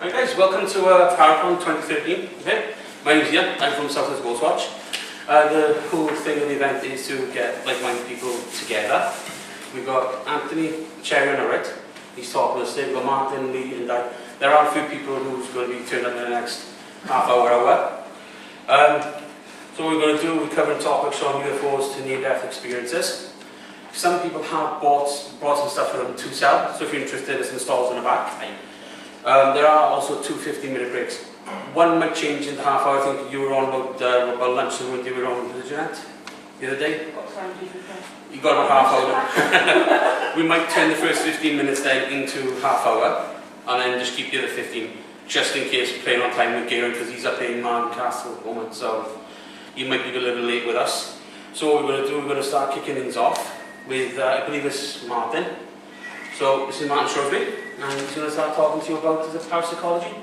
Hi guys, welcome to Paracon 2013. Okay, my name's Ian, I'm from Southwest Ghostwatch. The whole thing of the event is to get like-minded people together. We've got Anthony Cherry on the right, he's talking to us. We've got Martin, Lee and I. There are a few people who's going to be turned up in the next half hour. So what we're going to do, we're covering topics from UFOs to near-death experiences. Some people have brought some stuff for them to sell, so if you're interested, there's some stalls in the back. There are also two 15-minute breaks. One might change into half hour. I think you were on about lunch and you were on, did you not? The other day? What time did you go? You got about half hour. We might turn the first 15 minutes then into half hour and then just keep the other 15 just in case we're playing on time with Garen because he's up in Castle at the moment, so he might be a little late with us. So what we're going to do, we're going to start kicking things off with, I believe it's Martin. So this is Martin Shrewsbury, and he's going to start talking to you about the parapsychology.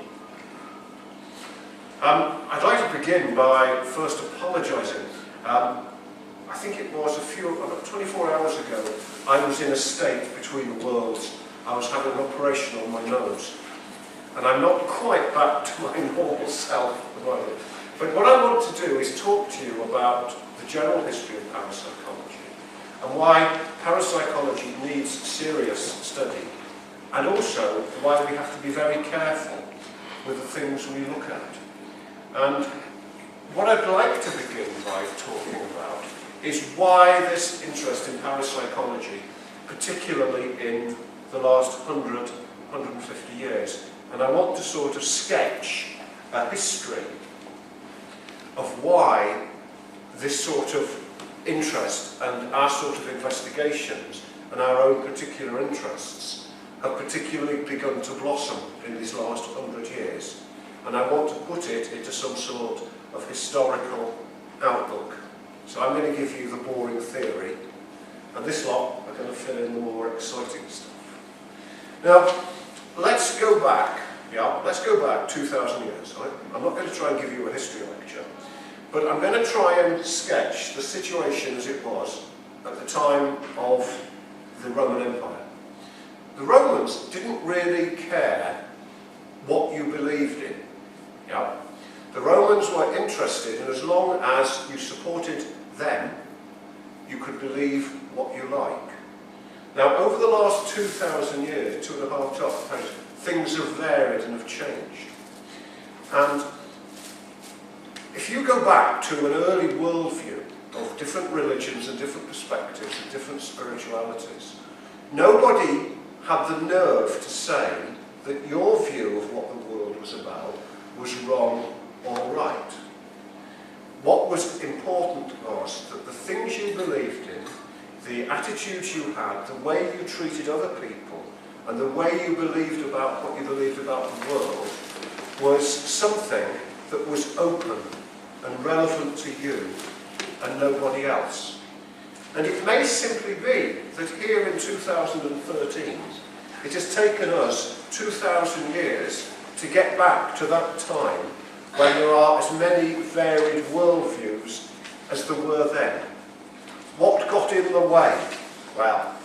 I'd like to begin by first apologising. I think it was about 24 hours ago, I was in a state between the worlds. I was having an operation on my nose, and I'm not quite back to my normal self at the moment. But what I want to do is talk to you about the general history of parapsychology and why parapsychology needs serious study, and also why we have to be very careful with the things we look at. And what I'd like to begin by talking about is why this interest in parapsychology, particularly in the last 150 years. And I want to sort of sketch a history of why this sort of interest and our sort of investigations and our own particular interests have particularly begun to blossom in these last 100 years. And I want to put it into some sort of historical outlook. So I'm going to give you the boring theory, and this lot are going to fill in the more exciting stuff. Now, let's go back 2,000 years. Right? I'm not going to try and give you a history lecture, but I'm going to try and sketch the situation as it was at the time of the Roman Empire. The Romans didn't really care what you believed in. Yeah? The Romans were interested, and as long as you supported them, you could believe what you like. Now, over the last 2,000 years, 2,500 years, things have varied and have changed. And if you go back to an early worldview of different religions and different perspectives and different spiritualities, nobody had the nerve to say that your view of what the world was about was wrong or right. What was important was that the things you believed in, the attitudes you had, the way you treated other people, and the way you believed about what you believed about the world was something that was open and relevant to you and nobody else. And it may simply be that here in 2013, it has taken us 2,000 years to get back to that time when there are as many varied worldviews as there were then. What got in the way? Well,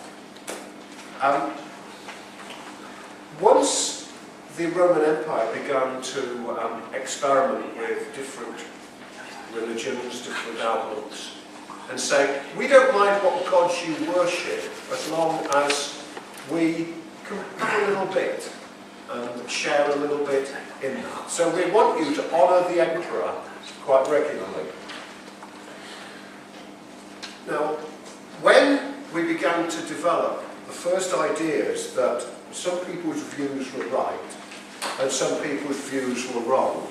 once the Roman Empire began to experiment with different religions, different outlooks, and say, we don't mind what gods you worship as long as we can have a little bit and share a little bit in that. So we want you to honour the emperor quite regularly. Now, when we began to develop the first ideas that some people's views were right and some people's views were wrong,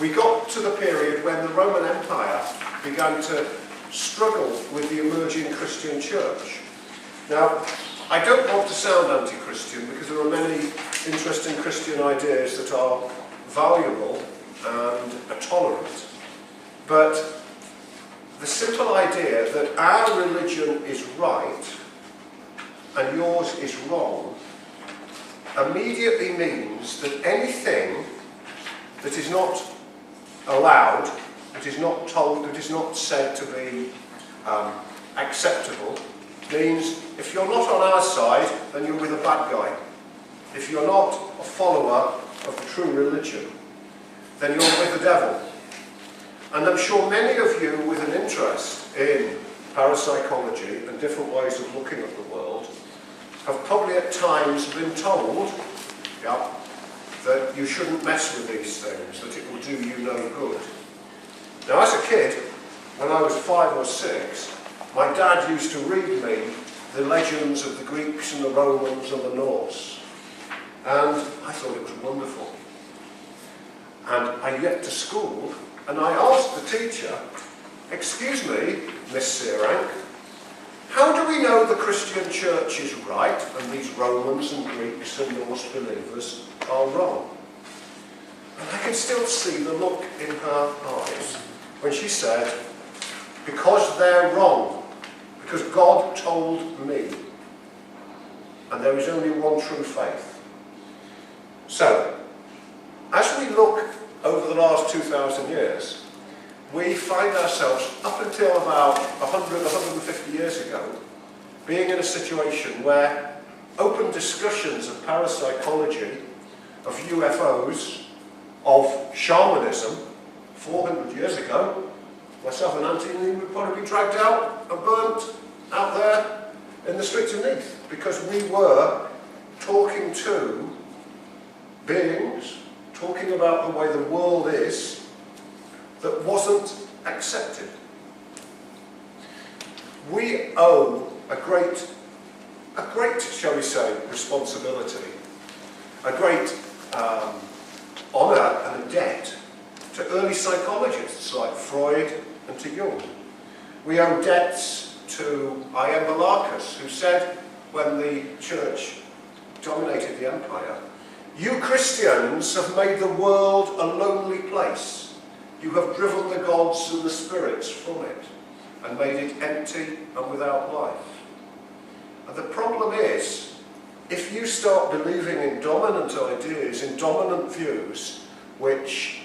we got to the period when the Roman Empire began to struggle with the emerging Christian church. Now, I don't want to sound anti-Christian because there are many interesting Christian ideas that are valuable and are tolerant. But the simple idea that our religion is right and yours is wrong immediately means that anything that is not allowed, that is not told, that is not said to be acceptable, means if you're not on our side, then you're with a bad guy. if you're not a follower of the true religion, then you're with the devil. And I'm sure many of you with an interest in parapsychology and different ways of looking at the world have probably at times been told, yeah, that you shouldn't mess with these things, that it will do you no good. Now, as a kid, when I was 5 or 6, my dad used to read me the legends of the Greeks and the Romans and the Norse. And I thought it was wonderful. And I get to school and I asked the teacher, "Excuse me, Miss Searank, how do we know the Christian Church is right and these Romans and Greeks and Norse believers are wrong?" And I can still see the look in her eyes when she said, "Because they're wrong, because God told me, and there is only one true faith." So, as we look over the last 2,000 years, we find ourselves, up until about 100, 150 years ago, being in a situation where open discussions of parapsychology, of UFOs, of shamanism, 400 years ago, myself and Auntie would probably be dragged out and burnt out there in the streets of Neath, because we were talking to beings, talking about the way the world is, that wasn't accepted. We owe a great, shall we say, responsibility, a great honour and a debt to early psychologists like Freud and to Jung. We owe debts to I.M. Malakas, who said when the church dominated the empire, "You Christians have made the world a lonely place. You have driven the gods and the spirits from it and made it empty and without life." And the problem is, if you start believing in dominant ideas, in dominant views, which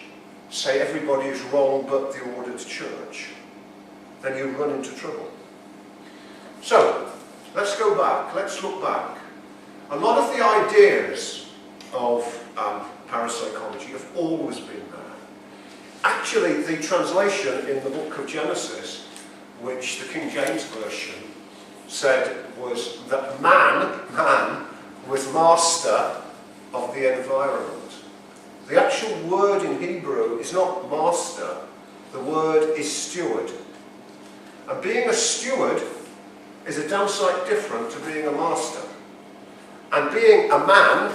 say everybody is wrong but the ordered church, then you run into trouble. So, let's go back, let's look back. A lot of the ideas of parapsychology have always been there. Actually, the translation in the book of Genesis, which the King James Version said was that man was master of the environment. The actual word in Hebrew is not master, the word is steward. And being a steward is a damn sight different to being a master. And being a man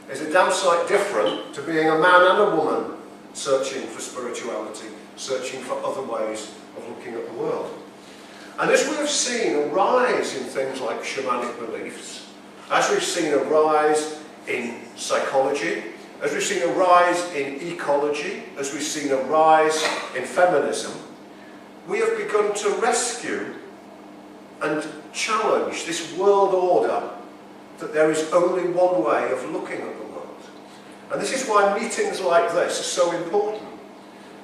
is a damn sight different to being a man and a woman searching for spirituality, searching for other ways of looking at the world. And as we have seen a rise in things like shamanic beliefs, as we've seen a rise in psychology, as we've seen a rise in ecology, as we've seen a rise in feminism, we have begun to rescue and challenge this world order that there is only one way of looking at the world. And this is why meetings like this are so important,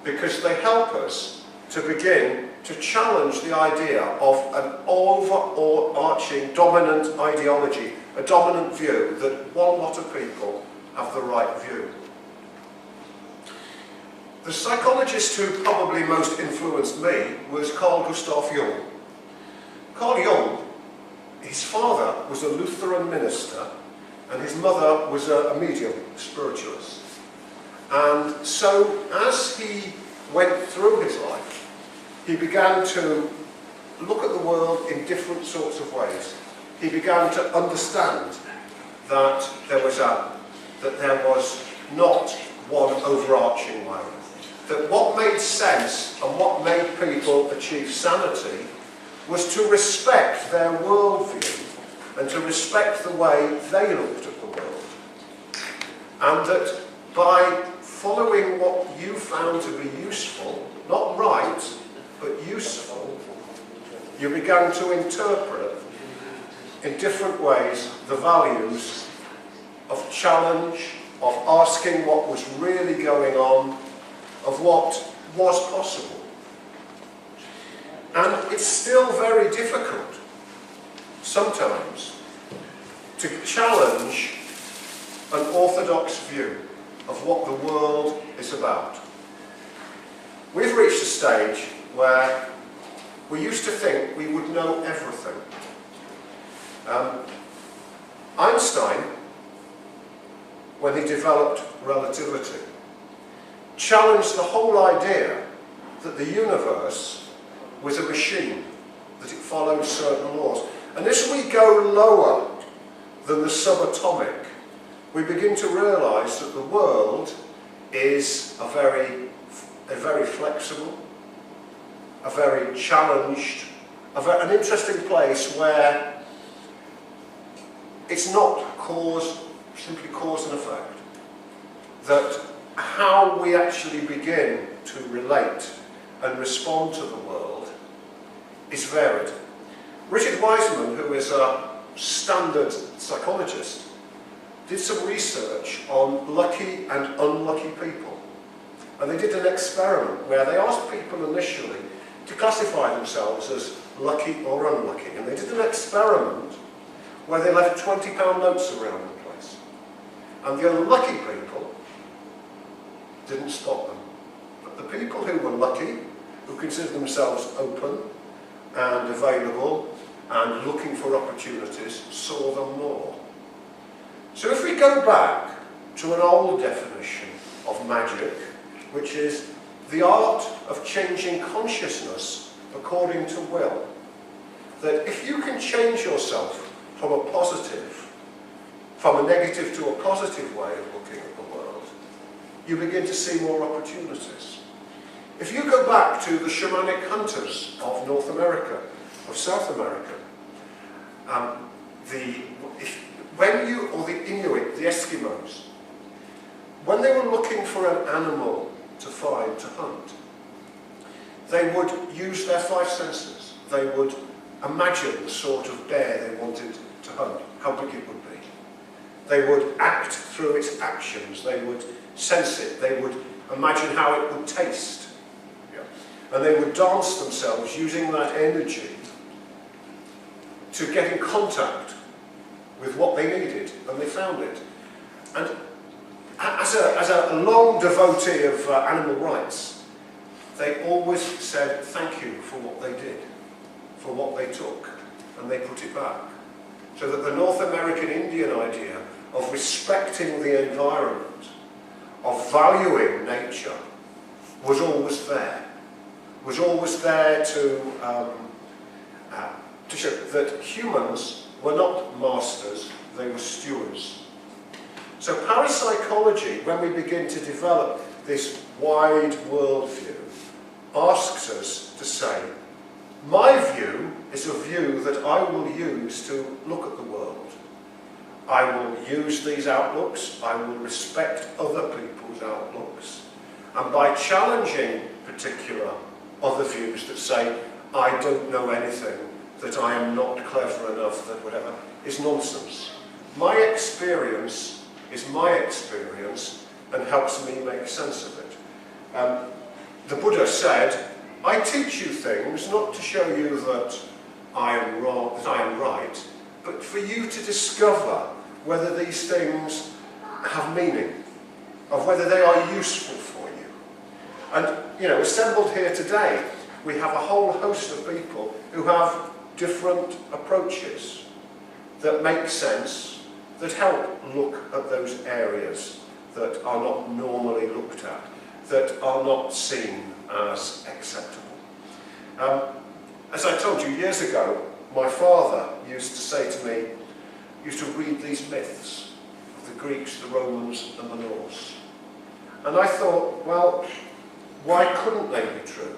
because they help us to begin to challenge the idea of an overarching dominant ideology, a dominant view that one lot of people have the right view. The psychologist who probably most influenced me was Carl Gustav Jung. Carl Jung, his father was a Lutheran minister and his mother was a medium, spiritualist. And so as he went through his life, he began to look at the world in different sorts of ways. He began to understand that there was not one overarching way. That what made sense and what made people achieve sanity was to respect their worldview and to respect the way they looked at the world. And that by following what you found to be useful, not right, but useful, you began to interpret in different ways the values of challenge, of asking what was really going on, of what was possible. And it's still very difficult sometimes to challenge an orthodox view of what the world is about. We've reached a stage where we used to think we would know everything. Einstein, when he developed relativity, challenged the whole idea that the universe was a machine, that it followed certain laws. And as we go lower than the subatomic, we begin to realise that the world is a very flexible, a very challenged, an interesting place where it's not simply cause and effect. That how we actually begin to relate and respond to the world is varied. Richard Wiseman, who is a standard psychologist, did some research on lucky and unlucky people. And they did an experiment where they asked people initially to classify themselves as lucky or unlucky. And they did an experiment where they left £20 notes around the place. And the unlucky people didn't spot them. But the people who were lucky, who considered themselves open and available and looking for opportunities, saw them more. So if we go back to an old definition of magic, which is the art of changing consciousness according to will, that if you can change yourself from a negative to a positive way of looking at the world, you begin to see more opportunities. If you go back to the shamanic hunters of North America, of South America, the Inuit, the Eskimos, when they were looking for an animal to find, to hunt, they would use their five senses. They would imagine the sort of bear they wanted to hunt, how big it would be. They would act through its actions. They would sense it. They would imagine how it would taste. And they would dance themselves using that energy to get in contact with what they needed, and they found it. And as a long devotee of animal rights, they always said thank you for what they did, for what they took, and they put it back. So that the North American Indian idea of respecting the environment, of valuing nature, was always there. Was always there to show that humans were not masters, they were stewards. So parapsychology, when we begin to develop this wide worldview, asks us to say, my view is a view that I will use to look at the world. I will use these outlooks, I will respect other people's outlooks, and by challenging particular other views that say, I don't know anything, that I am not clever enough, that whatever, is nonsense. My experience is my experience and helps me make sense of it. The Buddha said, I teach you things not to show you that I am wrong, that I am right, but for you to discover whether these things have meaning, of whether they are useful for you. And, assembled here today, we have a whole host of people who have different approaches that make sense, that help look at those areas that are not normally looked at, that are not seen as acceptable. As I told you years ago, my father used to say to me, used to read these myths of the Greeks, the Romans and the Norse. And I thought, well, why couldn't they be true?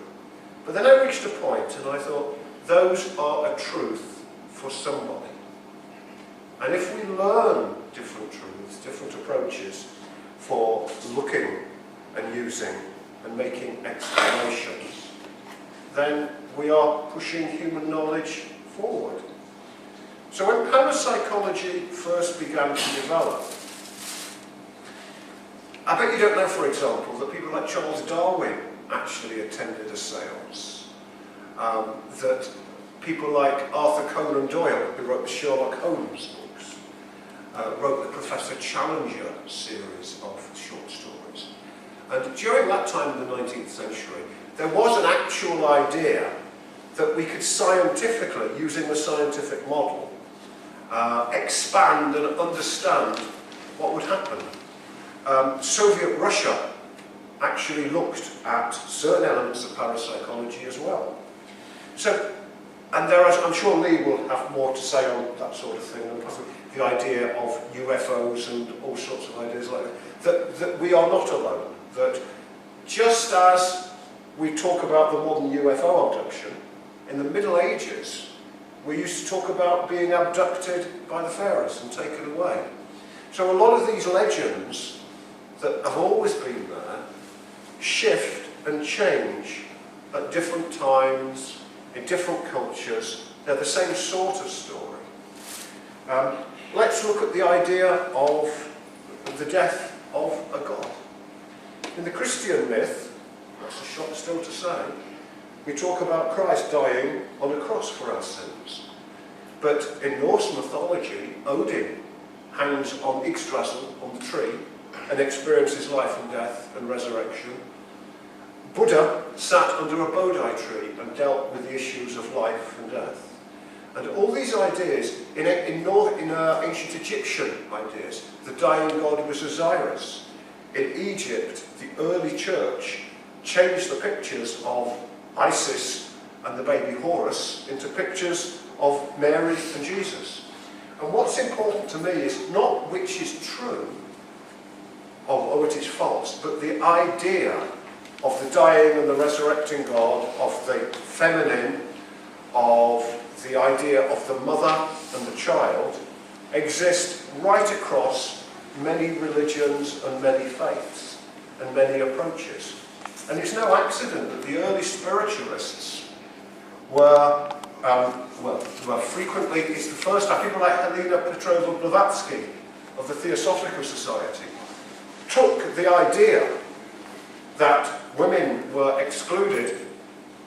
But then I reached a point and I thought, those are a truth for somebody. And if we learn different truths, different approaches for looking and using and making explanations, then we are pushing human knowledge forward. So when parapsychology first began to develop, I bet you don't know, for example, that people like Charles Darwin actually attended a seance. That people like Arthur Conan Doyle, who wrote the Sherlock Holmes books, wrote the Professor Challenger series of short stories. And during that time in the 19th century, there was an actual idea that we could scientifically, using the scientific model, expand and understand what would happen. Soviet Russia actually looked at certain elements of parapsychology as well. So, and there are, I'm sure Lee will have more to say on that sort of thing, and possibly the idea of UFOs and all sorts of ideas like that, that we are not alone. That just as we talk about the modern UFO abduction, in the Middle Ages, we used to talk about being abducted by the pharaohs and taken away. So a lot of these legends that have always been there shift and change at different times, in different cultures. They're the same sort of story. Let's look at the idea of the death of a god. In the Christian myth, that's a shock still to say, we talk about Christ dying on a cross for our sins. But in Norse mythology, Odin hangs on Yggdrasil, on the tree, and experiences life and death and resurrection. Buddha sat under a Bodhi tree and dealt with the issues of life and death. And all these ideas, in ancient Egyptian ideas, the dying god was Osiris. In Egypt, the early church changed the pictures of Isis and the baby Horus into pictures of Mary and Jesus. And what's important to me is not which is true or which is false, but the idea of the dying and the resurrecting God, of the feminine, of the idea of the mother and the child, exist right across many religions and many faiths and many approaches. And it's no accident that the early spiritualists were frequently, it's the first time, people like Helena Petrovna Blavatsky of the Theosophical Society took the idea that women were excluded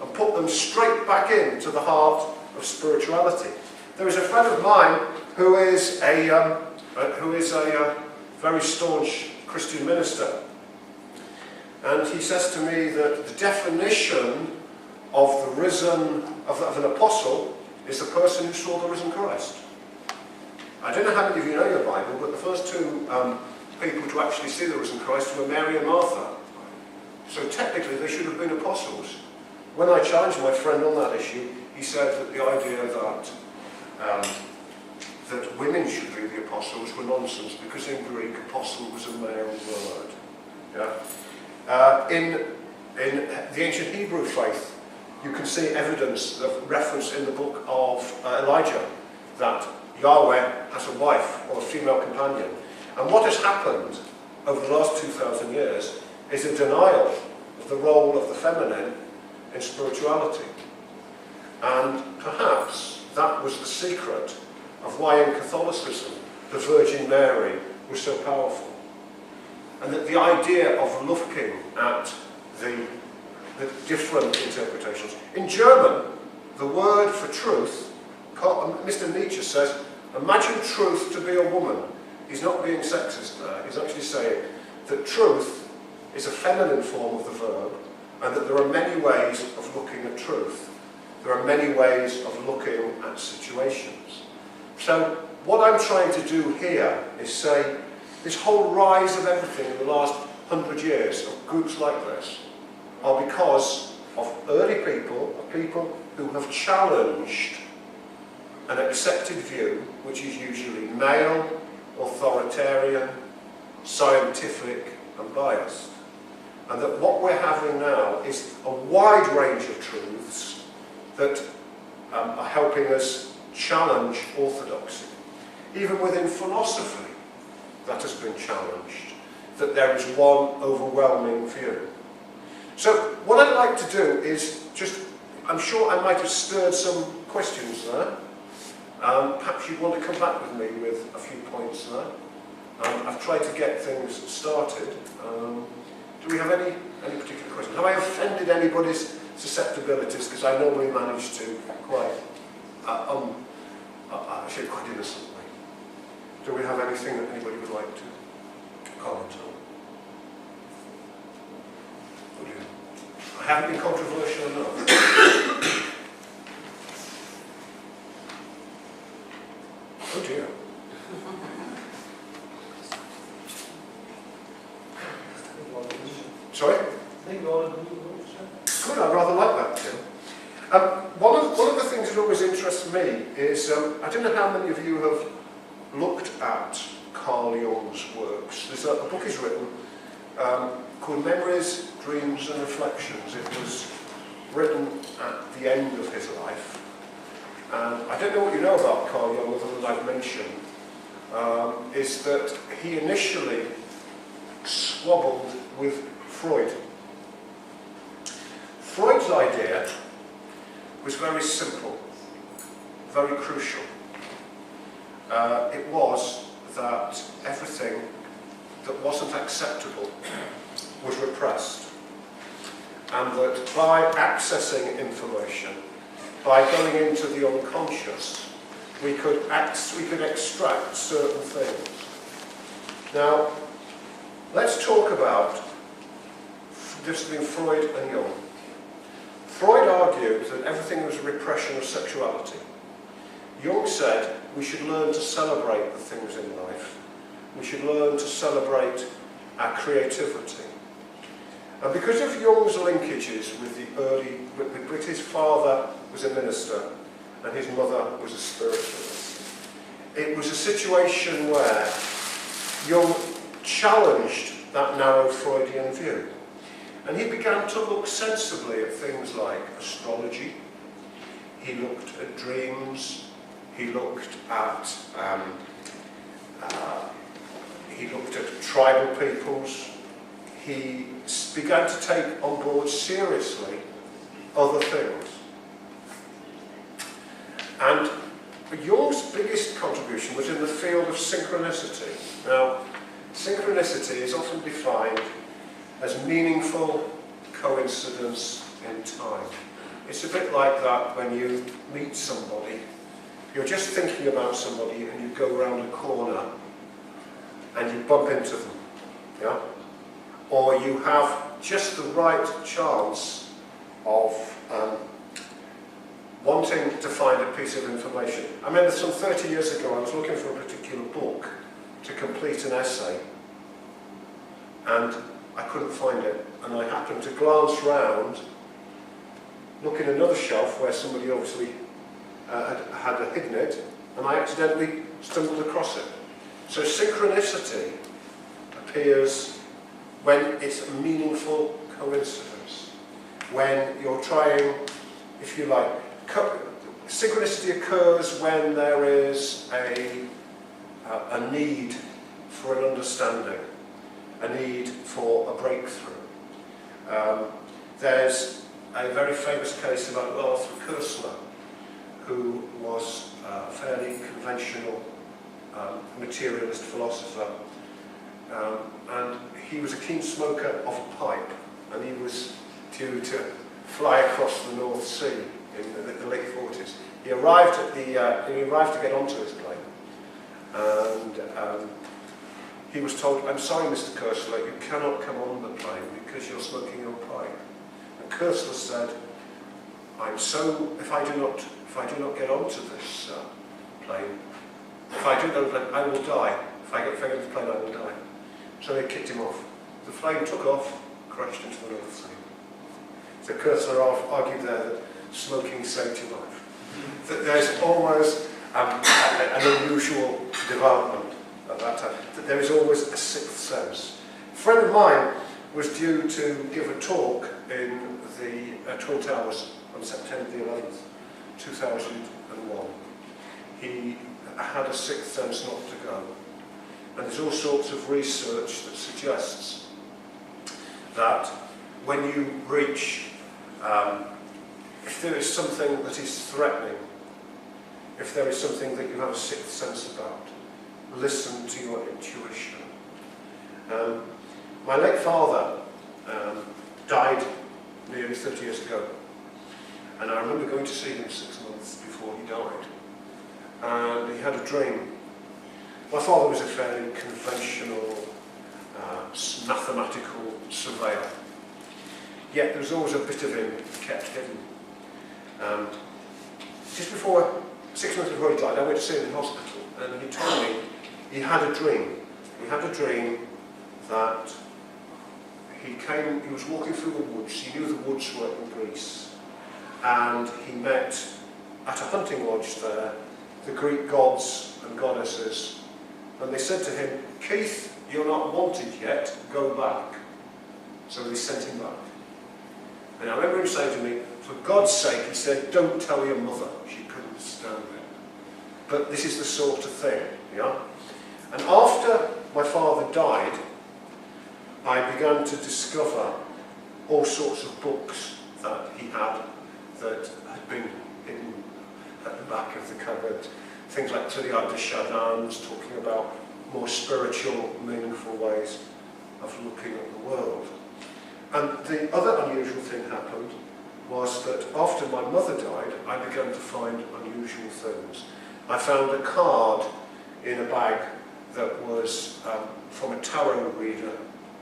and put them straight back into the heart of spirituality. There is a friend of mine who is a very staunch Christian minister, and he says to me that the definition of the risen, of an apostle, is the person who saw the risen Christ. I don't know how many of you know your Bible, but the first two people to actually see the risen Christ were Mary and Martha. So technically they should have been apostles. When I challenged my friend on that issue, he said that the idea that women should be the apostles were nonsense, because in Greek, apostle was a male word. Yeah? In the ancient Hebrew faith, you can see evidence of reference in the book of Elijah that Yahweh has a wife or a female companion. And what has happened over the last 2,000 years is a denial of the role of the feminine in spirituality. And perhaps that was the secret of why in Catholicism the Virgin Mary was so powerful. And that the idea of looking at the different interpretations. In German, the word for truth, Mr. Nietzsche says, imagine truth to be a woman. He's not being sexist there. He's actually saying that truth is a feminine form of the verb, and that there are many ways of looking at truth. There are many ways of looking at situations. So what I'm trying to do here is say this whole rise of everything in the last 100 years of groups like this are because of early people, of people who have challenged an accepted view, which is usually male, authoritarian, scientific and biased. And that what we're having now is a wide range of truths that are helping us challenge orthodoxy. Even within philosophy, that has been challenged, that there is one overwhelming view. So what I'd like to do is just, I'm sure I might have stirred some questions there. Perhaps you want to come back with me with a few points there. I've tried to get things started. Do we have any particular questions? Have I offended anybody's susceptibilities? Because I normally manage to quite, actually quite innocently. Do we have anything that anybody would like to comment on? Would you? I haven't been controversial enough. Oh dear. Sorry? Good, I'd rather like that too. One of the things that always interests me is, I don't know how many of you have looked at Carl Jung's works. There's a book he's written called Memories, Dreams and Reflections. It was written at the end of his life. I don't know what you know about Carl Jung, other than I've mentioned, is that he initially squabbled with Freud. Freud's idea was very simple, very crucial. It was that everything that wasn't acceptable was repressed, and that by accessing information, by going into the unconscious, we could extract certain things. Now, let's talk about the difference between Freud and Jung. Freud argued that everything was a repression of sexuality. Jung said we should learn to celebrate the things in life. We should learn to celebrate our creativity. And because of Jung's linkages with his father was a minister and his mother was a spiritualist, it was a situation where Jung challenged that narrow Freudian view. And he began to look sensibly at things like astrology. He looked at dreams. He looked at tribal peoples. He began to take on board seriously other things. And Jung's biggest contribution was in the field of synchronicity. Now, synchronicity is often defined as meaningful coincidence in time. It's a bit like that when you meet somebody. You're just thinking about somebody and you go around a corner and you bump into them, yeah? Or you have just the right chance of wanting to find a piece of information. I remember some 30 years ago I was looking for a particular book to complete an essay, and I couldn't find it, and I happened to glance round, look in another shelf where somebody obviously had hidden it, and I accidentally stumbled across it. So synchronicity appears when it's a meaningful coincidence, when you're trying, if you like, synchronicity occurs when there is a need for an understanding, a need for a breakthrough. There's a very famous case about Arthur Koestler, who was a fairly conventional materialist philosopher, and he was a keen smoker of a pipe, and he was due to fly across the North Sea in the late 40s. He arrived to get onto his plane, and he was told, "I'm sorry, Mr. Koestler, you cannot come on the plane because you're smoking your pipe." And Koestler said, if I do not get onto this plane, if I do not, I will die. If I get on the plane, I will die. So they kicked him off. The plane took off, crashed into the North Sea. So Koestler argued there that smoking saved your life. That there's almost an unusual development at that time. That there is always a sixth sense. A friend of mine was due to give a talk in the Twin Towers on September the 11th, 2001. He had a sixth sense not to go. And there's all sorts of research that suggests that when you reach, if there is something that is threatening, if there is something that you have a sixth sense about, listen to your intuition. My late father died nearly 30 years ago, and I remember going to see him 6 months before he died, and he had a dream, My father was a fairly conventional mathematical surveyor, yet there was always a bit of him kept hidden. Just before, 6 months before he died, I went to see him in hospital, and he told me he had a dream. He had a dream that he was walking through the woods. He knew the woods were in Greece, and he met at a hunting lodge there the Greek gods and goddesses, and they said to him, "Keith, you're not wanted yet, go back." So they sent him back. And I remember him saying to me, "For God's sake," he said, "don't tell your mother." She couldn't stand it. But this is the sort of thing, yeah? And after my father died, I began to discover all sorts of books that he had that had been hidden at the back of the cupboard. Things like Teilhard de Chardin's, talking about more spiritual, meaningful ways of looking at the world. And the other unusual thing happened was that after my mother died, I began to find unusual things. I found a card in a bag that was from a tarot reader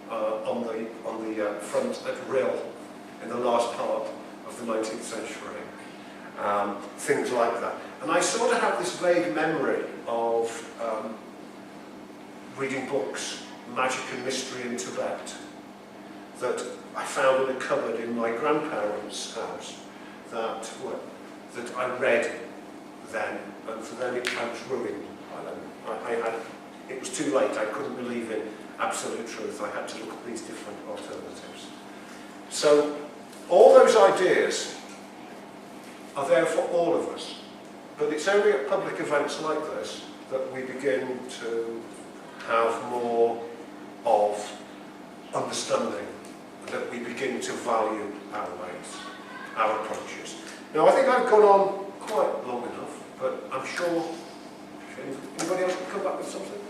on the front at Rill in the last part of the 19th century. Things like that. And I sort of have this vague memory of reading books, Magic and Mystery in Tibet, that I found in a cupboard in my grandparents' house that I read then, and for them I was ruined by them. It was too late, I couldn't believe in absolute truth, I had to look at these different alternatives. So all those ideas are there for all of us, but it's only at public events like this that we begin to have more of understanding, that we begin to value our ways, our approaches. Now I think I've gone on quite long enough, but I'm sure anybody else can come back with something?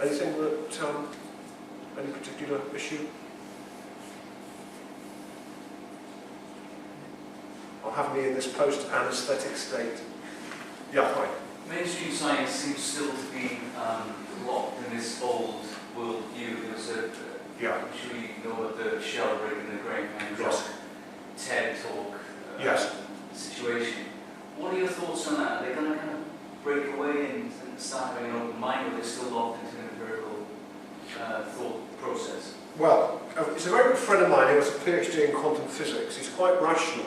Anything that, any particular issue? I'll have me in this post-anaesthetic state. Yeah, hi. Mainstream science seems still to be locked in this old world view. There was I'm sure you know about the Sheldrake and the Graham Yes. TED talk Yes. situation. What are your thoughts on that? Are they going to kind of break away and start having an open mind, or are they still locked into an empirical thought process? Well, it's a very good friend of mine who has a PhD in quantum physics. He's quite rational.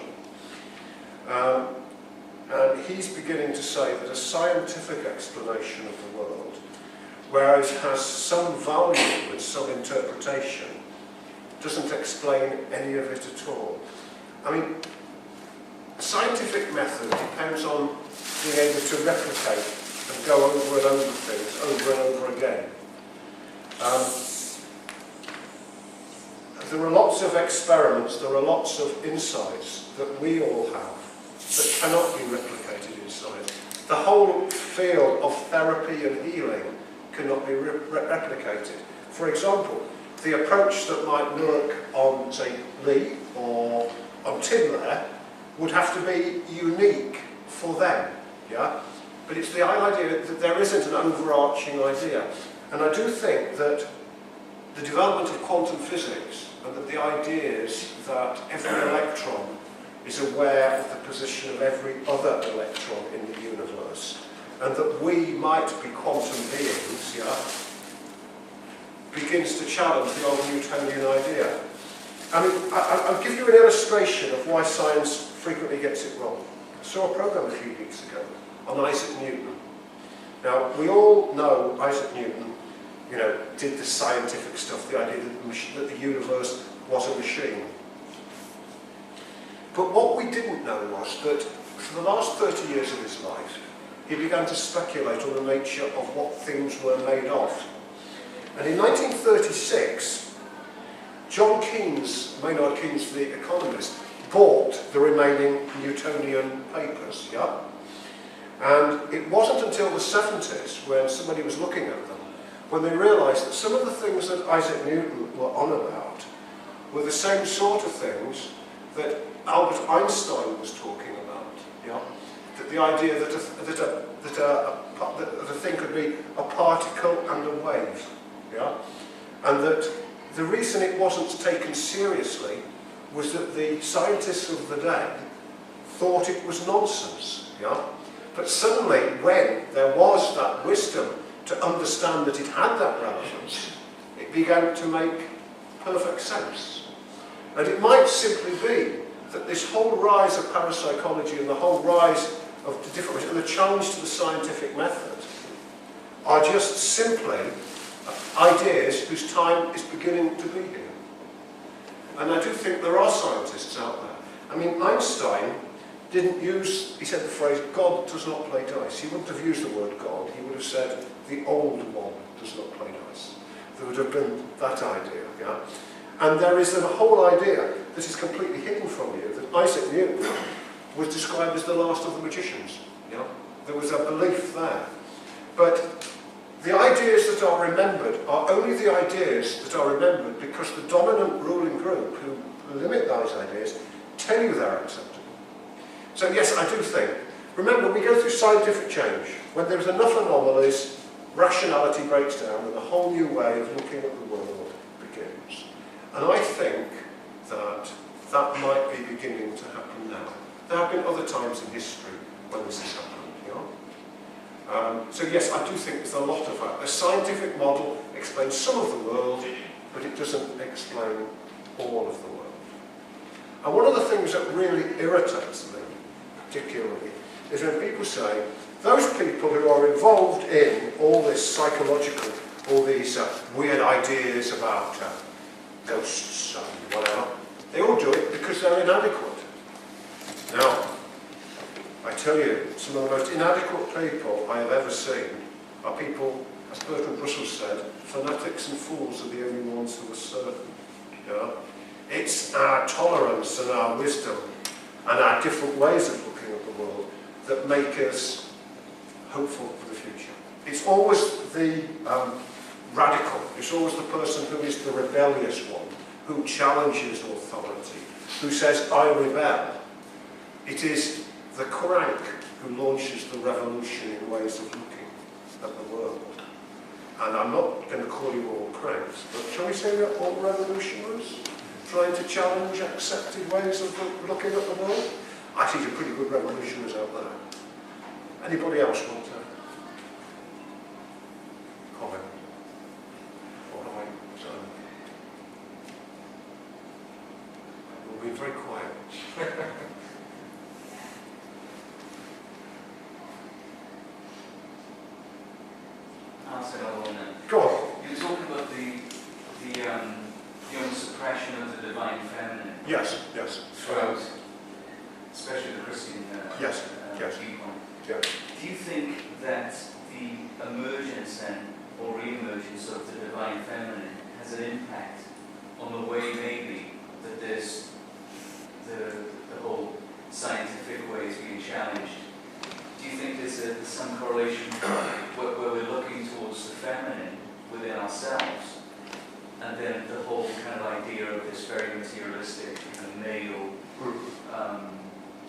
And he's beginning to say that a scientific explanation of the world, whereas has some value and some interpretation, doesn't explain any of it at all. I mean, a scientific method depends on being able to replicate and go over and over things, over and over again. There are lots of experiments, there are lots of insights that we all have that cannot be replicated in science. The whole field of therapy and healing cannot be replicated. For example, the approach that might work on, say, Lee or on Tim there would have to be unique for them, yeah? But it's the idea that there isn't an overarching idea. And I do think that the development of quantum physics and that the ideas that every electron is aware of the position of every other electron in the universe, and that we might be quantum beings, yeah, begins to challenge the old Newtonian idea. I mean, I'll give you an illustration of why science frequently gets it wrong. I saw a program a few weeks ago on Isaac Newton. Now, we all know Isaac Newton, you know, did the scientific stuff, the idea that the universe was a machine. But what we didn't know was that for the last 30 years of his life, he began to speculate on the nature of what things were made of. And in 1936, John Keynes, Maynard Keynes, the economist, bought the remaining Newtonian papers, yeah? And it wasn't until the 70s, when somebody was looking at them, when they realised that some of the things that Isaac Newton were on about were the same sort of things that Albert Einstein was talking about, yeah? That the idea that a thing could be a particle and a wave, yeah? And that the reason it wasn't taken seriously was that the scientists of the day thought it was nonsense, yeah? But suddenly, when there was that wisdom to understand that it had that relevance, it began to make perfect sense. And it might simply be that this whole rise of parapsychology and the whole rise of the different and the challenge to the scientific method are just simply ideas whose time is beginning to be here. And I do think there are scientists out there. I mean, Einstein didn't use, he said the phrase, God does not play dice. He wouldn't have used the word God. He would have said, the old one does not play dice. There would have been that idea, yeah? And there is a whole idea that is completely hidden from you, that Isaac Newton was described as the last of the magicians, yeah? There was a belief there. But the ideas that are remembered are only the ideas that are remembered because the dominant ruling group who limit those ideas tell you they're acceptable. So yes, I do think, remember, we go through scientific change. When there's enough anomalies, rationality breaks down and a whole new way of looking at the world begins. And I think that that might be beginning to happen now. There have been other times in history when this has happened, you know? So yes, I do think there's a lot of that. The scientific model explains some of the world, but it doesn't explain all of the world. And one of the things that really irritates me, particularly, is when people say, those people who are involved in all this psychological, all these weird ideas about ghosts and whatever, they all do it because they're inadequate. Now, I tell you, some of the most inadequate people I have ever seen are people, as Bertrand Russell said, fanatics and fools are the only ones who are certain. You know? It's our tolerance and our wisdom and our different ways of looking at the world that make us hopeful for the future. It's always the radical, it's always the person who is the rebellious one, who challenges authority, who says, I rebel. It is the crank who launches the revolution in ways of looking at the world. And I'm not going to call you all cranks, but shall we say we're all revolutionaries? Trying to challenge accepted ways of looking at the world? I see some pretty good revolutionaries out there. Anybody else want to comment? Or have I done? We'll be very quiet. I'll say another one then. Go on. You were talking about the suppression of the divine feminine. Yes, yes. Throughout, especially the Christian yes. viewpoint. Yeah. Do you think that the emergence then, or re-emergence of the divine feminine has an impact on the way maybe that there's the whole scientific way is being challenged? Do you think there's some correlation where we're looking towards the feminine within ourselves, and then the whole kind of idea of this very materialistic, kind of male,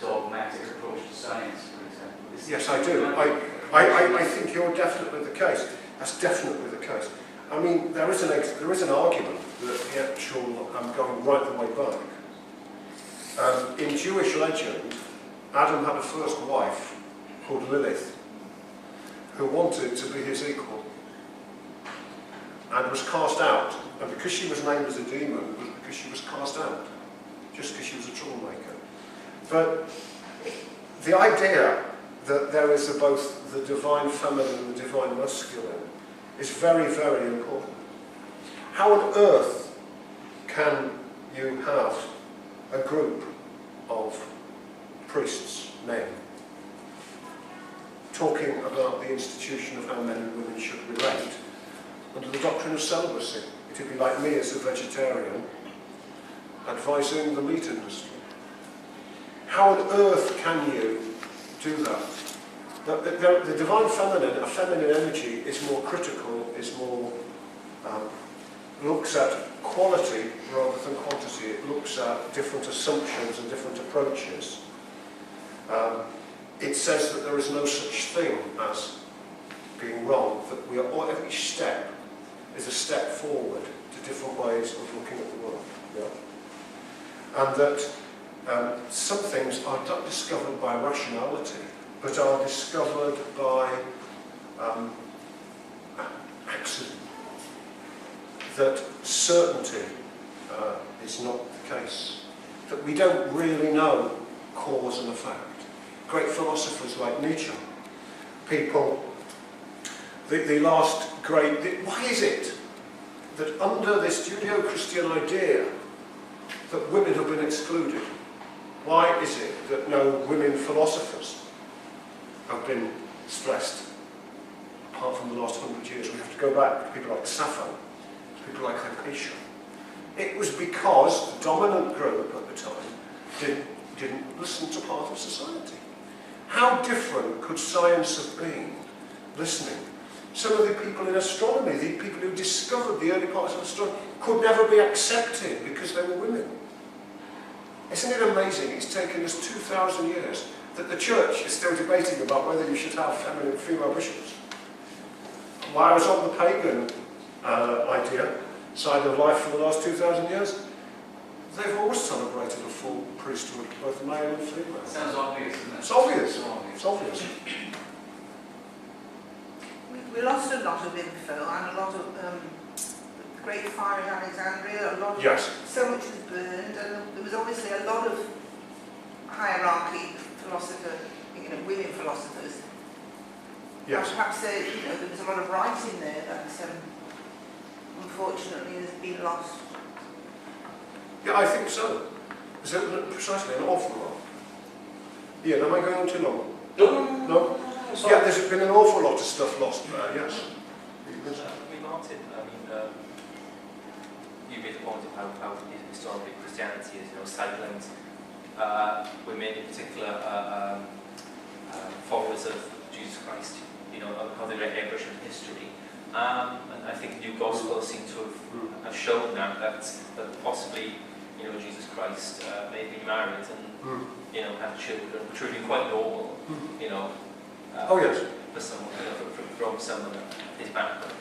dogmatic approach to science, for example? Yes, I do. I think you're definitely the case. That's definitely the case. I mean, there is an argument that the actual, I'm going right the way back. In Jewish legend, Adam had a first wife called Lilith, who wanted to be his equal, and was cast out. And because she was named as a demon, it was because she was cast out, just because she was a troublemaker. But the idea that there is both the divine feminine and the divine masculine is very, very important. How on earth can you have a group of priests, men, talking about the institution of how men and women should relate under the doctrine of celibacy? It would be like me as a vegetarian advising the meat industry. How on earth can you do that? The divine feminine, a feminine energy, is more critical, is more, looks at quality rather than quantity. It looks at different assumptions and different approaches. it says that there is no such thing as being wrong, that we are, every step is a step forward to different ways of looking at the world. Yeah? And that some things are not discovered by rationality, but are discovered by accident. That certainty is not the case. That we don't really know cause and effect. Great philosophers like Nietzsche, people, the last great, why is it that under this Judeo-Christian idea that women have been excluded? Why is it that no women philosophers have been stressed? Apart from the last 100 years, we have to go back to people like Sappho, to people like Hypatia. It was because the dominant group at the time didn't listen to part of society. How different could science have been listening? Some of the people in astronomy, the people who discovered the early parts of astronomy, could never be accepted because they were women. Isn't it amazing? It's taken us 2,000 years that the church is still debating about whether you should have feminine female bishops. While I was on the pagan idea side of life for the last 2,000 years, they've always celebrated a full priesthood, both male and female. Sounds obvious, isn't it? It's obvious. It's obvious. It's obvious. We lost a lot of info and a lot of the Great Fire in Alexandria, a lot of, Yes. so much was burned, and there was obviously a lot of hierarchy, women philosophers. Yes. Perhaps there was a lot of writing there that unfortunately has been lost. Yeah, I think so. Is it precisely an awful lot? Yeah, am I going on too long? No? Yeah, there's been an awful lot of stuff lost there, yes. Martin, you made the point of how historically Christianity is, sidelined women, in particular followers of Jesus Christ, how they read English in history. And I think the New Gospel seems to have shown that possibly, Jesus Christ may have been married and, had children, which would have been quite normal, Oh yes. for someone, from someone of his background.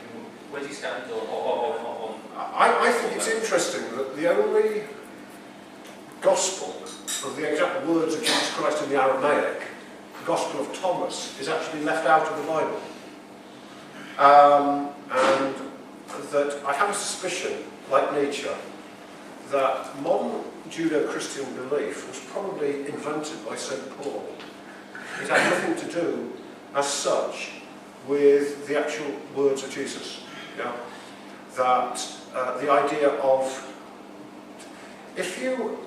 Where do you stand on I think it's interesting that the only gospel of the exact words of Jesus Christ in the Aramaic, the Gospel of Thomas, is actually left out of the Bible. And that I have a suspicion, like Nietzsche, that modern Judeo-Christian belief was probably invented by St. Paul. It had nothing to do, as such, with the actual words of Jesus. Yeah? That the idea of, if you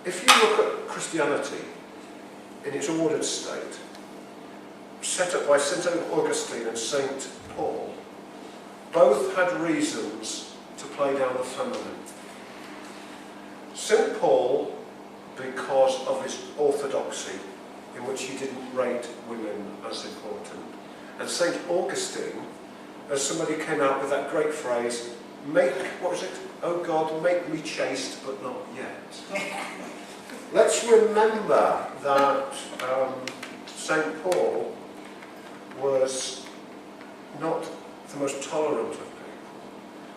look at Christianity in its ordered state, set up by St. Augustine and St. Paul, both had reasons to play down the feminine. St. Paul, because of his orthodoxy, in which he didn't rate women as important. And St. Augustine, as somebody came out with that great phrase, oh God, make me chaste, but not yet. Let's remember that St. Paul was not the most tolerant of people.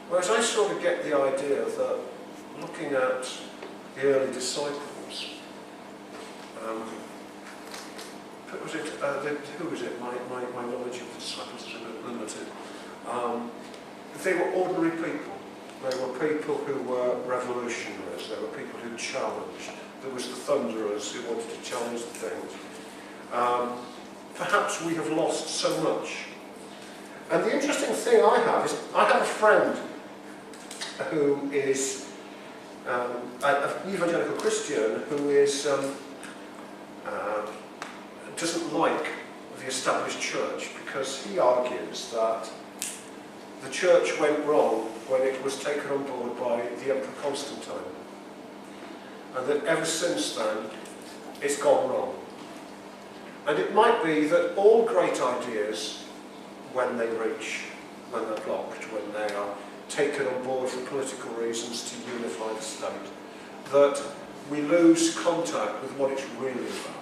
Whereas I sort of get the idea that looking at the early disciples, who was it? My knowledge of the disciples is a bit limited. They were ordinary people. They were people who were revolutionaries. They were people who challenged. There was the thunderers who wanted to challenge the things. Perhaps we have lost so much. And the interesting thing I have is, I have a friend who is an evangelical Christian who is doesn't like the established church, because he argues that the church went wrong when it was taken on board by the Emperor Constantine, and that ever since then it's gone wrong. And it might be that all great ideas, when they're blocked, when they are taken on board for political reasons to unify the state, that we lose contact with what it's really about.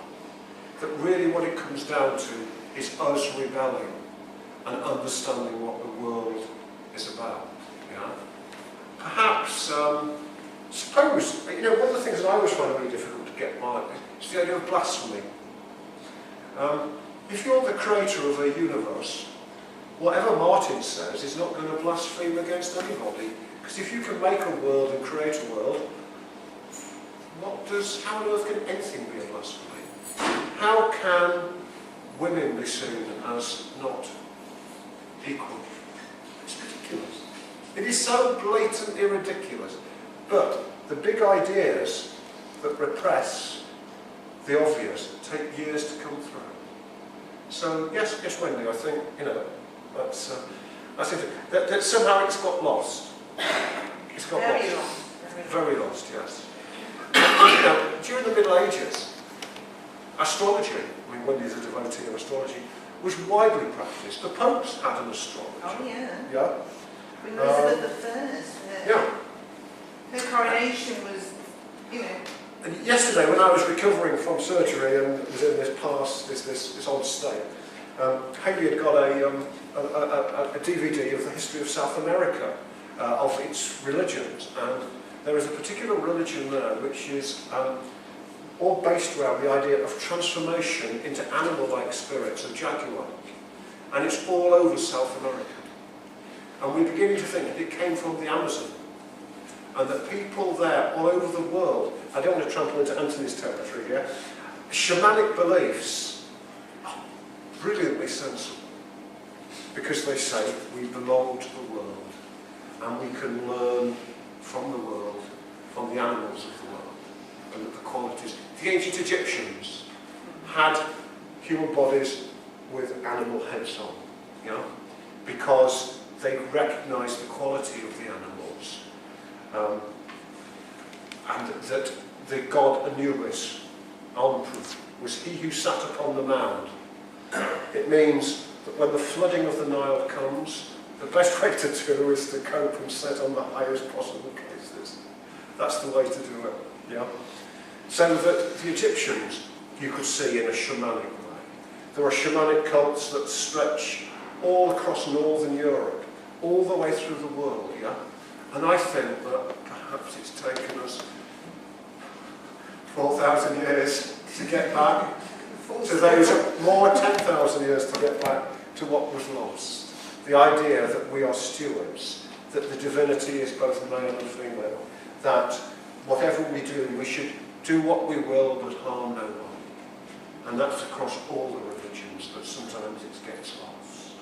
that really what it comes down to is us rebelling and understanding what the world is about. Yeah? Perhaps, suppose, you know, one of the things that I always find really difficult to get my is the idea of blasphemy. If you're the creator of a universe, whatever Martin says is not going to blaspheme against anybody. Because if you can make a world and create a world, how on earth can anything be a blasphemy? How can women be seen as not equal? It's ridiculous. It is so blatantly ridiculous. But the big ideas that repress the obvious take years to come through. So yes, Wendy, I think, you know, that's it. That somehow it's got lost. It's got Very lost. lost. Very lost, yes. You know, during the Middle Ages, astrology, I mean, Wendy's a devotee of astrology, was widely practiced. The popes had an astrologer. Oh yeah. Yeah. Queen Elizabeth I. Yeah. Her coronation was, you know. And yesterday, when I was recovering from surgery and was in this odd state, Haley had got a DVD of the history of South America, of its religions, and there is a particular religion there which is all based around the idea of transformation into animal-like spirits, a jaguar, and it's all over South America. And we're beginning to think that it came from the Amazon, and that people there all over the world, I don't want to trample into Anthony's territory here, shamanic beliefs are brilliantly sensible, because they say we belong to the world, and we can learn from the world, from the animals of the world, and the qualities. The ancient Egyptians had human bodies with animal heads on, you know, because they recognised the quality of the animals. And that the god Anubis, Anpu, was he who sat upon the mound. It means that when the flooding of the Nile comes, the best way to do is to cope and sit on the highest possible places. That's the way to do it. Yeah. So that the Egyptians, you could see in a shamanic way. There are shamanic cults that stretch all across northern Europe, all the way through the world. Yeah. And I think that perhaps it's taken us 4,000 years to get back to those, more 10,000 years to get back to what was lost. The idea that we are stewards, that the divinity is both male and female, that whatever we do, we should do what we will but harm no one. And that's across all the religions, but sometimes it gets lost.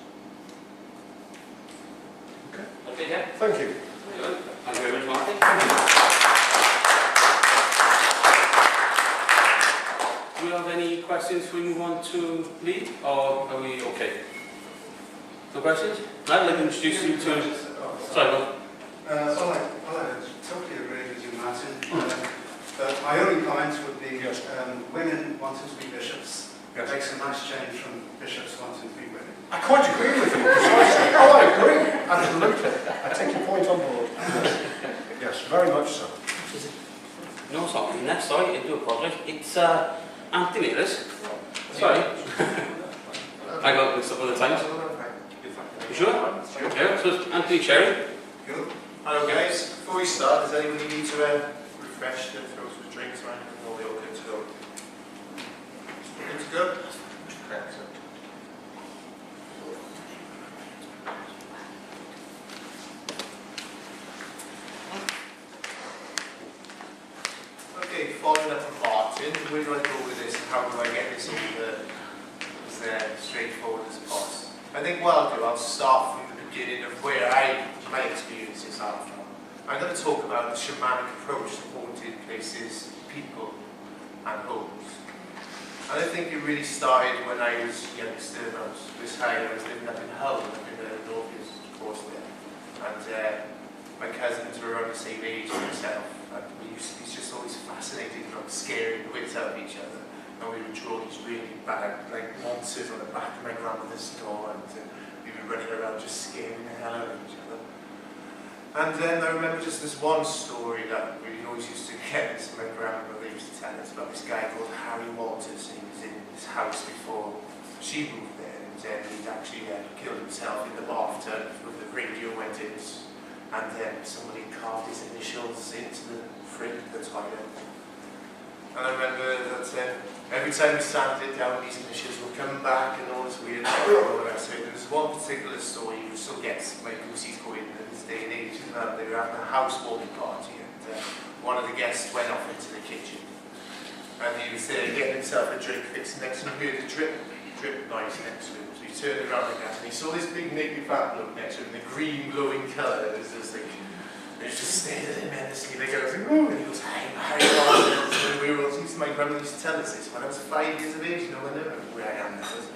Okay. Okay, yeah. Thank you. Thank you very much, Martin. Do we have any questions before we move on to lead, or are we okay? No questions? I'd like to introduce you to... Sorry, go. I totally agree with you, Martin. My only comments would be women wanting to be bishops. Yes. Makes a nice change from bishops wanting to be women. I quite agree with you, precisely. Oh, I agree. Absolutely. I take your point on board. Yes, very much so. No, it's not me. Sorry, I do apologise. It's Anthony, it is. Sorry. I got this up all the times. You sure? Yeah, so it's Anthony Cherry. Cool. Hello guys, before we start, does anybody need to refresh their throats with drinks or anything, or are we all good to go? Good to go? Excellent. Okay, following up from Martin, where do I go with this and how do I get this over as straightforward as possible? I think what I'll do, I'll start from the beginning of where my experiences are from. I'm going to talk about the shamanic approach to haunted places, people and homes. And I think it really started when I was youngster. I was living up in Hull, up in the North East, of course, there. And my cousins were around the same age as myself, and we used to be just always fascinated from scaring the wits out of each other. And we would draw these really bad, like, monsters on the back of my grandmother's door, and we were running around just scaring the hell out of each other. And then I remember just this one story that we always used to get, this my grandmother used to tell us about this guy called Harry Walters, and he was in his house before she moved there, and then he'd actually killed himself in the bathtub with the radio went in, and then somebody carved his initials into the fridge, the toilet. And I remember that every time we sat it down, these initials would come back and all this weird stuff and all the rest of it. There was one particular story you still get my goosies going in this day and age, and that they were having a housewarming party, and one of the guests went off into the kitchen. And he was there getting himself a drink fixed next to him, he heard a drip noise next to him. So he turned around again and he saw this big naked fat bloke next to him, the green glowing colour. It was just like, he was just staring at him menacingly. Like, I was like, ooh, and he goes, Harry Walters. And we were all used to, my grandmother used to tell us this when I was 5 years of age, you know, when I don't know where I am now, it's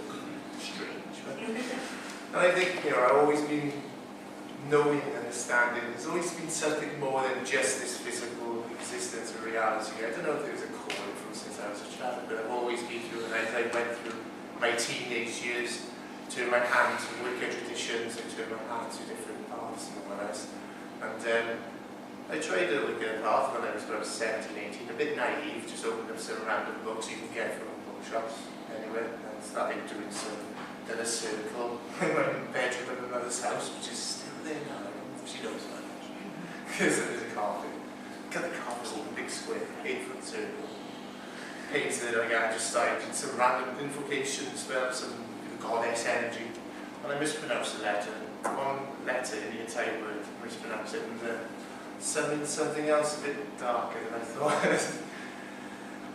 strange. But, and I think, you know, I've always been knowing and understanding, there's always been something more than just this physical existence or reality. I don't know if there's a calling from since I was a child, but I've always been through, and as I went through my teenage years, turned my hand to Wicca traditions, I turned my hand to different paths and all that else. And I tried a Wicca path when I was about 17, 18, a bit naive, just opened up some random books you can get from bookshops anyway, and started doing some, then a circle in my bedroom in my mother's house, which is still there now. I don't know if she knows that actually, because there's a carpet. Cut the carpet all a big square, 8-foot circle. Painted it again, I just started doing some random invocations about some goddess energy, and I mispronounced the letter. One letter in the entire word, mispronounced it, and summoned something else a bit darker than I thought.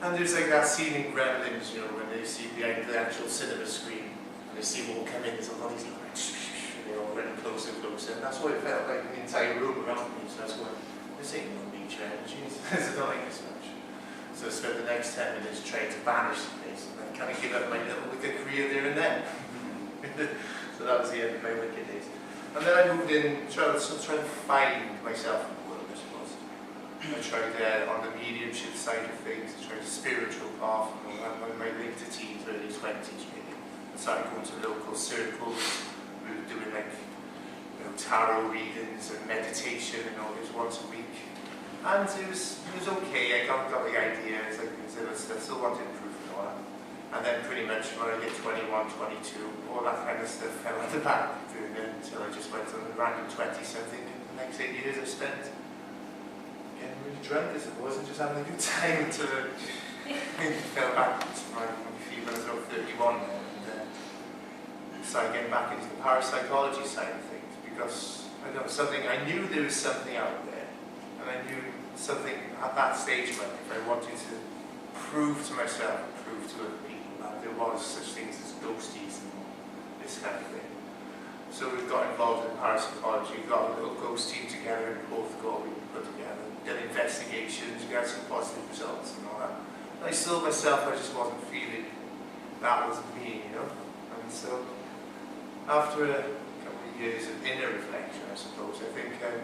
And there's like that scene in Gremlins, you know, when they see the actual cinema screen, and they see them all come in, there's all these lights, and they're all running closer and closer, and that's what it felt like in the entire room around me. So I was going, this ain't no nature energy, this is not like this much. So I spent the next 10 minutes trying to banish the place, and then kind of give up my little Wicca career there and then. So that was the end of my Wicca days. And then I moved in, trying to find myself in the world, I suppose. I tried on the mediumship side of things, I tried a spiritual path, and all that, in my later teens, early 20s really. I started going to local circles, we were doing like, you know, tarot readings and meditation and all this once a week. And it was okay, I got the idea, it's like, I still wanted proof and all that. And then pretty much when I hit 21, 22, all that kind of stuff fell at the back until I just went on a random 20-something. The next 8 years I spent getting really drunk, I suppose, and just having a good time until I fell backwards from my feet when I was about 31 and started getting back into the parapsychology side of things because I knew there was something out there, and I knew something at that stage in my life I wanted to prove to myself and prove to other people that there was such things as ghosties and this kind of thing. So we got involved in parapsychology, we got a little ghost team together in Portugal, we put together, did investigations, we got some positive results and all that. And I still myself, I just wasn't feeling that was me, you know. And so after a couple of years of inner reflection, I suppose, I think there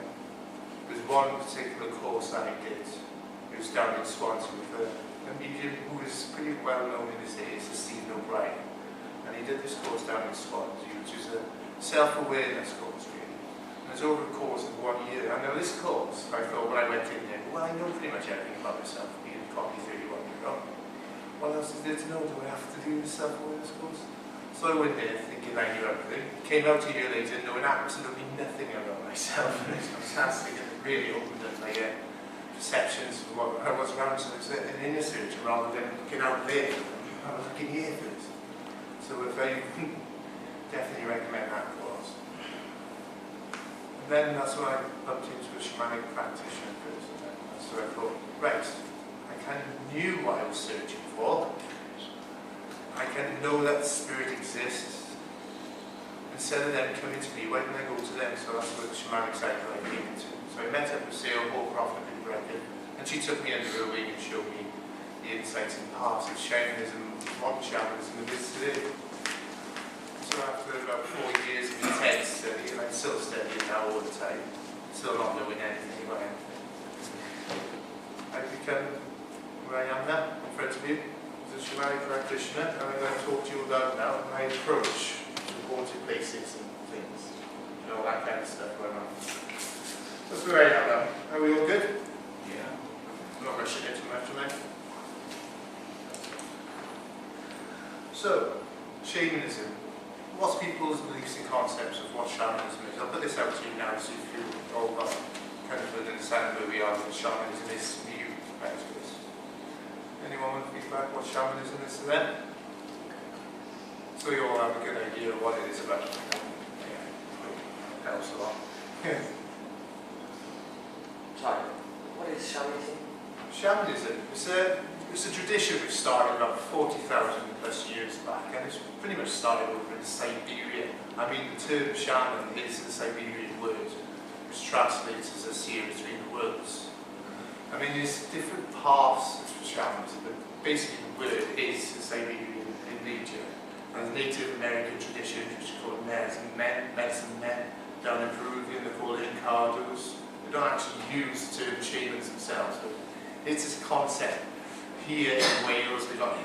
was one particular course that I did. It was down in Swansea with a medium who was pretty well known in his days, Stephen O'Brien. And he did this course down in Swansea, which is a self-awareness course, really. And it was over a course of 1 year. And now this course, I thought when I went in there, well, I know pretty much everything about myself, being a cocky 31-year-old. What else is there to know? Do I have to do this self-awareness course? So I went there thinking I knew everything. Came out a year later knowing absolutely nothing about myself. It was fantastic, and it really opened up my perceptions of what I was around. So it was an inner search rather than looking out there. I was looking here first. So if I definitely recommend that course. And then that's when I bumped into a shamanic practitioner first. So I thought, right, I kind of knew what I was searching for. I kind of know that the spirit exists. Instead of them coming to me, why didn't I go to them? So that's where the shamanic cycle I came into. So I met up with Sarah Hallcroft in Brecon, and she took me under her wing and showed me the insights and paths of shamanism, modern shamanism, and this today. So after about 4 years of intense study, and I'm still studying now all the time, still not knowing anything about anything, I've become where I am now, in front of you, as a shamanic practitioner, and I'm going to talk to you about now my approach to haunted places and things, and all that kind of stuff going on. That's where I am now. Are we all good? Yeah. I'm not rushing into much tonight. So, shamanism. What's people's beliefs and concepts of what shamanism is? I'll put this out to you now, so if you all got kind of understand where we are with shamanism is to you. Anyone want to feedback what shamanism is to them? So you all have a good idea of what it is about. Yeah, helps a lot. Sorry, what is shamanism? Shamanism it's a tradition which started about 40,000 plus years back, and it's pretty much started over in Siberia. I mean, the term shaman is a Siberian word, which translates as a seer between the worlds. I mean, there's different paths of shamanism, but basically the word is a Siberian in nature. And the Native American tradition, which is called medicine men, down in Peruvian, they're called Encardos. They don't actually use the term shamans themselves, but it's this concept. Here in Wales, we've got the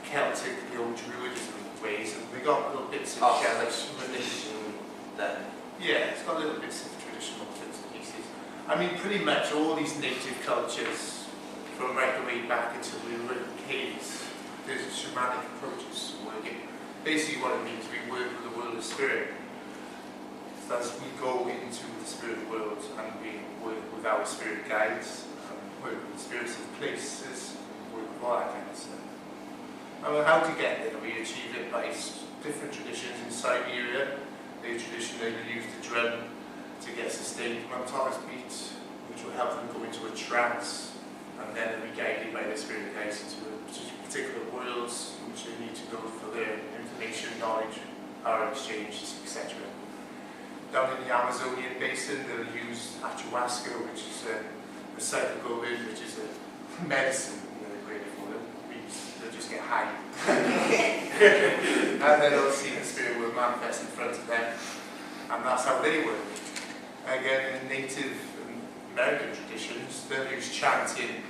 Celtic, the old Druidism ways, and we've got little bits of religion then. yeah, it's got little bits of traditional bits and pieces. I mean, pretty much all these native cultures, from right the way back into the Roman caves, there's shamanic approaches to working. Basically what it means, we work with the world of spirit. So as we go into the spirit world and we work with our spirit guides, and work with spirits of places, work with all that kind of stuff. And how to get there, we achieve it by different traditions in Siberia. They traditionally use the drum to get sustained monotonous beats, which will help them go into a trance, and then they'll be guided by their spirit guides into particular worlds which they need to go for their information, knowledge, power exchanges, etc. Down in the Amazonian basin, they'll use ayahuasca, which is a psychedelic, which is a medicine, they're great for them. They'll just get high. And then they'll see the spirit will manifest in front of them. And that's how they work. Again, in Native American traditions, they'll use chanting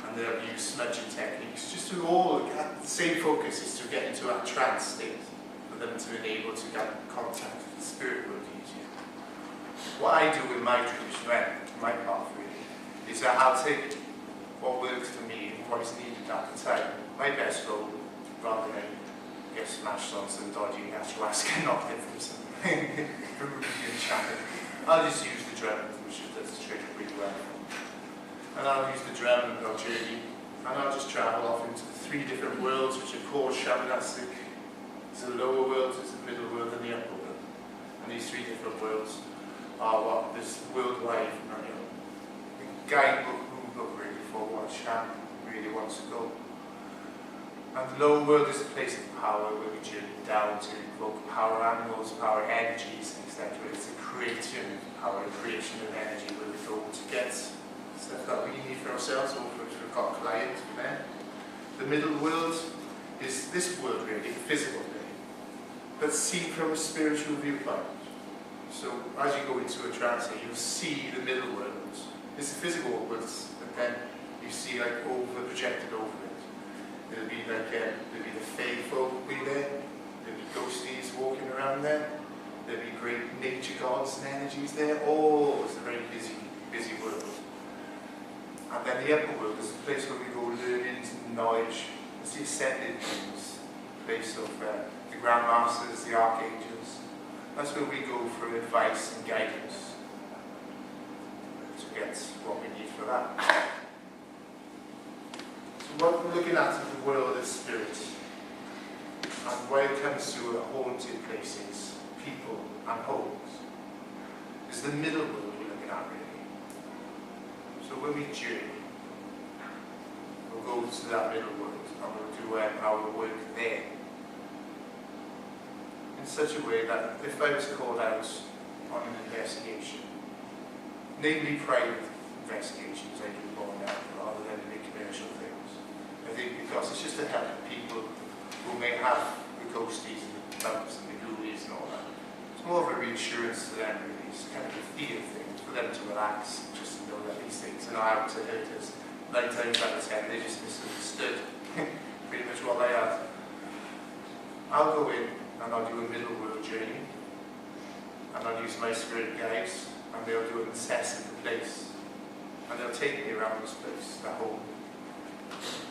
and they'll use smudging techniques. Just to all, the same focus is to get into a trance state for them to be able to get contact with the spirit world easier. What I do in my tradition, my path really, is that I'll take what works for me and what is needed at the time. My best goal, rather than get smashed on some dodgy ayahuasca knocked in from some Peruvian channel, I'll just use the drum, which does the trick really well. And I'll use the drum and I'll journey, and I'll just travel off into the 3 different worlds which are called shamanistic. There's the lower world, there's the middle world, and the upper world. And these 3 different worlds are what this worldwide, the guidebook, rulebook really for what shaman really wants to go. And the lower world is a place of power where we journey down to invoke power animals, power energies, etc. It's a creation power, a creation of energy where we go to get stuff that we need for ourselves or for we've got clients for them. The middle world is this world really, the physical plane, but seen from a spiritual viewpoint. So as you go into a trance here, you'll see the middle world. It's the physical world, but then you see like projected over it. There'll be like there'll be the fae folk will be there. There'll be ghosties walking around there. There'll be great nature gods and energies there. Oh, it's a very busy world. And then the upper world is the place where we go learning knowledge. It's the ascended beings, the place of the Grand Masters, the Archangels. That's where we go for advice and guidance to get what we need for that. So what we're looking at is the world of spirit. And when it comes to haunted places, people and homes, is the middle world we're looking at really. So when we journey, we'll go to that middle world and we'll do our work there. In such a way that if I was called out on an investigation, namely private investigations I do more now rather than big commercial things. I think because it's just to help people who may have the ghosties and the bumps and the ghoulies and all that. It's more of a reassurance to them really. It's kind of a feel thing for them to relax, just to know that these things are not out to hurt us. 9 times out of 10 they just misunderstood pretty much what they are. I'll go in and I'll do a middle world journey, and I'll use my spirit guides, and they'll do an assessment of the place, and they'll take me around this place, the home,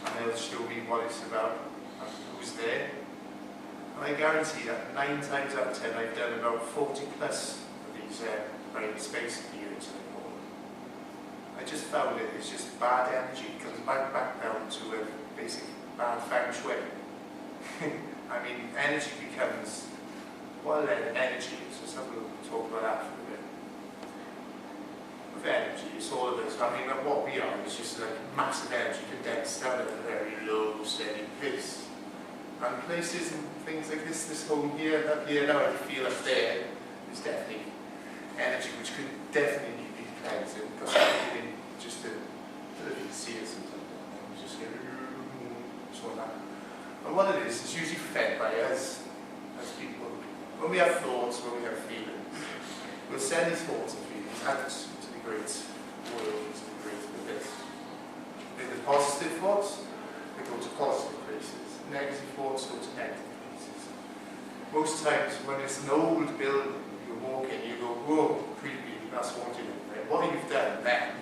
and they'll show me what it's about and who's there. And I guarantee that 9 times out of 10 I've done about 40 plus of these private space viewings in the hall. I just found it's just bad energy. It comes back down to a basic bad feng shui. I mean, energy becomes, what energy is, so some will talk about that for a bit. With energy, it's all of this. I mean, what we are is just like massive energy condensed down at a very low, steady pace. And places and things like this home here, up here, now I feel up there, is definitely energy which could definitely be cleansed and got just to, I don't know if you can see it sometimes. Just go, so like that. And what it is usually fed by us as people. When we have thoughts, when we have feelings, we'll send these thoughts and feelings out to the great world, to the great abyss. If they're positive thoughts, they go to positive places. Negative thoughts go to negative places. Most times when it's an old building, you walk in, you go, whoa, creepy, that's haunted. What you've done then,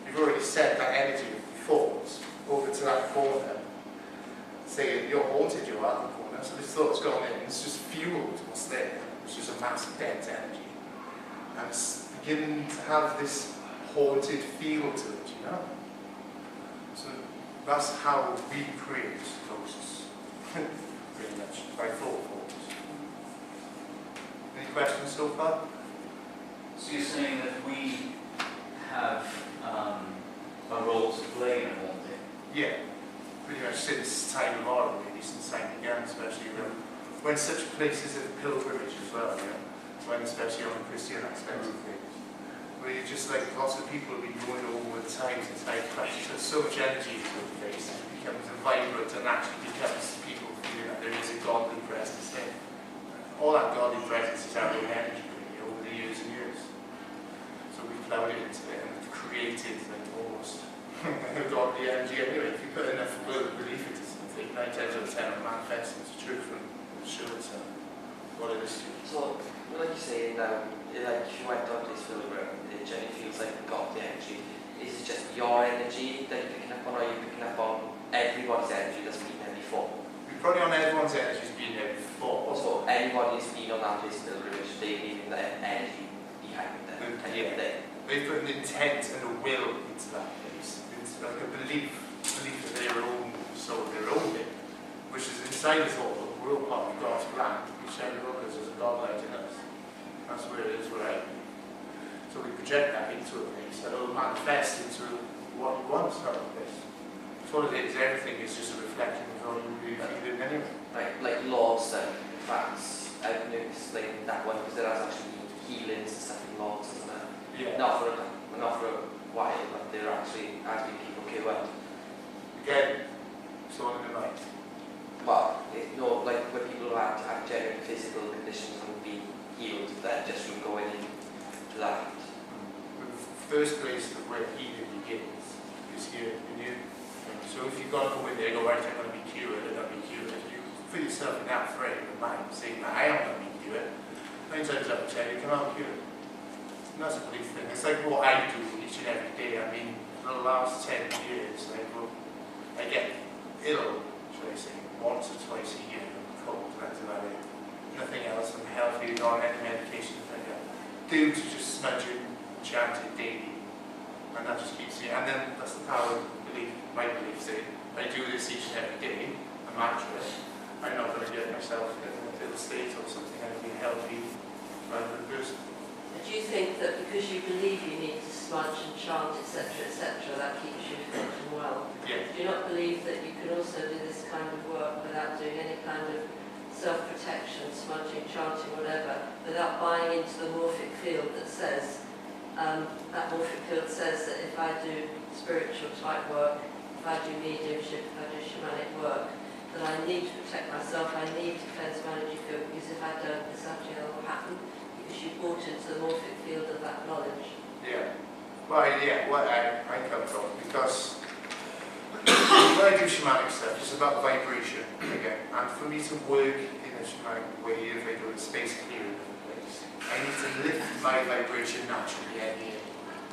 you've already sent that energy of thoughts over to that corner. Say you're haunted, you are in the corner, so this thought's gone in, it's just fueled what's there. It's just a massive dense energy. And it's beginning to have this haunted feel to it, you know? So that's how we create ghosts, pretty much, by thought forms. Any questions so far? So you're saying that we have a role to play in a haunting? Yeah. Pretty much since time of our really, since time began, especially when such places of pilgrimage as well, you know, when especially on the Christian aspect of things, where you just like lots of people have been going over the times and time practice, there's so much energy into the place, it becomes vibrant and actually becomes people feeling that there is a godly presence there. All that godly presence is our own energy really, over the years and years. So we've plowed it into it and we've created like almost godly energy anyway. If you put enough will and belief into something, 9 times out of 10 it manifests into truth and show itself what it is to you. So, like you say, like if you went on this pilgrim, it generally feels like you've got the energy. Is it just your energy that you're picking up on, or are you picking up on everybody's energy that's been there before? We're probably on everyone's energy has been there before. So anybody's been on that this pilgrimage, they leaving their energy behind them at the end of the day. They put an intent and a will into that place. It's like a belief of their own soul, their own bit, which is inside us all. We're all part of God's plan. We share with others as a God light in us. That's where it is, right? So we project that into a place that will manifest into what we want out of this. That's what it is. Everything is just a reflection of what you really feeling anyway. Like Lord's then, that's, I've noticed like that one, because there has actually been healings and stuff in Lord's, isn't there? Yeah. Not for a while, but there actually has been people cured. Again, someone in the night. Well, no, like where people have genuine physical conditions and be healed, they're just from going into that. The first place where healing begins is here in you. So if you've got to go in there and go, right, I'm going to be cured, I'm going to be cured, you put yourself in that frame of mind, saying that I am going to be cured, 9 times out of 10 you come out cured. And that's a belief thing. It's like what I do each and every day. I mean, for the last 10 years, I get ill, should I say, once or twice a year. I'm cold, that's about it. Nothing else. I'm healthy, not on any medication, nothing like that. Due to just smudging and chanting daily. And that just keeps me. And then that's the power of belief, my belief saying, if I do this each and every day, a mantra, I'm not going to get myself in a little state or something. I'm going to be healthy, rather person. Do you think that because you believe you need to smudge and chant, etc., that keeps you fit and well? Yeah. Do you not believe that you can also do this kind of work without doing any kind of self-protection, smudging, chanting, whatever, without buying into the morphic field that says, that morphic field says that if I do spiritual type work, if I do mediumship, if I do shamanic work, that I need to protect myself, I need to cleanse my energy field, because if I don't, this something will happen. Because you bought into the morphic field of that knowledge. Yeah. Well, yeah, what I come from, because when I do shamanic stuff, it's about vibration again. And for me to work in a shamanic way if I do a space clearing of the place. I need to lift my vibration naturally anyway.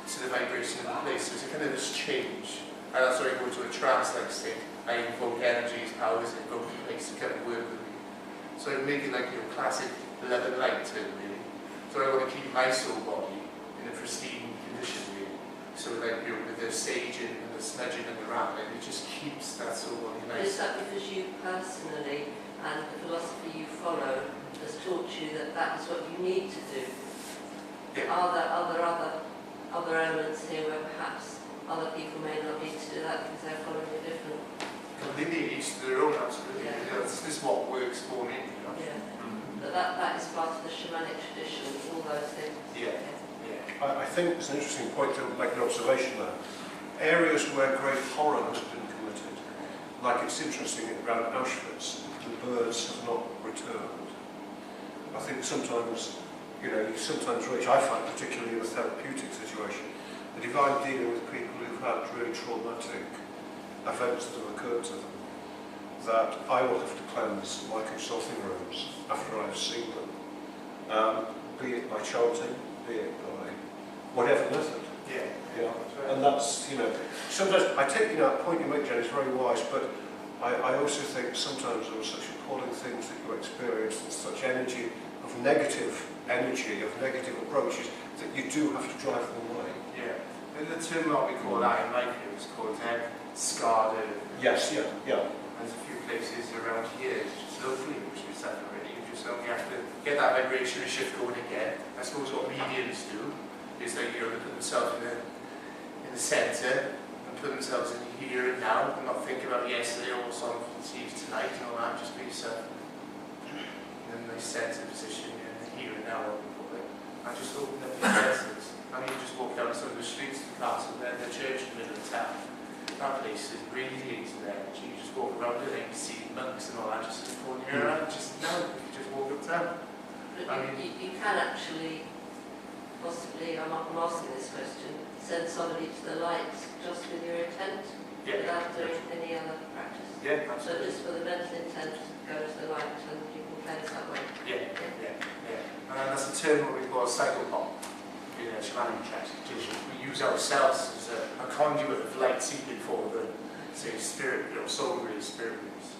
So the vibration of the place, so it's a kind of this change. And that's why I go to a trance-like state. I invoke energies, powers, and invoke the place to come and work with me. So I'm making like your classic love and light turn, really. So I want to keep my soul body in a pristine condition, really. So like with the saging and the smudging and the rattling, it just keeps that soul body But nice. is that because you personally and the philosophy you follow has taught you that that is what you need to do? Yeah. Are there other elements here where perhaps other people may not need to do that because they're following a different? Completely each to their own, absolutely. Yeah. You know, this is what works for me, you know. Yeah. But that is part of the shamanic tradition, all those things. Yeah. Yeah. I think it's an interesting point to make an observation there. Areas where great horror has been committed, like it's interesting around Auschwitz, the birds have not returned. I think sometimes, you know, you sometimes reach, I find particularly in a therapeutic situation, that if I'm dealing with people who've had really traumatic events that have occurred to them, that I will have to cleanse my consulting rooms after I've seen them, be it by chanting, be it by whatever method. Yeah. Yeah. And that's, you know, sometimes I take, you know, that point you make, Jen, is very wise, but I also think sometimes there are such appalling things that you experience and such energy, of negative approaches, that you do have to drive them away. Yeah. And the term what we call that in my field is called SCADA. Yes, yeah, yeah. There's a few places around here, just locally, which we said already. You just only have to get that vibration and shift going again. I suppose what mediums do is that you put themselves in the centre and put themselves in the here and now and not think about yesterday or what's on conceived tonight and all that. Just be yourself in a nice centre position in the here and now. And just open up your senses. I mean, you just walk down some of the streets of the castle, then the church in the middle of town. That place is radiating energy. You just walk around it and you see monks and all that just pulling you around. Just now, if you just walk up town. But you can actually, possibly, I'm asking this question, send somebody to the light just with your intent, without doing any other practice. Yeah, So absolutely. just for the mental intent, go to the light and you can cleanse that way. Yeah. And that's a term what we call a psychopomp in a shamanic tradition. We use ourselves as a conduit of light seeking for the, say, spirit, soul really spirit release.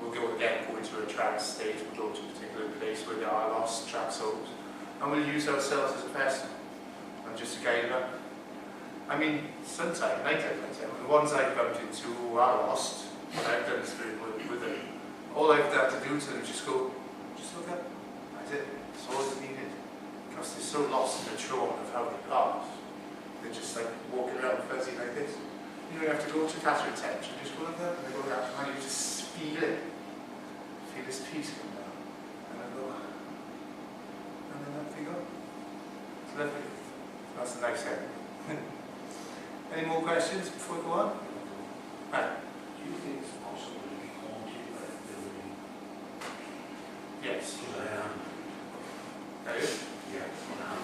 We'll go into a trance state, we'll go to a particular place where there are lost trapped souls, and we'll use ourselves as a vessel, and just to guide them up. I mean, sometimes, night time, the ones I've bumped into who are lost, and I've done spirit with them, all I've had to do to them is just go, just look up. That's it. That's all that's needed. Because they're so lost in the trauma of how they passed. They're just like walking around fuzzy like this. You don't have to go to Catherine Tent, you just go like that, and they go like that, and you just feel it. Feel this peace come down. And I go, and then up they go. It's lovely. That's a nice end. Any more questions before we go on? Right. Do you think it's possible to be haunted by a building? Yes. Because I am. Are you? Yeah, I am.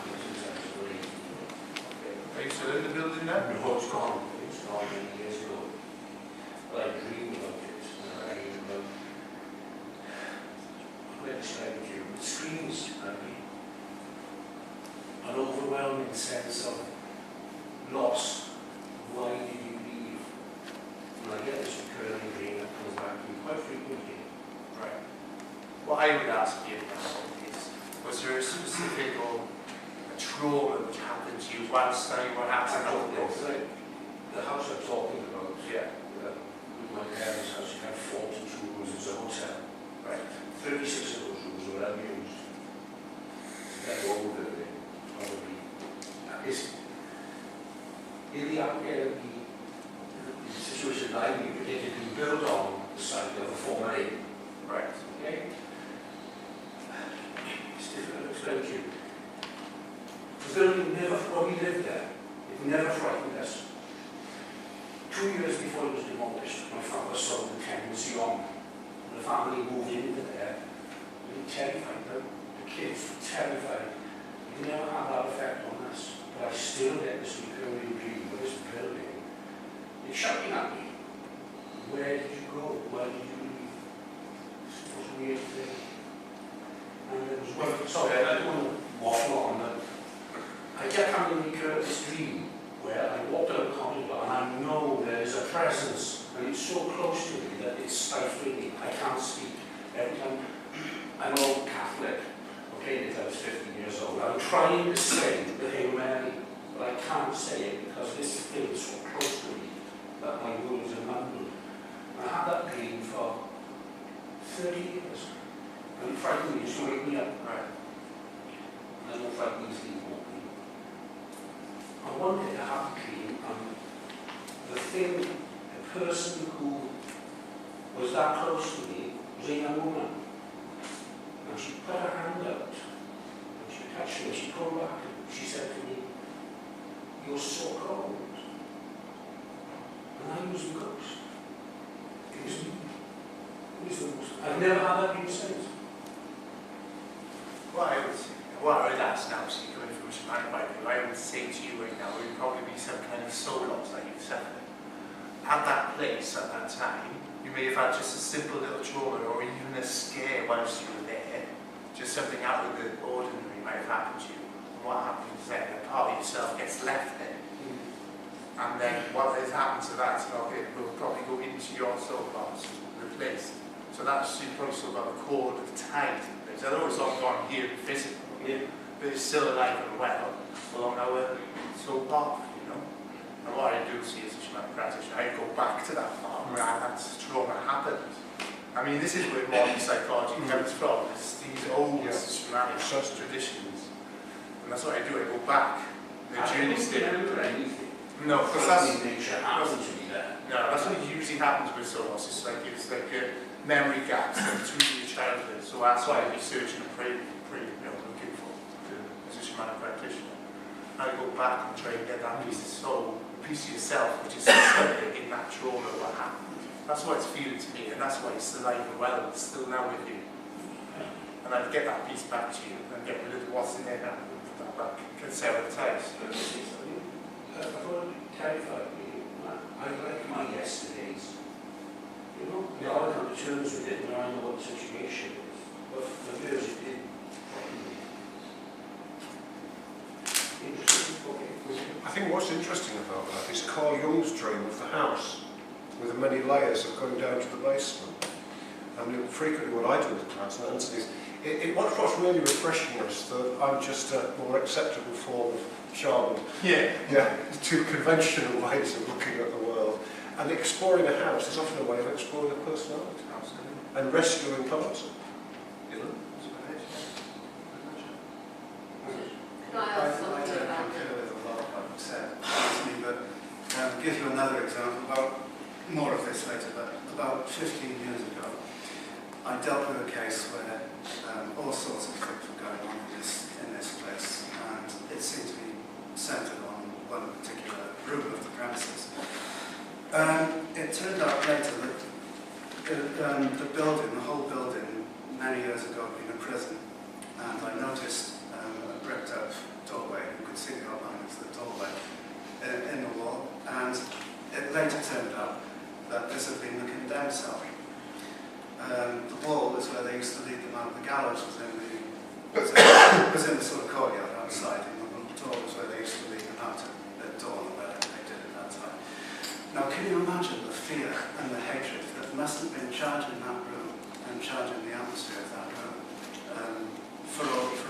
Are you still in the building now? No, it's gone. It's gone many years ago. But I dream about it. And I dream about... I'm going to describe it to you. It screams at me. An overwhelming sense of loss. Why did you leave? And I get this recurring dream that comes back to me quite frequently. Right. What I would ask you now is, was there a specific or a trauma which happened to you whilst studying what happened out there? The house I'm talking about, Yeah. with my parents' house, it had 42 rooms, it was a hotel. Right. 36 of those rooms were unused. That old building, probably. It's, in the situation I knew, it had been built on the site of a former inn. Right. Okay? It's difficult to explain to you. The building never, when we lived there, it never frightened us. 2 years before it was demolished, my father sold the tenancy on. And the family moved into there. It terrified them. The kids were terrified. It never had that effect on us. But I still get this recurring dream of this building. It's shouting at me. Where did you go? Why did you leave? It was a weird thing. sorry, I don't want to waffle on, but I kept having this dream where I walked down the corridor and I know there is a presence and it's so close to me that it's stifling me. I can't speak. Every time I'm old Catholic, okay, I was 15 years old. I'm trying to say the Hail Mary, but I can't say it because this thing is so close to me that my words are mumbled. I had that dream for 30 years. And it frightened me, it used to wake me up. Right. I don't frighten easily, won't be. I wanted to have a dream, and the thing, the person who was that close to me was a young woman. And she put her hand out, and she touched me, she pulled back, and she said to me, "You're so cold." And I was the ghost. It was me. It was the most. I've never had that dream since. What I would ask now, so you're going from a shamanic point of view, I would say to you right now, it would probably be some kind of soul loss that you've suffered. At that place, at that time, you may have had just a simple little trauma or even a scare whilst you were there. Just something out of the ordinary might have happened to you. And what happens then? A part of yourself gets left there. And then what has happened to that, it will probably go into your soul parts, replaced. So that's, you've probably still got a cord of tied. I know it's all gone here physically, but it's still alive and well along our soul path, you know. And what I do see as a shamanic practitioner, I go back to that part where that trauma happened. I mean, this is where modern psychology comes from. It's these old shamanic traditions. And that's what I do, I go back. The journey's there. No, because that's nature happens to be there. No, that's what usually happens with soul loss. It's like memory gaps between your childhood. So that's why I research and pray, looking for as a shamanic practitioner. And I go back and try and get that piece of soul, a piece of yourself, which is stuck in that trauma of what happened. That's why it's feeling to me, and that's why it's alive and well, it's still now with you. And I'd get that piece back to you and get rid of what's in there now. That back can sever-tize. Before terrified me, I like my yesterdays. You know, I got to come to terms with it when I know what the situation is. But for years it did properly. Interesting. I think what's interesting about that is Carl Jung's dream of the house, with the many layers of going down to the basement. I mean, frequently what I do with clients and Anthony's, what's really refreshing is that I'm just a more acceptable form of shaman. To conventional ways of looking at the world. And exploring a house is often a way of exploring a personality. Absolutely. And rescuing parts of it. You know? Can I ask I something don't about concur with a lot of what you said, personally, but give you another example, more of this later, but about 15 years ago, I dealt with a case where all sorts of things were going on in this place, and it seemed to be centred on one particular room of the premises. It turned out later that the whole building, many years ago, had been a prison, and I noticed a bricked up doorway. You could see the outline of the doorway in the wall, and it later turned out that this had been the condemned cell. The wall was where they used to lead them out. The gallows was in the sort of courtyard outside, and the door was where they used to lead them out at dawn, or whatever they did at that time. Now, can you imagine the fear and the hatred that must have been charging that room and charging the atmosphere of that room for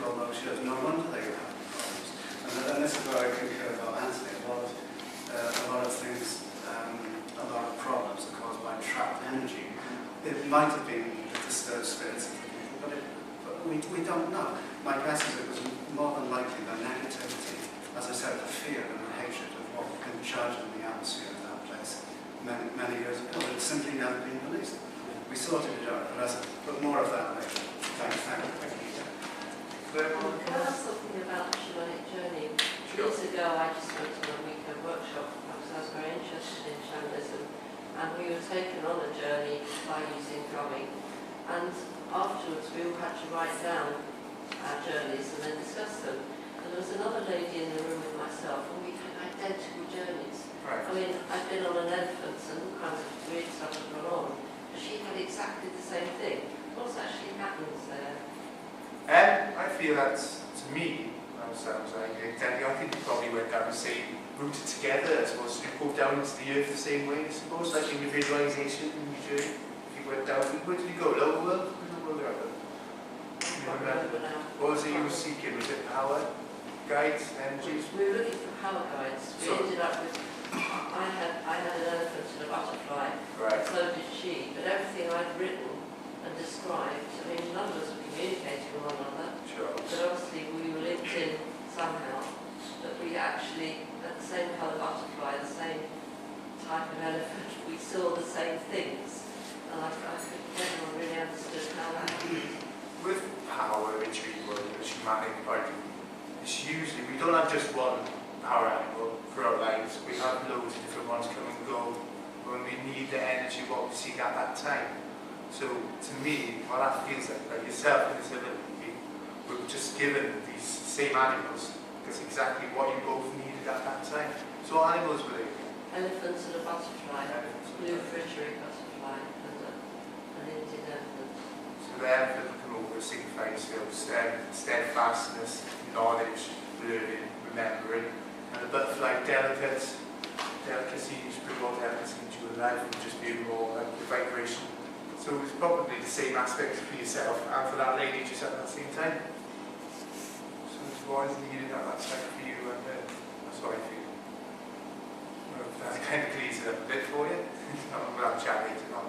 all those years? No wonder they were having problems. And this is where I concur about Anthony. A lot of things, a lot of problems are caused by trapped energy. It might have been the disturbed spirits of the people, but we don't know. My guess is it was more than likely the negativity, as I said, the fear and the hatred of what had been charging the atmosphere of that place many years ago. It simply never been released. We sorted it out at present, but more of that later. Thank you. Can I ask something about the shamanic journey? Years ago, I just went to a weekend workshop because I was very interested in shamanism, and we were taken on a journey by using drumming. And afterwards, we all had to write down our journeys and then discuss them. And there was another lady in the room with myself, and we had identical journeys. Right. I mean, I'd been on an elephant and all kinds of weird stuff had gone on, but she had exactly the same thing. What actually happens there? I feel feel that, to me, that sounds like exactly, I think you probably went down the same route together, I suppose. You go down into the earth the same way, I suppose, like individualisation in your journey. If you went down, where did you go? Lower world? Where did the world go? What was it you were seeking? Was it power? Guides? Energies? We were looking for power guides. We ended up with, I had an elephant and a butterfly, Right. so did she, but everything I'd written and described, I mean, none of us were communicating with one another, Sure. but obviously we were linked in somehow, but we actually, had the same colour butterfly, the same type of elephant, we saw the same things, and I never really understood how that happened. With power, retrieval, and shamanic writing, it's usually, we don't have just one power animal for our lives, we have loads of different ones come and go when we need the energy, what we seek at that time. So, to me, what that feels like yourself and this ability, we were just given these same animals, because exactly what you both needed at that time. So what animals were they? Elephants and a butterfly, Elephants. blue frittery butterfly and an Indian elephant. So the elephant come over signifies steadfastness, knowledge, learning, remembering, and the butterfly delicacy, which promote delicacy into your life and just being more like the vibration. So it's probably the same aspect for yourself and for that lady just at that same time. So it's what is needed at that time for you, and that's what I feel. Well, that kind of clears it up a bit for you. Without chatting it on.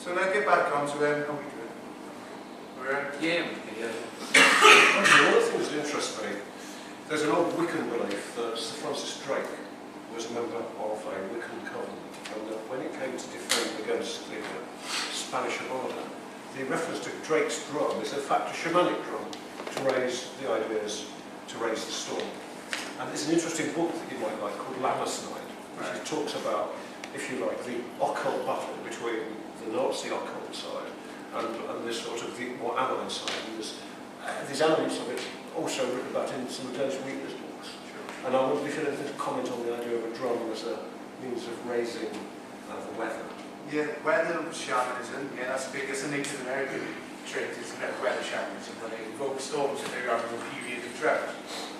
So now get back on to how we do it. We're Yeah. One of the things that interests me, there's an old Wiccan belief that Sir Francis Drake was a member of a Wiccan coven, and that when it came to defend against the Spanish Armada, the reference to Drake's drum is in fact a shamanic drum to raise the ideas, to raise the storm. And there's an interesting book that you might like called Lammerstein, which talks about, if you like, the occult battle between the Nazi occult side and this sort of the more allied side. And there's elements of it also written about in some of Dennis Wheatley's books. And I wonder if you had anything to comment on the idea of a drum as a means of raising the weather. Yeah, weather shamanism, yeah, that's big. It's a Native American trait, isn't it? Weather shamanism, where they invoke storms if they're having a period of drought.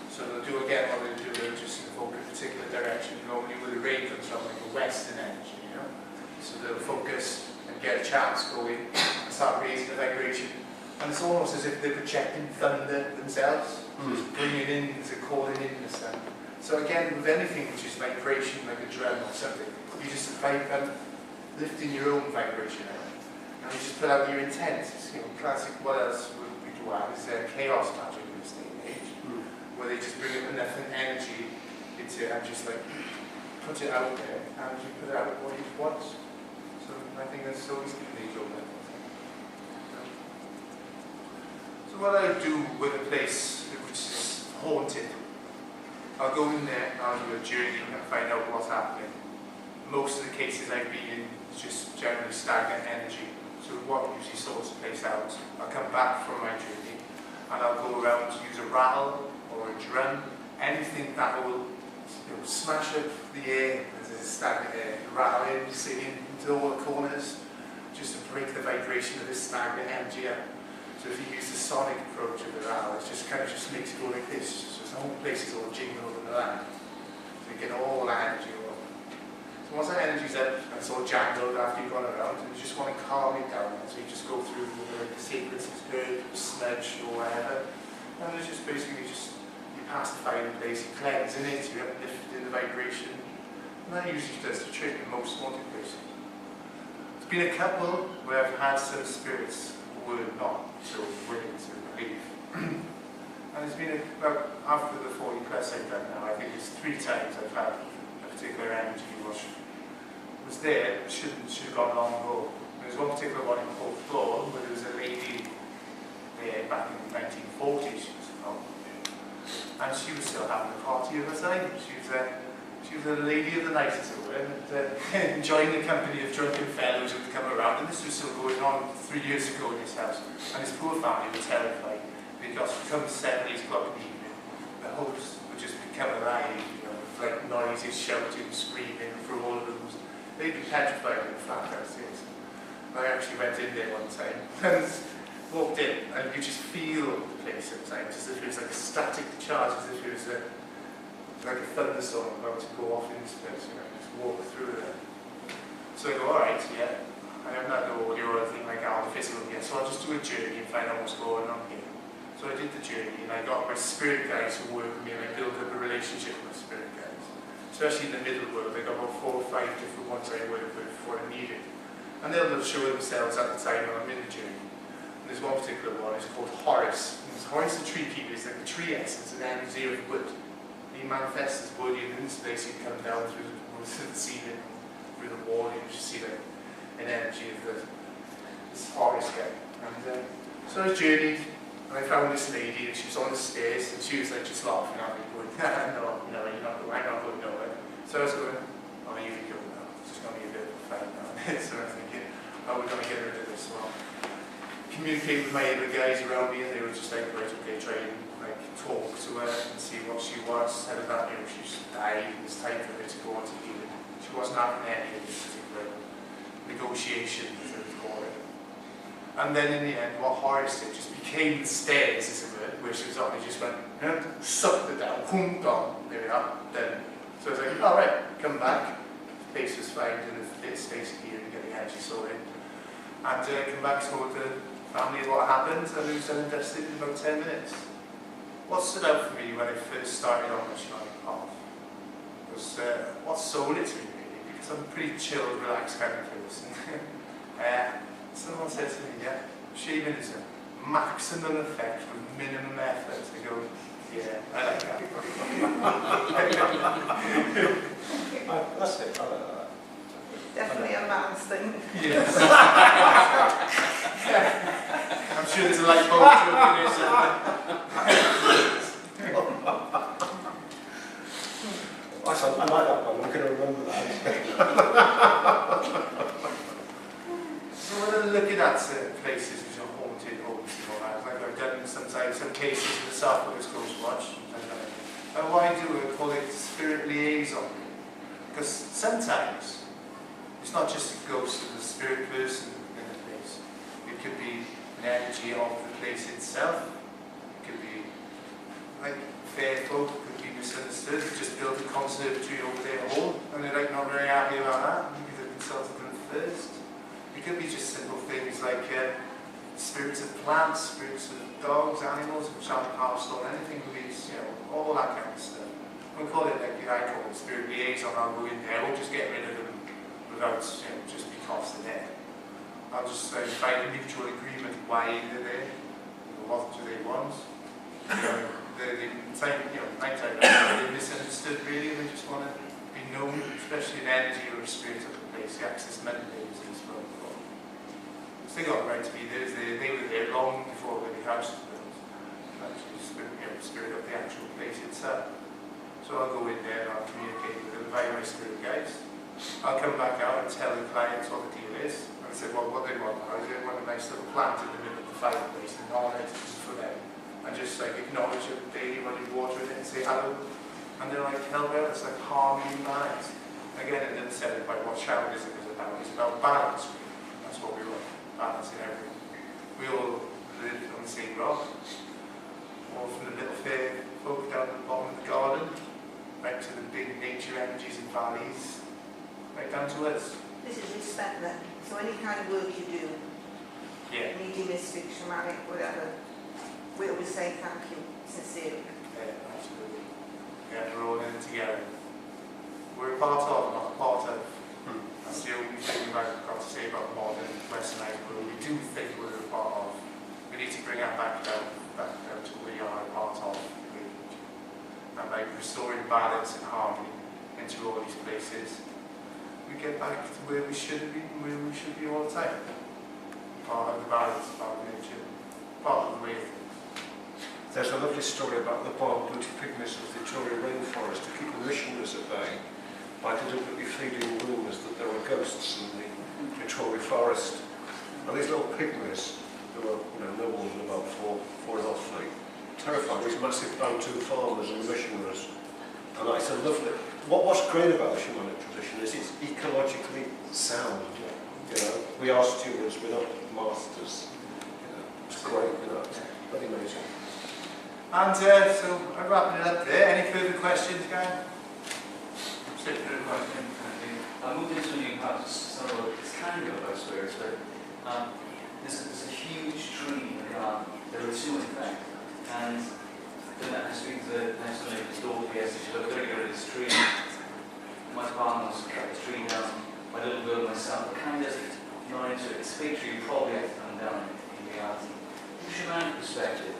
So they'll do again what they do, they'll just invoke a particular direction, normally where the rain comes from, like a western energy, you know? So they'll focus and get a chance going and start raising the vibration. And it's almost as if they're projecting thunder themselves, just bringing in, it's a calling in the sun. So again, with anything which is vibration, like a drum or something, you just lifting your own vibration out. And you just put out your intent. It's, you know, classic, what else would we do out? Is chaos magic in this day and age, where they just bring up enough energy into it and just like put it out there, and you put out what you want. So I think that's always going to be your method. So what I do with a place which is haunted, I'll go in there, I'll do a journey and find out what's happening. Most of the cases I've been in is just generally stagnant energy. So what usually sorts the place out, I'll come back from my journey and I'll go around to use a rattle or a drum, anything that will smash up the air as there's a stagnant air, rattle in, singing into all the corners, just to break the vibration of this stagnant energy up. So if you use the sonic approach of the rattle, it just kind of just makes it go like this. So the whole place is all jingled in the land. So you get all that energy over. So once that energy's up and it's all jangled after you've gone around, and you just want to calm it down. So you just go through the sequences, herb, smudge or whatever. And it's just basically just, you pacify the place, you cleanse in it, you uplift in the vibration. And that usually does the trick in most haunted places. There's been a couple where I've had some spirits who were not so willing to believe. And it's been about, after the 40 plus I've done now, I think it's 3 times I've had a particular energy which was there, should have gone long ago. There was one particular one in Port Floor where there was a lady there back in the 1940s, she was from, and she was still having a party of her time. She was a lady of the night, as it were, and enjoying the company of drunken fellows who would come around, and this was still going on 3 years ago in his house. And his poor family were terrified, because come 7, 8 o'clock in the evening, the host would just become alive, you know, with like noises, shouting, screaming through all the rooms. They'd be petrified in the flat downstairs. I actually went in there one time, and walked in, and you just feel the place at times as if it was like a static charge, as if it was like a thunderstorm about to go off in this place, you know, just walk through there. So I go, alright, yeah, I am not the audio or anything like that, the physical yet, so I'll just do a journey and find out what's going on here. So I did the journey, and I got my spirit guides who work with me, and I built up a relationship with my spirit guides. Especially in the middle world, I got about 4 or 5 different ones I work with before I need it. And they'll show themselves at the time when I'm in the journey. And there's one particular one, it's called Horace. And Horace the tree keeper is like the tree essence, an energy of wood. He manifests as wood, and in this place he'd come down through the ceiling, through the wall, and you just see like an energy of this Horace guy. And so I journeyed, and I found this lady, and she was on the stairs, and she was like just laughing at me, going, no, you're not going, I'm not going nowhere. So I was going, oh, here we go now. It's just going to be a bit of a fight now. So I'm thinking, how are we going to get rid of this? Well, communicate with my other guys around me, and they were just like, right, okay, try and like talk to her and see what she was. Out of that, you know, she just died, and it's time for her to go on to healing. She wasn't having any of this particular negotiation, as they would call it. And then in the end, what Horace did just became the stairs, as it were, where she was on. He just went, sucked it down, boom, gone. There we are. Then, so I was like, all right, come back. The place was found in the space here and get the energy sorted. And come back, told the family what happened, and it was done and dusted in about 10 minutes. What stood out for me when I first started on my shamanic path was what sold it to me, really, because I'm a pretty chilled, relaxed kind of person. Someone said to me, yeah, shaving is a maximum effect with minimum effort. I go, yeah, I like that. That's it. I like that. Definitely a man's thing. Yes. I'm sure there's a light bulb joke in there somewhere. I like that one. I'm going to remember that. So when I'm looking at certain places which are haunted homes and all that, like I've done sometimes some cases in the South Wales Coast Watch, and what I do, I call it spirit liaison. Because sometimes it's not just a ghost of a spirit person in the place. It could be an energy of the place itself. It could be like fair folk, could be misunderstood. Just built a conservatory over their hall, and they're like not very happy about that because they consulted them first. It could be just simple things like spirits of plants, spirits of dogs, animals, which aren't passed on, anything with these, you know, all that kind of stuff. We'll call it like I call it spirit liaison. I'll go in there, we'll just get rid of them without, you know, just because they're there. I'll just find a mutual agreement why they're there, what do they want. You know, night time, they're misunderstood really, they just want to be known, especially in energy or spirit of the place, the access meditators as well. So they got the right to be there, they were there long before the house was built. Actually, spirit of the actual place itself. So I'll go in there and I'll communicate with them via my spirit guides. I'll come back out and tell the clients what the deal is. And I said, well, what they want now is they want a nice little plant in the middle of the fireplace and all that is for them. And just like acknowledge it daily, running water in it and say hello. And they're like, hell well, it's like harmony and balance. Again, it didn't say quite what shamanism is about. It's about balance. That's what we want. Balance in everything. We all live on the same rock. All from the little fair folk down at the bottom of the garden, right to the big nature energies and valleys, right down to us. This is respect then. So any kind of work you do, Yeah. mediumistic, shamanic, whatever, we always say thank you, sincerely. Yeah, absolutely. Yeah, we're all in it together. We're a part of, not a part of. That's the only thing I've got to say about modern Westernized world. We do think we're a part of. We need to bring that back down to where we are a part of. And by restoring balance and harmony into all these places, we get back to where we should be and where we should be all the time. Part of the balance, part of nature, part of the way of things. There's a lovely story about the wild bloody pygmies of the Victoria rainforest to keep the missionaries at bay by deliberately feeding rumours that there were ghosts in the Victoria forest. And these little pygmies, who were no more than about 4.5 feet, terrifying these massive Bantu farmers and missionaries. And it's a lovely. What's great about the shamanic tradition is it's ecologically sound. You know, we are stewards, we're not masters. You know, it's And so I'm wrapping it up there. Any further questions, guys? I moved into a new house, so it's kind of a house where it's there's a huge tree in the garden. There are two, in fact. And then I speak to the next door neighbour's daughter yesterday. She said, "Look, we're going to get rid of this tree." My partner wants to cut the tree down. My little girl and myself are kind of not into it. It's a big tree, you probably have to come down in reality. From a shamanic perspective,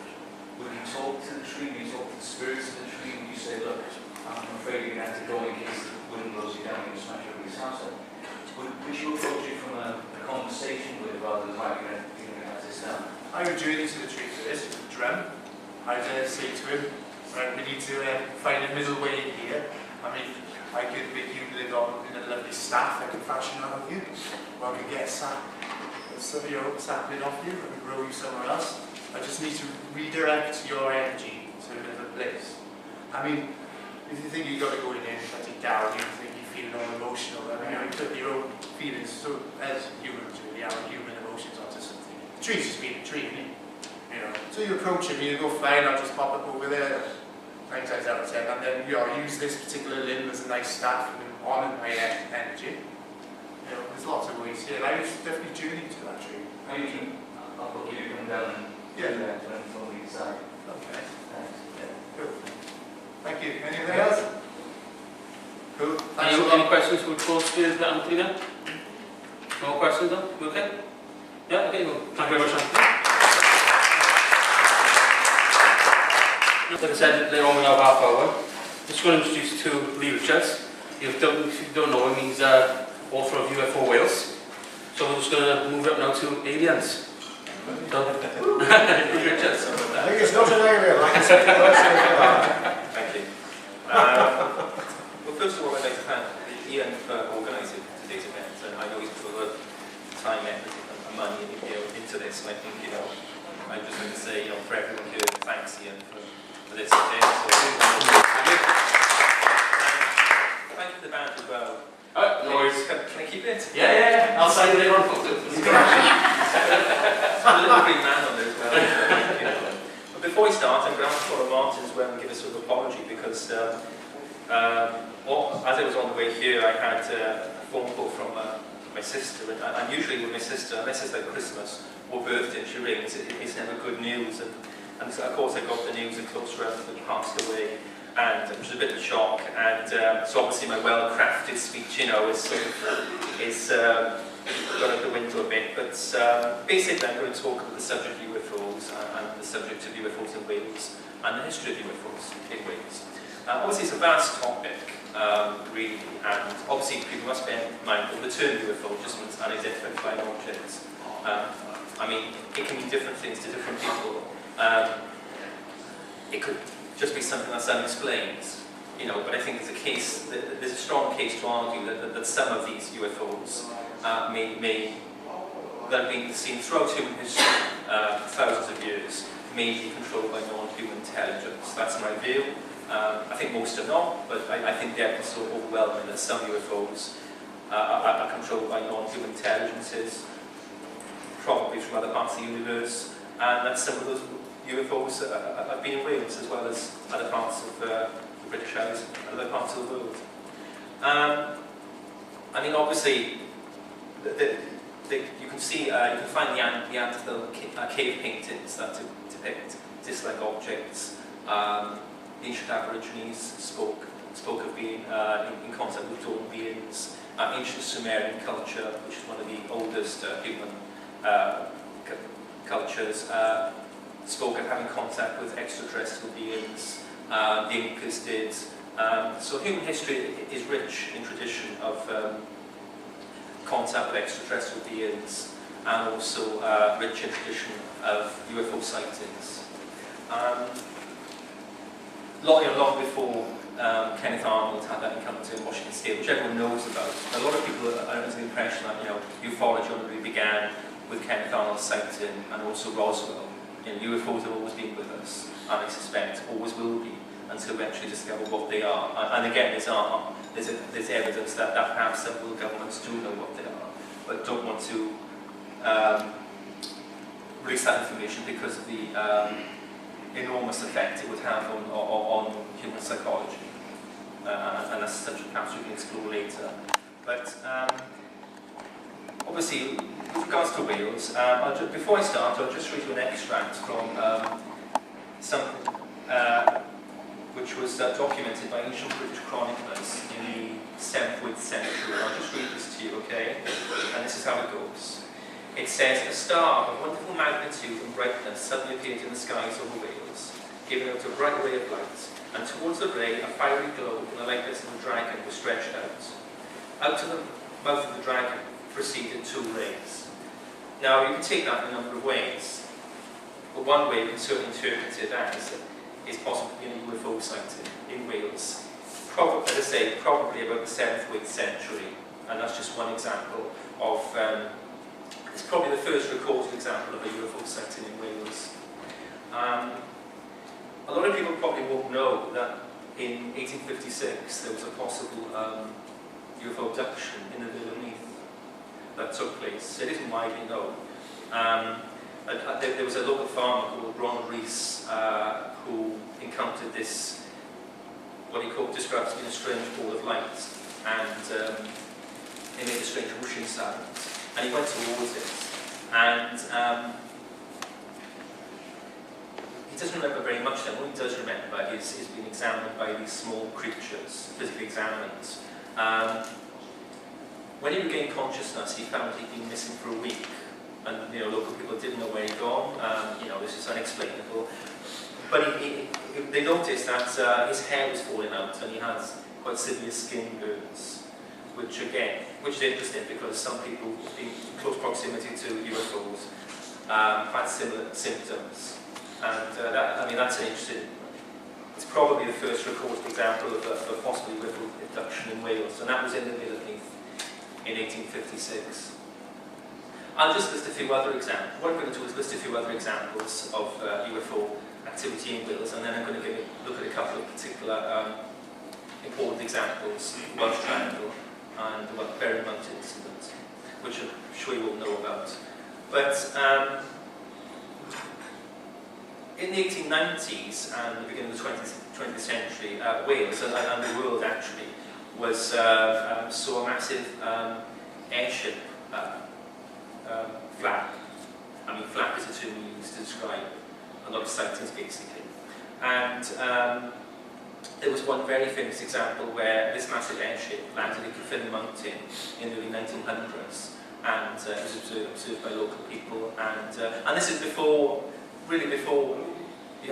would you talk to the tree? Would you talk to the spirits of the tree? Would you say, "Look, I'm afraid you're going to have to go in case the wind blows you down and you smash everybody's house up"? Would you approach it from a conversation with rather than like, you're going to have this down? I would journey to the tree first with the drum. I'd say to him, right, we need to find a middle way in here. I mean, I could make you live on in a lovely staff I could fashion out of you. Or I could get some of your sapling off you and grow you somewhere else. I just need to redirect your energy to another place. I mean, if you think you've got to go in there and shut it down, you think you're feeling all emotional, I mean, you put your own feelings, so as humans really, our human emotions onto something. The tree's just being a tree, isn't it? You know, so you approach him, you go, "Fine, I'll just pop up over there." 9 times out of 10, and then use this particular limb as a nice staff and honour my energy. You know, there's lots of ways here. I was definitely journeying to that tree. I mean, I'll put you come down and do that when we decide. Okay. Thanks. Yeah. Cool. Thank you. Anything else? Cool. Thanks a Any lot. questions for Anthony then? No more questions then? You okay? Yeah, okay, well, thank you very much, Anthony. Like I said, later on we have half hour. Just going to introduce you to Lee Richards. If you don't know him, he's author of UFO Whales. So we're just going to move up now to aliens. So, Lee Richards. I think it's not an alien, I can say that. Thank you. Well, first of all, I'd like to thank Ian for organising today's event. And I know he's put a lot of time, effort, and money into this. And I think, I'd just like to say, for everyone here, thanks, Ian, for this event. So, thank you for the band as well. No worries. Can I keep it? Yeah. I'll sign later on. There's a little green man on there as well. But before we start, I'm going to ask Laura Martin as well and give a sort of apology because as I was on the way here, I had a phone call from my sister, and usually with my sister, unless it's like Christmas or birthday, she rings, it's never good news. And so, of course, I got the news of close relative had passed away, and it was a bit of a shock. And so, obviously, my well-crafted speech, is gone out the window a bit. But basically, I'm going to talk about the subject of UFOs and the subject of UFOs in Wales and the history of UFOs in Wales. Obviously, it's a vast topic, really, and obviously, people must bear in mind that the term UFO just means unidentified flying objects. I mean, it can mean different things to different people. It could just be something that's unexplained, but I think there's a strong case to argue that some of these UFOs that have been seen throughout human history, thousands of years, may be controlled by non-human intelligence. That's my view. I think most are not, but I think the evidence is so overwhelming that some UFOs are controlled by non-human intelligences, probably from other parts of the universe, and that some of those UFOs have been in Wales as well as other parts of the British Isles and other parts of the world. I mean, obviously, you can see, you can find the Neanderthal cave paintings that depict disc-like objects. The ancient Aborigines spoke of being in contact with dawn beings. Ancient Sumerian culture, which is one of the oldest human cultures, spoke of having contact with extraterrestrial beings. The Incas did. So human history is rich in tradition of contact with extraterrestrial beings, and also rich in tradition of UFO sightings. Long before Kenneth Arnold had that encounter in Washington State, which everyone knows about. A lot of people are under the impression that ufology only began with Kenneth Arnold's sighting and also Roswell. UFOs have always been with us, and I suspect always will be until we actually discover what they are. And again, there's evidence that perhaps some world governments do know what they are, but don't want to release that information because of the enormous effect it would have on human psychology. And that's something perhaps we can explore later. But obviously, with regards to Wales, before I start, I'll just read you an extract from something which was documented by ancient British chroniclers in the 7th, 8th century. I'll just read this to you, okay? And this is how it goes. It says, a star of wonderful magnitude and brightness suddenly appeared in the skies over Wales, giving out a bright ray of light, and towards the ray a fiery globe and the likeness of a dragon was stretched out. Out of the mouth of the dragon proceeded 2 rays. Now, you can take that in a number of ways. But one way you can certainly interpret it as is possibly a UFO sighting in Wales. Probably, as I say, probably about the 7th, 8th century, and that's just one example of, it's probably the first recorded example of a UFO sighting in Wales. A lot of people probably won't know that in 1856 there was a possible UFO abduction in the Villa Meath that took place. It isn't widely known. There was a local farmer called Ronald Rees who encountered this, what he describes as being a strange ball of light, and it made a strange whooshing sound, and he went towards it, and he doesn't remember very much then. What he does remember is being examined by these small creatures, physically examined. When he regained consciousness, he found he'd been missing for a week, and local people didn't know where he'd gone. This is unexplainable. But they noticed that his hair was falling out, and he had quite severe skin burns, which is interesting because some people in close proximity to UFOs had similar symptoms, and that's an interesting. It's probably the first recorded example of a possibly UFO abduction in Wales, and that was in the Villa Meath in 1856. I'll just list a few other examples. What I'm going to do is list a few other examples of UFO activity in Wales, and then I'm going to look at a couple of particular important examples, Welsh Triangle and the Berry Mountain incident, which I'm sure you all know about. But in the 1890s and the beginning of the 20th century, Wales and the world actually saw a massive airship flap. I mean, flap is a term we use to describe a lot of sightings, basically. And there was one very famous example where this massive airship landed in Caerphilly Mountain in the early 1900s, and it was observed by local people. And this is before you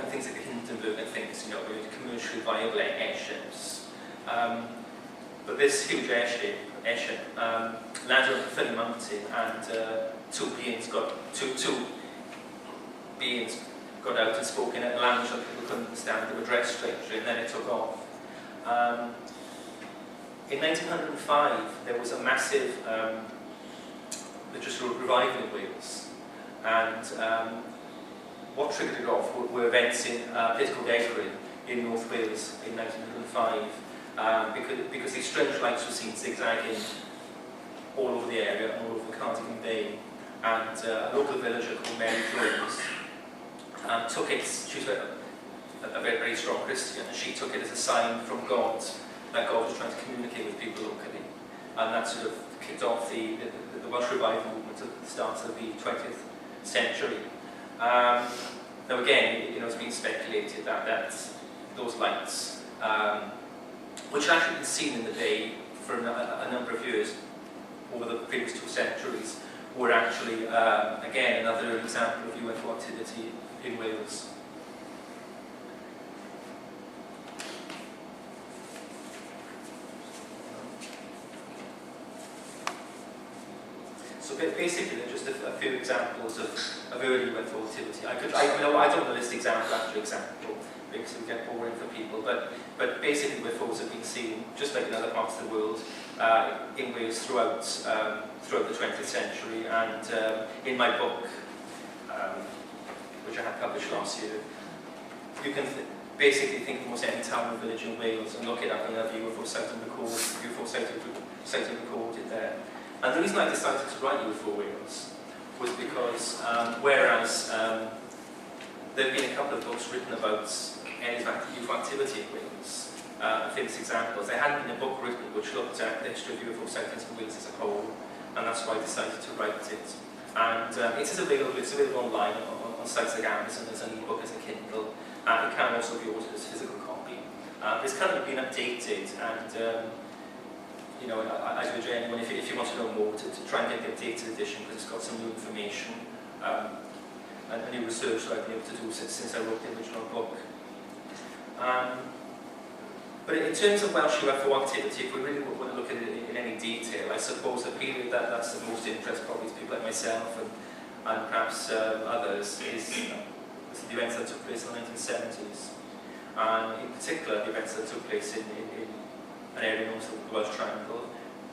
have things like the Hindenburg and things, where you commercially viable airships. But this huge airship landed on Caerphilly Mountain, and two beings got out and spoke in a language that people couldn't understand. They were dressed strangely, and then it took off. In 1905, there was a massive religious revival in Wales, and what triggered it off were events in a place called Eglwyn in North Wales in 1905, because these strange lights were seen zigzagging all over the area and all over Cardigan Bay, and a local villager called Mary Jones took it. She was a very, very strong Christian, and she took it as a sign from God that God was trying to communicate with people locally, and that sort of kicked off the Welsh revival movement at the start of the 20th century. Now again, it's been speculated that those lights, which had actually been seen in the bay for a number of years over the previous 2 centuries, were actually, again, another example of UFO activity in Wales. So basically, they're just a few examples of early UFO activity. I don't want to list example after example because it would get boring for people. But basically, UFOs have been seen, just like in other parts of the world, in Wales throughout the 20th century. And in my book, which I had published last year, you can basically think of almost any town or village in Wales and look it up and have UFO sighting recorded there. And the reason I decided to write UFO Wales was because whereas there have been a couple of books written about areas of youth activity in Wales. Famous examples. There hadn't been a book written which looked at the history of UFO sightings in Wales as a whole, and that's why I decided to write it. And it is available, it's available online on sites like Amazon as an ebook, as a Kindle, and it can also be ordered as a physical copy. It's currently been updated, and you know, I would urge anyone, if you want to know more, to try and get the updated edition, because it's got some new information and new research that I've been able to do since I wrote the original book. But in terms of Welsh UFO activity, if we really want to look at it in any detail, I suppose the period that's of most interest probably to people like myself and perhaps others is the events that took place in the 1970s. And in particular, the events that took place in an area known as the Welsh Triangle,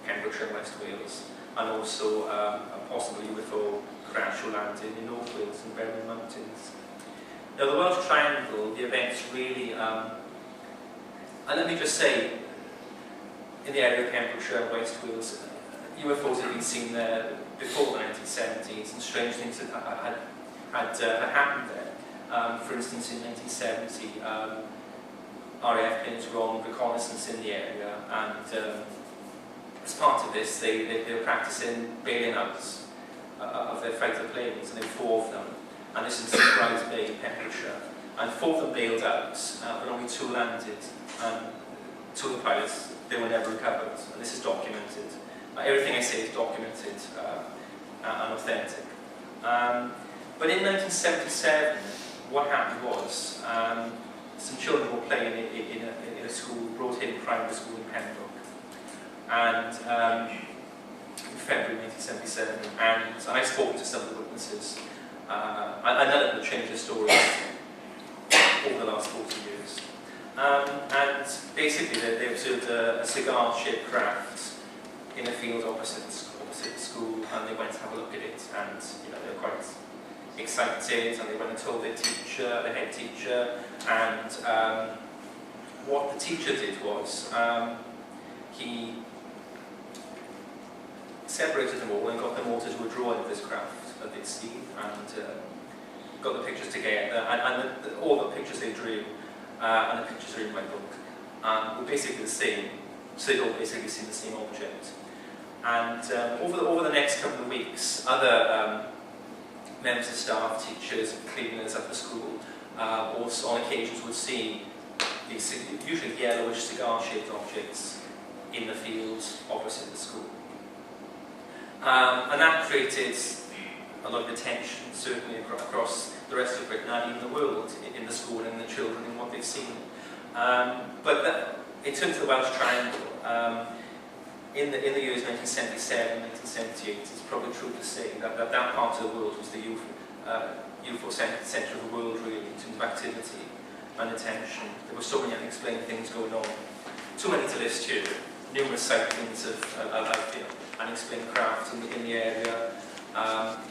Pembrokeshire and West Wales, and also a possible UFO crash or landing in North Wales and Berwyn Mountains. Now, the Welsh Triangle, the events really, and let me just say, in the area of Pembrokeshire and West Wales, UFOs had been seen there before the 1970s, and strange things had happened there. For instance, in 1970, RAF planes were on reconnaissance in the area, and as part of this, they were practicing bailing out of their fighter planes, and there were 4 of them, and this is in St. Bay, Pembrokeshire, and 4 of them bailed out, but only 2 landed, and 2 of the pilots, they were never recovered, and this is documented. Everything I say is documented and authentic. But in 1977, what happened was, some children were playing in a school, Broadhaven Primary School in Pembroke, and in February 1977, and I spoke to some of the witnesses, and none of them changed their stories over the last 40 years. And basically, they observed a cigar-shaped craft in a field opposite the school, and they went to have a look at it, and you know, they were quite excited, and they went and told their teacher, the head teacher, and what the teacher did was he separated them all and got them all to do a drawing of this craft that they'd seen, and got the pictures together, and all the pictures they drew, and the pictures are in my book, were basically the same, so they'd all basically seen the same object. And over the next couple of weeks, other members of staff, teachers, cleaners at the school, also on occasions would see these usually yellowish cigar-shaped objects in the fields opposite the school. And that created a lot of attention, certainly across the rest of Britain and even the world, in the school and the children and what they've seen. But in terms of the Welsh Triangle, in the years 1977, 1978, it's probably true to say that that part of the world was the UFO centre of the world, really, in terms of activity and attention. There were so many unexplained things going on. Too many to list here. Numerous sightings of unexplained craft in the area,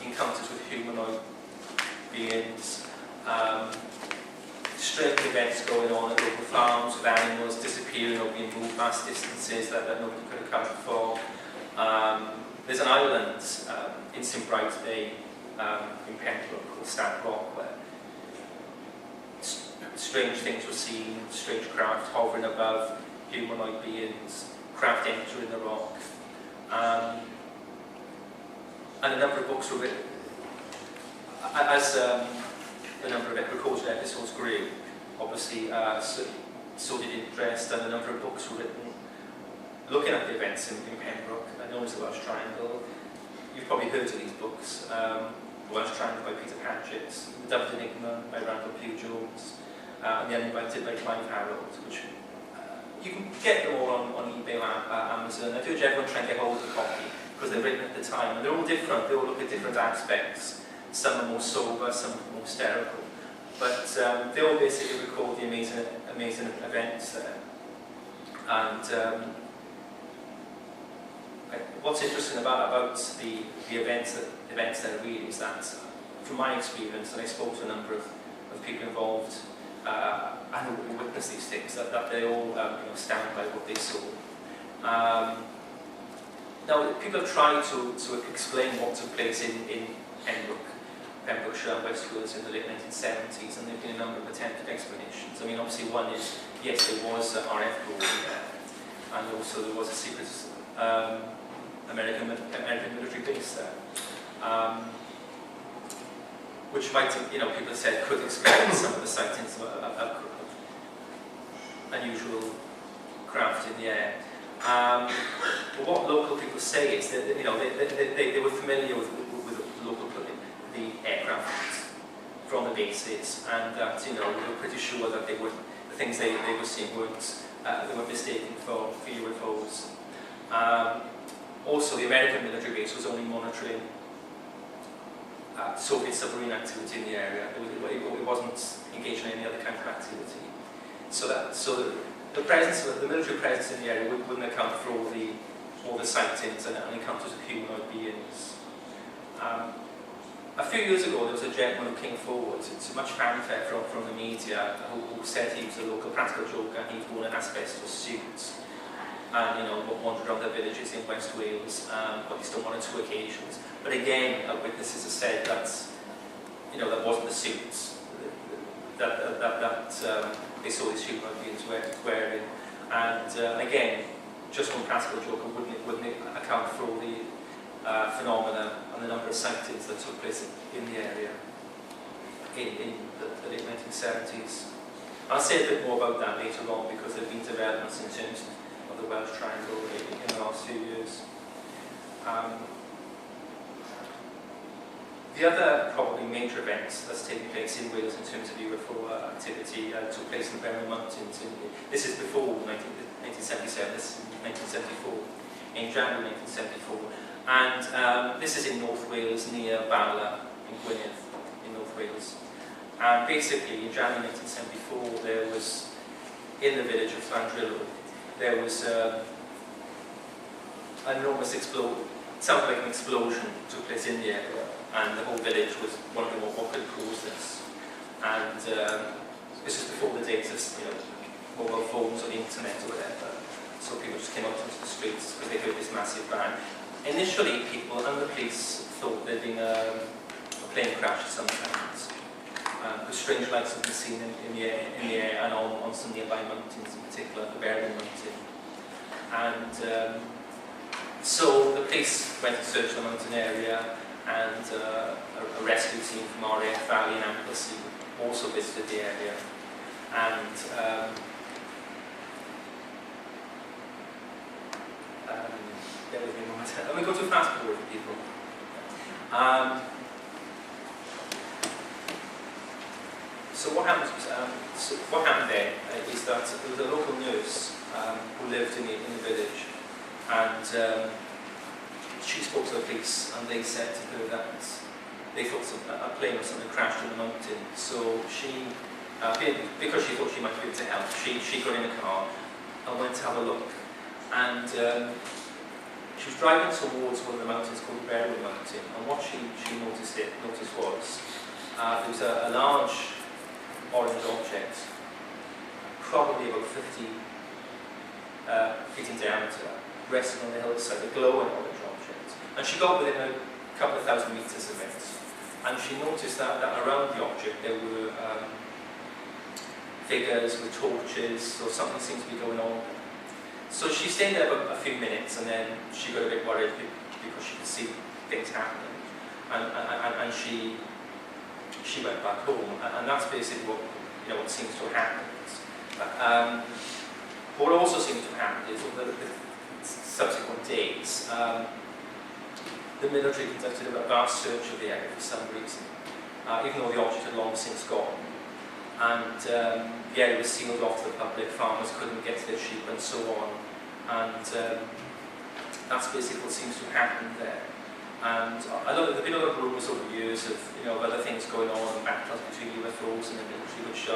encounters with humanoid beings, strange events going on at local farms with animals disappearing or being moved vast distances that nobody could account for. There's an island in St. Bride's Bay in Pembroke called Stamp Rock, where strange things were seen, strange craft hovering above humanoid beings, craft entering the rock. And a number of books were written. As the number of recorded episodes grew, obviously so did interest, and a number of books were written looking at the events in Pembroke, known as the Welsh Triangle. You've probably heard of these books. The Welsh Triangle by Peter Paget, The Double Enigma by Randall Pugh-Jones, and The Uninvited by Clive Harold, which you can get them all on eBay or Amazon. I do urge everyone try and get hold of a copy, because they're written at the time, and they're all different. They all look at different aspects. Some are more sober, some are more hysterical. But they all basically record the amazing events there. And what's interesting about the events there really is that, from my experience, and I spoke to a number of people involved and who witnessed these things, that they all stand by what they saw. Now, people have tried to explain what took place in Pembroke, Pembrokeshire and West Wales in the late 1970s, and there have been a number of attempted explanations. I mean, obviously one is, yes, there was RF building there, and also there was a secret American military base there, which might, people said could explain some of the sightings of unusual craft in the air. But what local people say is that they were familiar with local the aircraft from the bases, and that they were pretty sure that the things they were seeing they weren't mistaken for UFOs. Also, the American military base was only monitoring Soviet submarine activity in the area. It wasn't engaged in any other kind of activity. So the military presence in the area wouldn't account for all the sightings and encounters of humanoid beings. A few years ago, there was a gentleman who came forward to much fanfare from the media who said he was a local practical joker and he'd worn an asbestos suit and wandered around the villages in West Wales, at least on 1 or 2 occasions. But again, witnesses have said that that wasn't the suits that they saw these humanoid beings wearing. And again, just one practical joker wouldn't account for all the phenomena and the number of sightings that took place in the area in the late 1970s. I'll say a bit more about that later on because there have been developments in terms of the Welsh Triangle in the last few years. The other probably major event that's taken place in Wales in terms of UFO activity took place in the Berwyn Mountains. This is before 1977, this is 1974, in January 1974. And this is in North Wales, near Bala, in Gwynedd, in North Wales. And basically, in January 1974, there was, in the village of Llandrillo, there was an enormous explosion. It sounded like an explosion took place in the area, and the whole village was wondering what could cause this. And this was before the days of mobile phones or the internet or whatever. So people just came out into the streets because they heard this massive bang. Initially, people and the police thought there'd been a plane crash sometimes. Because strange lights had been seen in the air and on some nearby mountains, in particular the Berwyn Mountain. And so the police went to search the mountain area, and a rescue team from RAF Valley and Amblesey also visited the area. And bear with me a moment. Let me go too fast forward for people. So what happened there is that there was a local nurse who lived in the village, and she spoke to the police, and they said to her that they thought a plane or something crashed in the mountain. So she, because she thought she might be able to help, she got in a car and went to have a look. And she was driving towards one of the mountains called the Berwyn Mountain, and what she noticed was there was a large orange object, probably about 50 feet in diameter, resting on the hillside, a glowing orange object. And she got within a couple of thousand meters of it, and she noticed that around the object there were figures with torches, or something seemed to be going on. So she stayed there for a few minutes, and then she got a bit worried because she could see things happening, and she went back home, and that's basically what seems to have happened. What also seems to have happened is over the subsequent days, the military conducted a vast search of the area for some reason, even though the object had long since gone. And the area was sealed off to the public, farmers couldn't get to their sheep and so on. And that's basically what seems to have happened there. And there have been other rumours over the years of other things going on and battles between UFOs and the military, which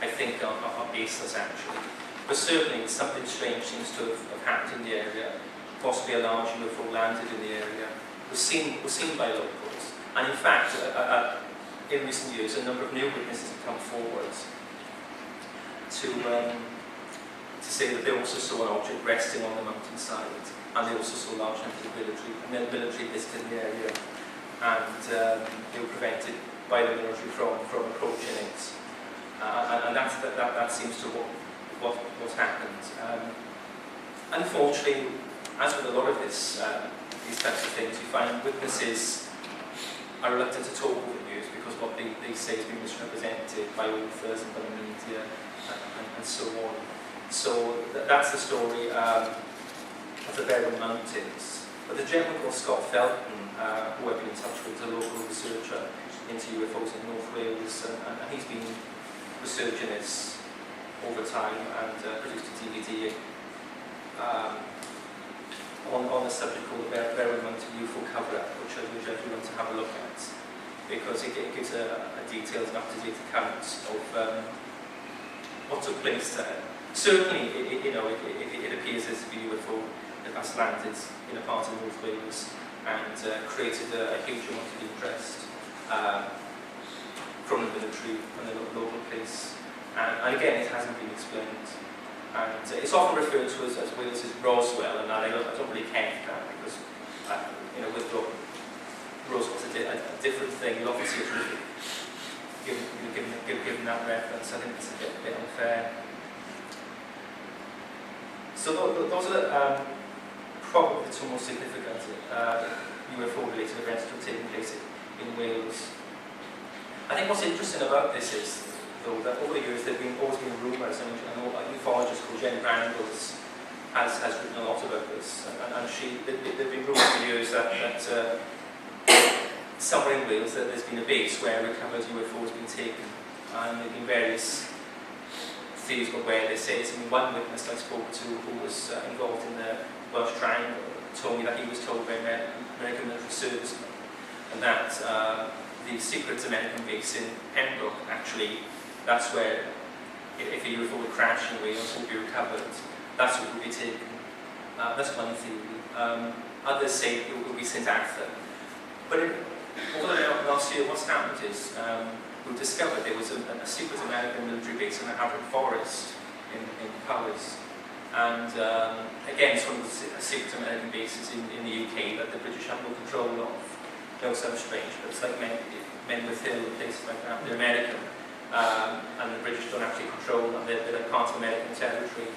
I think are baseless actually. But certainly something strange seems to have happened in the area. Possibly a large UFO landed in the area. Was seen by locals. And in fact, in recent years, a number of new witnesses have come forward to say that they also saw an object resting on the mountainside, and they also saw large numbers of military visiting the area. and they were prevented by the military from approaching it. And that seems to what's happened. Unfortunately, as with a lot of these types of things, you find witnesses are reluctant to talk over the news because what they say has been misrepresented by authors and by the media and so on. So that's the story of the Berwyn Mountains. But the gentleman called Scott Felton, who I've been in touch with, is a local researcher into UFOs in North Wales, and he's been researching this over time and produced a DVD on the subject called the Berwyn Mountain UFO Cover-Up, which I urge everyone to have a look at, because it gives a detailed and up-to-date account of what took place there. Certainly, it appears as if a UFO has landed in a part of North Wales and created a huge amount of interest from the military and the local police. And again, it hasn't been explained. And it's often referred to as Wales's Roswell, and I don't really care for that because, with Roswell's a different thing. You often see it given that reference. I think it's a bit unfair. So those are probably the two most significant UFO-related events that have taken place in Wales. I think what's interesting about this is, though, that over the years there have always been rumours. I mean, a ufologist called Jenny Brandles has written a lot about this, and there have been rumours for years that somewhere in Wales that there's been a base where recovered UFOs have been taken, and there have been various theories about where this is. I mean, one witness I spoke to who was involved in the Welsh Triangle told me that he was told by American military servicemen, and that the secret American base in Pembroke, actually, that's where, if a UFO would crash in Wales, would be recovered. That's what would be taken. That's one theory. Others say it would be St Arthur. But over the last year, what's happened is we discovered there was a secret American military base in the Havering Forest in Powys. And again, it's one of the secret American bases in the UK that the British have no control of. No, sounds strange, but it's like Menwith Hill and places like that. They're American. And the British don't actually control them, they're part of American territory.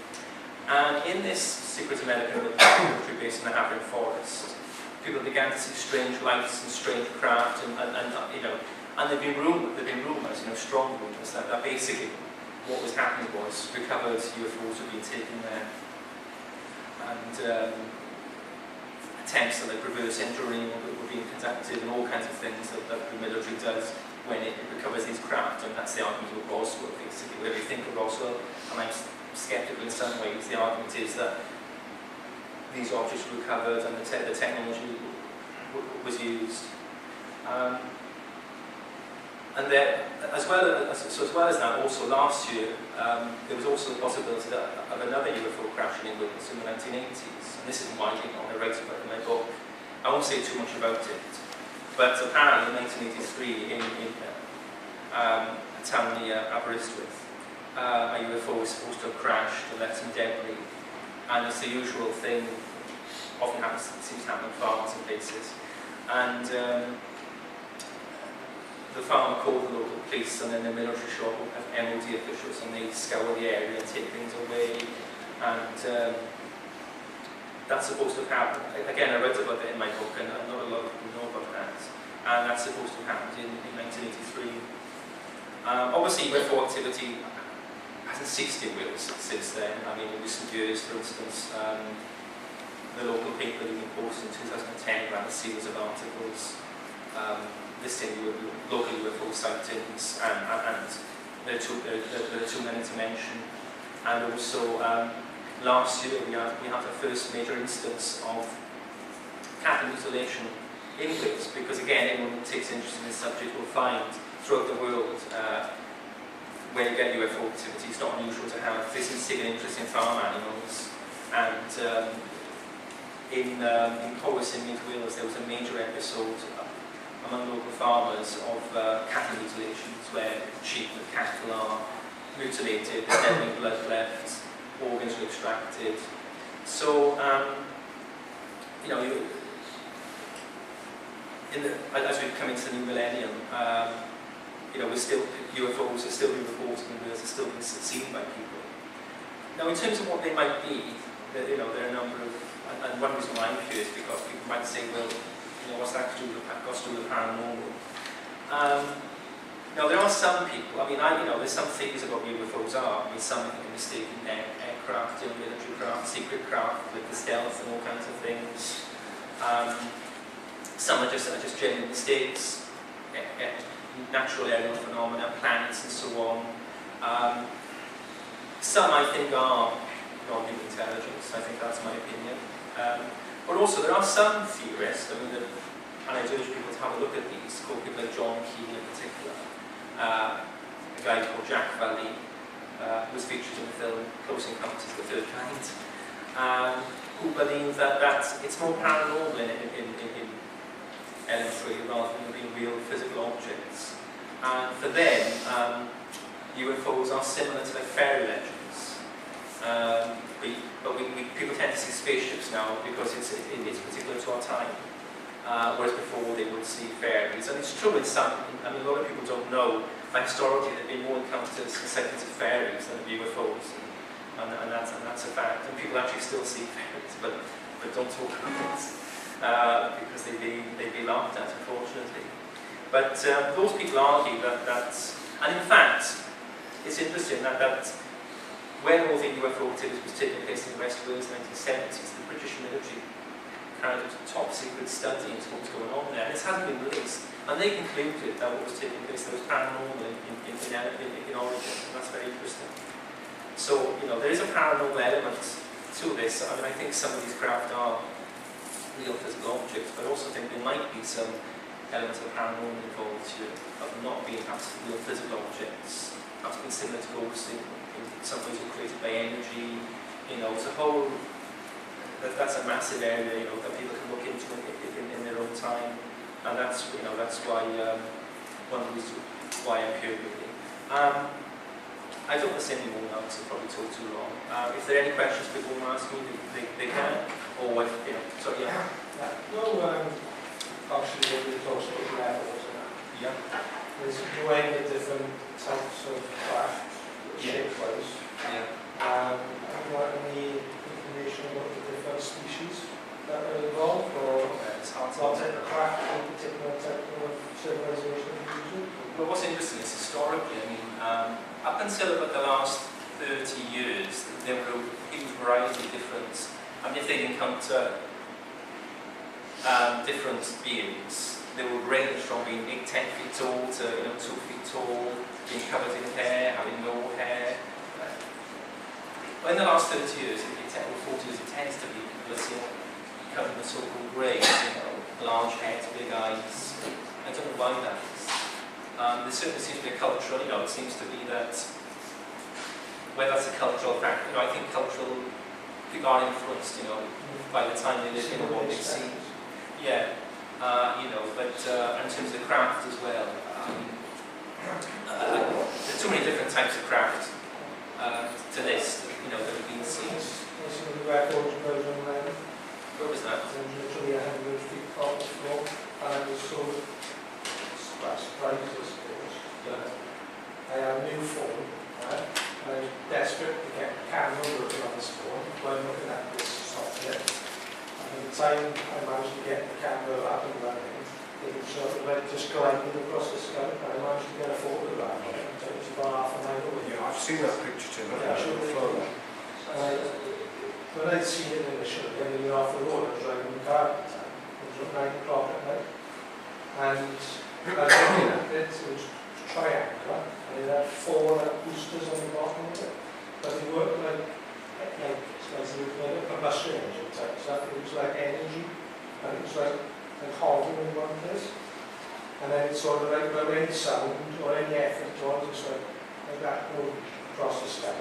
And in this secret American military base in the Havering Forest, people began to see strange lights and strange craft, and there've been rumours, strong rumours, that basically what was happening was recovered UFOs were being taken there, and attempts at reverse engineering were being conducted, and all kinds of things that the military does when it recovers these craft, and that's the argument of Roswell, basically. Whenever you think of Roswell, and I'm sceptical in some ways, the argument is that these objects were recovered and the technology was used. And then, as well as that, also last year, there was also the possibility of another UFO crashing in Wales in the 1980s, and this is widely known. I write about it in my book. I won't say too much about it. But apparently in 1983 in a town near Aberystwyth, a UFO was supposed to have crashed and left some debris. And it's the usual thing, often happens, seems to happen in farms and places. And the farmer called the local police, and then the military shop will have MOD officials, and they scour the area and take things away. And that's supposed to have happened. Again, I wrote about that in my book, and not a lot of people know about that. And that's supposed to have happened in 1983. Obviously, UFO activity hasn't ceased in Wales since then. I mean, in recent years, for instance, the local paper in posted in 2010 ran a series of articles listing local UFO sightings, and there are too many to mention. And also, last year we had the first major instance of cattle mutilation in Wales, because again, anyone who takes interest in this subject will find throughout the world when you get UFO activity, it's not unusual to have visitors taking interest in farm animals. And in Powys in Mid Wales, there was a major episode among local farmers of cattle mutilations, where sheep and cattle are mutilated, there's never any blood left, organs are extracted. So, as we come into the new millennium, you know, UFOs are still being reported in Wales, are still being seen by people. Now, in terms of what they might be, you know, there are a number of, and one reason why I'm here is because people might say, well, you know, what's that got to do with the paranormal? Now, there are some people, I mean, you know, there's some theories about what UFOs are. I mean, some are mistaken aircraft, you know, military craft, secret craft, with the stealth and all kinds of things. Some are just genuine mistakes, natural aerial phenomena, planets and so on. Some I think are non-human intelligence, I think that's my opinion. But also there are some theorists, I mean, and I urge people to have a look at these, called people like John Keel in particular, a guy called Jack Valley, who was featured in the film Close Encounters of the Third Kind, who believe that it's more paranormal in elements really rather than being real physical objects. And for them, UFOs are similar to like fairy legends. People tend to see spaceships now because it's particular to our time. Whereas before they would see fairies. And it's true in some, I mean, a lot of people don't know, but historically there have been more encounters and sightings of fairies than of UFOs. And that's a fact. And people actually still see fairies, but don't talk about it. Because they'd be laughed at, unfortunately. But those people argue that, and in fact, it's interesting that when all the UFO activity was taking place in West Wales in the 1970s, the British military carried out a top secret study into what was going on there. And this hasn't been released. And they concluded that what was taking place there was paranormal in origin, and that's very interesting. So, you know, there is a paranormal element to this. I mean, I think some of these craft are real physical objects, but I also think there might be some elements of paranormal involved here, of not being perhaps real physical objects, perhaps being similar to ghosting, in some ways were created by energy, you know, it's a whole, that's a massive area, you know, that people can look into in their own time, and that's, you know, that's why, one of the reasons why I'm here really. I don't want to say any more now because I've probably talked too long. If there are any questions people want to ask me, they can. Or if, you know, so yeah. No, actually, we talked about levels and that. Yeah. There's a way of different types of craft, shape-wise. Yeah. Have you got any information about the different species that are involved, or what type of craft or particular type of civilization using? Well, what's interesting is historically, I mean, up until about the last 30 years, there were a huge variety of different. I mean, if they'd encounter different beings, they would range from being 10 feet tall to 2 feet tall, being covered in hair, having no hair. Well, in the last 30 years, or 40 years, it tends to be people are covered in so-called greys, large heads, big eyes. I don't know why that is. There certainly seems to be a cultural, it seems to be that, whether that's a cultural factor, I think cultural people are influenced, by the time they live in what they see. Yeah, but in terms of the craft as well, there are too many different types of craft to list, that have been seen. What was that? Literally 100 feet off the floor, and I was so surprised, I suppose. I had a new phone, right? And I was desperate to get the camera working on this phone while looking at this software. And by the time I managed to get the camera up and running, it was sort of like just gliding across the sky, and I managed to get a photograph of it. It was about half a mile away. Yeah, I've seen that picture, Tim. Yeah, when I'd seen it initially, getting off the road, I was driving the car at the time. It was 9 o'clock at night. And I was looking at it, it was triangular, and it had 4 boosters on the bottom of it. But it worked like a combustion engine type stuff. It was like energy, and it was like hovering in one place. And then it sort of like without any sound or any effort at all, just like that going across the sky.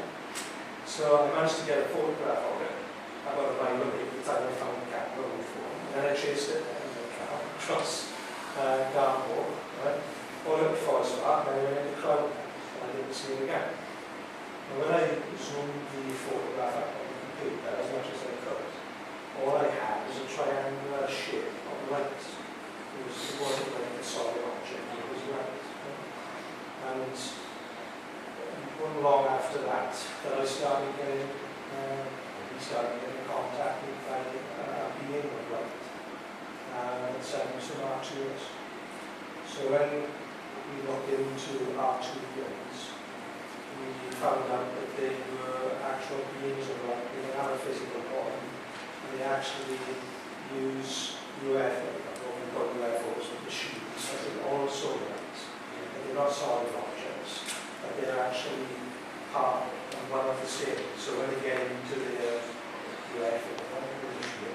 So I managed to get a photograph of it about a mile away by the time I found the camera on the phone. And then I chased it in the car across Garnmore, right? All at the forest park, and I went into Crown, and I didn't see it again. And when I zoomed the photograph up on the computer as much as I could, all I had was a triangular shape of light it wasn't like a solid object, it was right. And it wasn't long after that that I started getting, we started getting contact with a being of light, and sent to R2s. So when we looked into R2 beings, we found out that they were actual beings of light. They didn't have a physical body, and they actually use UFOs and machines as in all solars. They're not solid objects, but they're actually part and one of the same. So when they get into the UFO,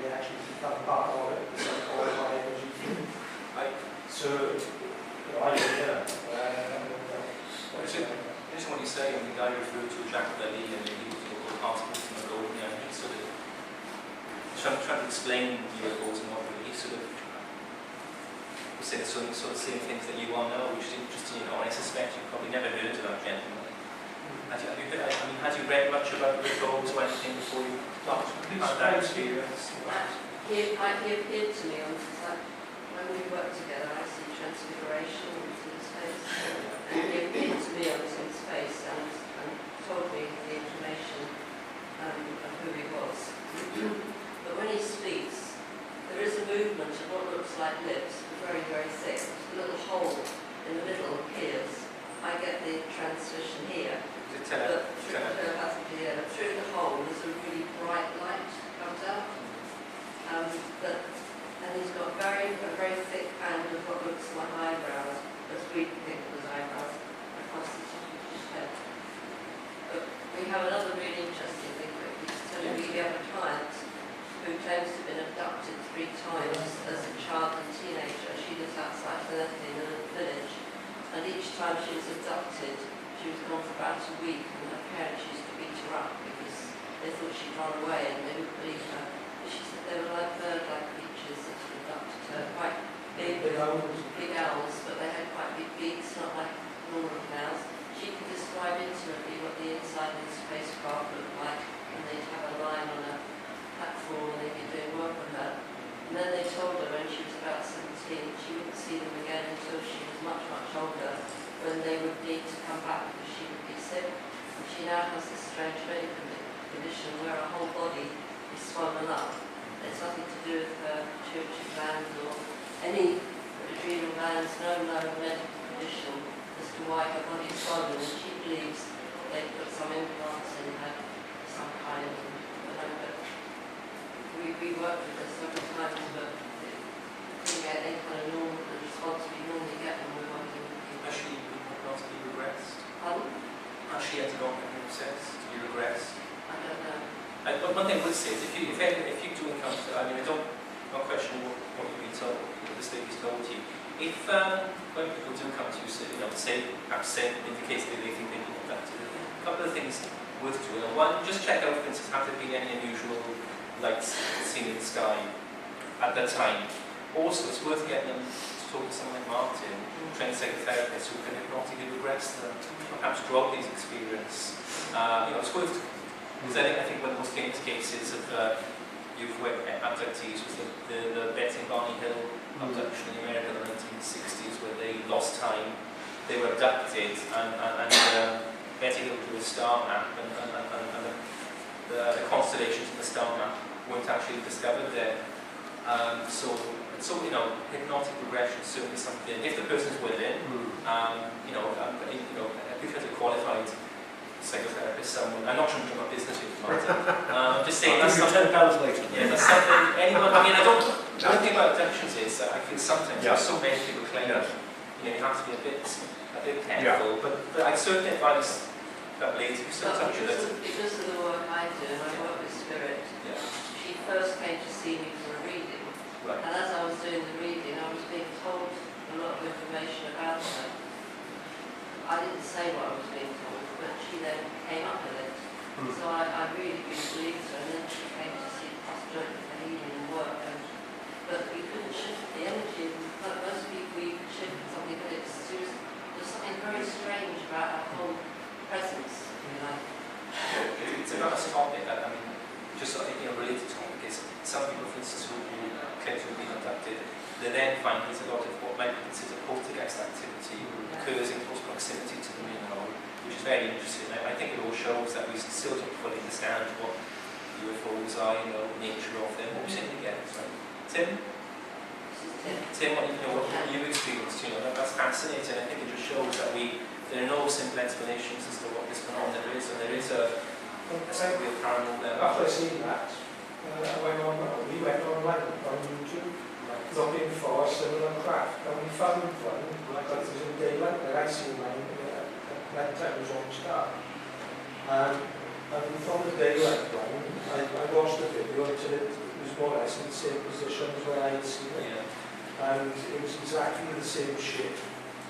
they actually become part of it. It's like all my energy field. So, I don't know. Based on what you say, the guy referred to Jack Belly and he was local particles in the gold, and he sort of trying to explain UFOs and what really sort of said some sort of same things that you all know, which is interesting, and I suspect you've probably never heard of that gentleman. Have you heard, had you read much about UFOs or anything before you had that experience? He appeared to me on when we worked together. I see transfiguration in his face, and he appeared to me on his face and told me the information of who he was. But when he speaks, there is a movement of what looks like lips, very, very thick. A little hole in the middle appears. I get the transmission here. But through the hole there's a really bright light comes out. And he's got a very thick band of what looks like eyebrows, as we think of as eyebrows, across the top of his head. But we have another really interesting thing quickly to tell you. We have a client who claims to have been abducted 3 times as a child and teenager. She lives outside London in a village, and each time she was abducted, she was gone for about a week, and her parents used to beat her up because they thought she'd run away and they wouldn't believe her. But she said they were like bird-like creatures that had abducted her, quite big owls, but they had quite big beaks, not like normal owls. She could describe intimately what the inside of the spacecraft looked like, and they'd have a line on a platform and they'd be doing work on her. And then they told her when she was about 17 she wouldn't see them again until she was much, much older, when they would need to come back because she would be sick. And she now has this strange medical condition where her whole body is swollen up. It's nothing to do with her pituitary glands or any adrenal glands, no medical condition as to why her body is swollen, and she believes they put some implants in her, some kind of, we worked with her several times, but didn't get any kind of normal response we normally get when we're working with people. Has she not to be regressed? Pardon? Has she had to go through the process to be regressed? I don't know. But one thing I would say is if you do encounter, I mean, I don't question what you've been told, what the state has told you. If when people do come to you, say indicate that they think they've been abducted, a couple of things worth doing. One, just check out, for instance, have there been any unusual lights seen in the sky at that time. Also, it's worth getting them to talk to someone like Martin, trained psychotherapist who can hypnotically regress them, perhaps drop these experiences. It's worth, because I think one of the most famous cases of youth abductees was the Betty and Barney Hill abduction in America in the 1960s, where they lost time. They were abducted, and Betty Hill drew a star map, and the constellations in the star map weren't actually discovered there. So hypnotic regression is certainly something. If the person's willing, if you're a qualified psychotherapist, someone, I'm not trying to do my business with Martin. I'm just saying that's something. £10 later. Yeah, that's something. Anyone. I mean, the only thing about abductions is that I feel sometimes there's so many people claim you have to be a bit careful. But I certainly advise that lady who's in touch with it. Because of the work I do, and I work with Spirit, she first came to see me for a reading. Right. And as I was doing the reading, I was being told a lot of information about her. I didn't say what I was being told, but she then came up with it. So I really believed her, and then she came to see the possibility for healing and work. But we couldn't shift the energy. Like most people, you could shift something, but there's something very strange about her whole presence, if you like. It's another topic. I mean, just related topic is some people, for instance, who claim to have been abducted, they then find there's a lot very interesting. I think it all shows that we still don't fully understand what UFOs are, you know, the nature of them. What was it again? Sorry. Tim? Tim, what you experienced, you know, that's fascinating. I think it just shows that there are no simple explanations as to what is going on. There is, and there is a real paranormal there. After I seen that, we went online on YouTube, looking for similar craft, and we found one, like it was in daylight, that I seen mine, that time was almost dark. And we found the daylight one, I watched the video until it was more or less in the same position as where I had seen it. Yeah. And it was exactly the same shape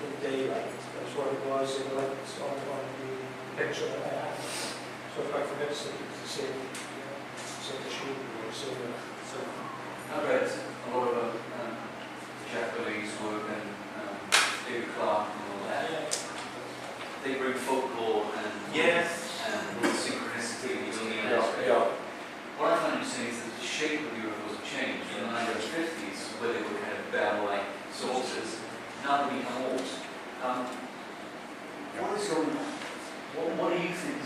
in daylight as what it was in light on the picture that I had. So if I convinced that it was the same shape or similar. So I read a lot of Jack Billy's work and David Clark and all that. Yeah. They bring folklore and synchronicity and What I find interesting is that the shape of the UFOs have changed from the 1950s, where they were kind of bell-like saucers. Now they become orbs. What is going on? What do you think?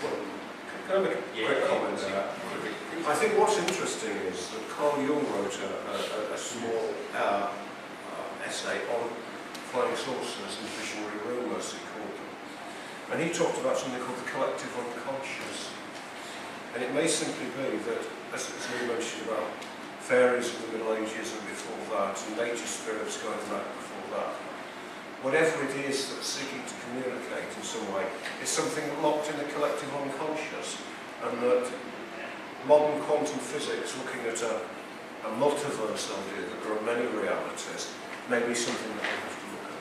Can I make a quick comment on that? I think what's interesting is that Carl Jung wrote a small essay on flying saucers and visionary rumors, he called them. And he talked about something called the collective unconscious. And it may simply be that, as we mentioned about fairies in the Middle Ages and before that, and nature spirits going back before that, whatever it is that's seeking to communicate in some way is something locked in the collective unconscious, and that modern quantum physics, looking at a multiverse idea that there are many realities, may be something that we have to look at.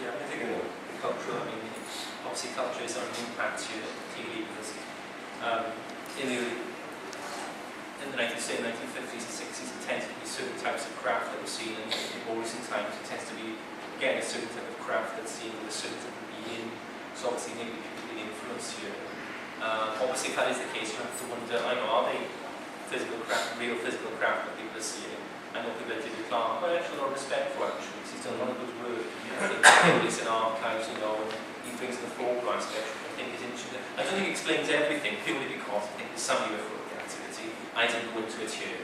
Yeah, I think the cultural, I mean, obviously culture is on an impact here, clearly, because in the 1950s and 60s, it tends to be certain types of craft that were seen, and in more recent times, it tends to be, again, a certain type of craft that's seen with a certain type of being. So obviously, maybe people being influenced here. Obviously, if that is the case, you have to wonder, I know, are they real physical craft that people are seeing? I know people like David Clark, I actually a lot of respect for actually, because he's done a lot of good work. He's in archives, you know, and he brings the folklore aspect, which I think is interesting. I don't think it explains everything, purely because I think there's some UFO activity. I didn't go into it here.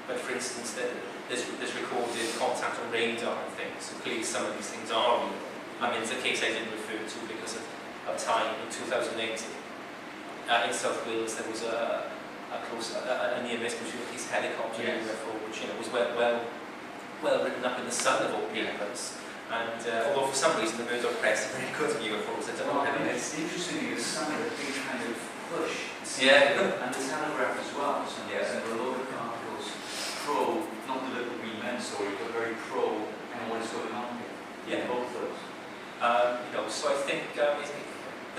But for instance, there's recorded contact on radar and things, so clearly some of these things are real. I mean, it's a case I didn't refer to because of time. In 2008, in South Wales, there was a near-miss between a piece of helicopter and a UFO, which was well written up in the Sun of all papers. And although for some reason the Murdoch press are very good at UFOs, I don't know how it is. It's interesting because some of the big kind of push. Yeah. And the Telegraph as well. So there are a lot of articles pro, not the Little Green Men story, but very pro and what is going on here. Yeah. Both those. So I think there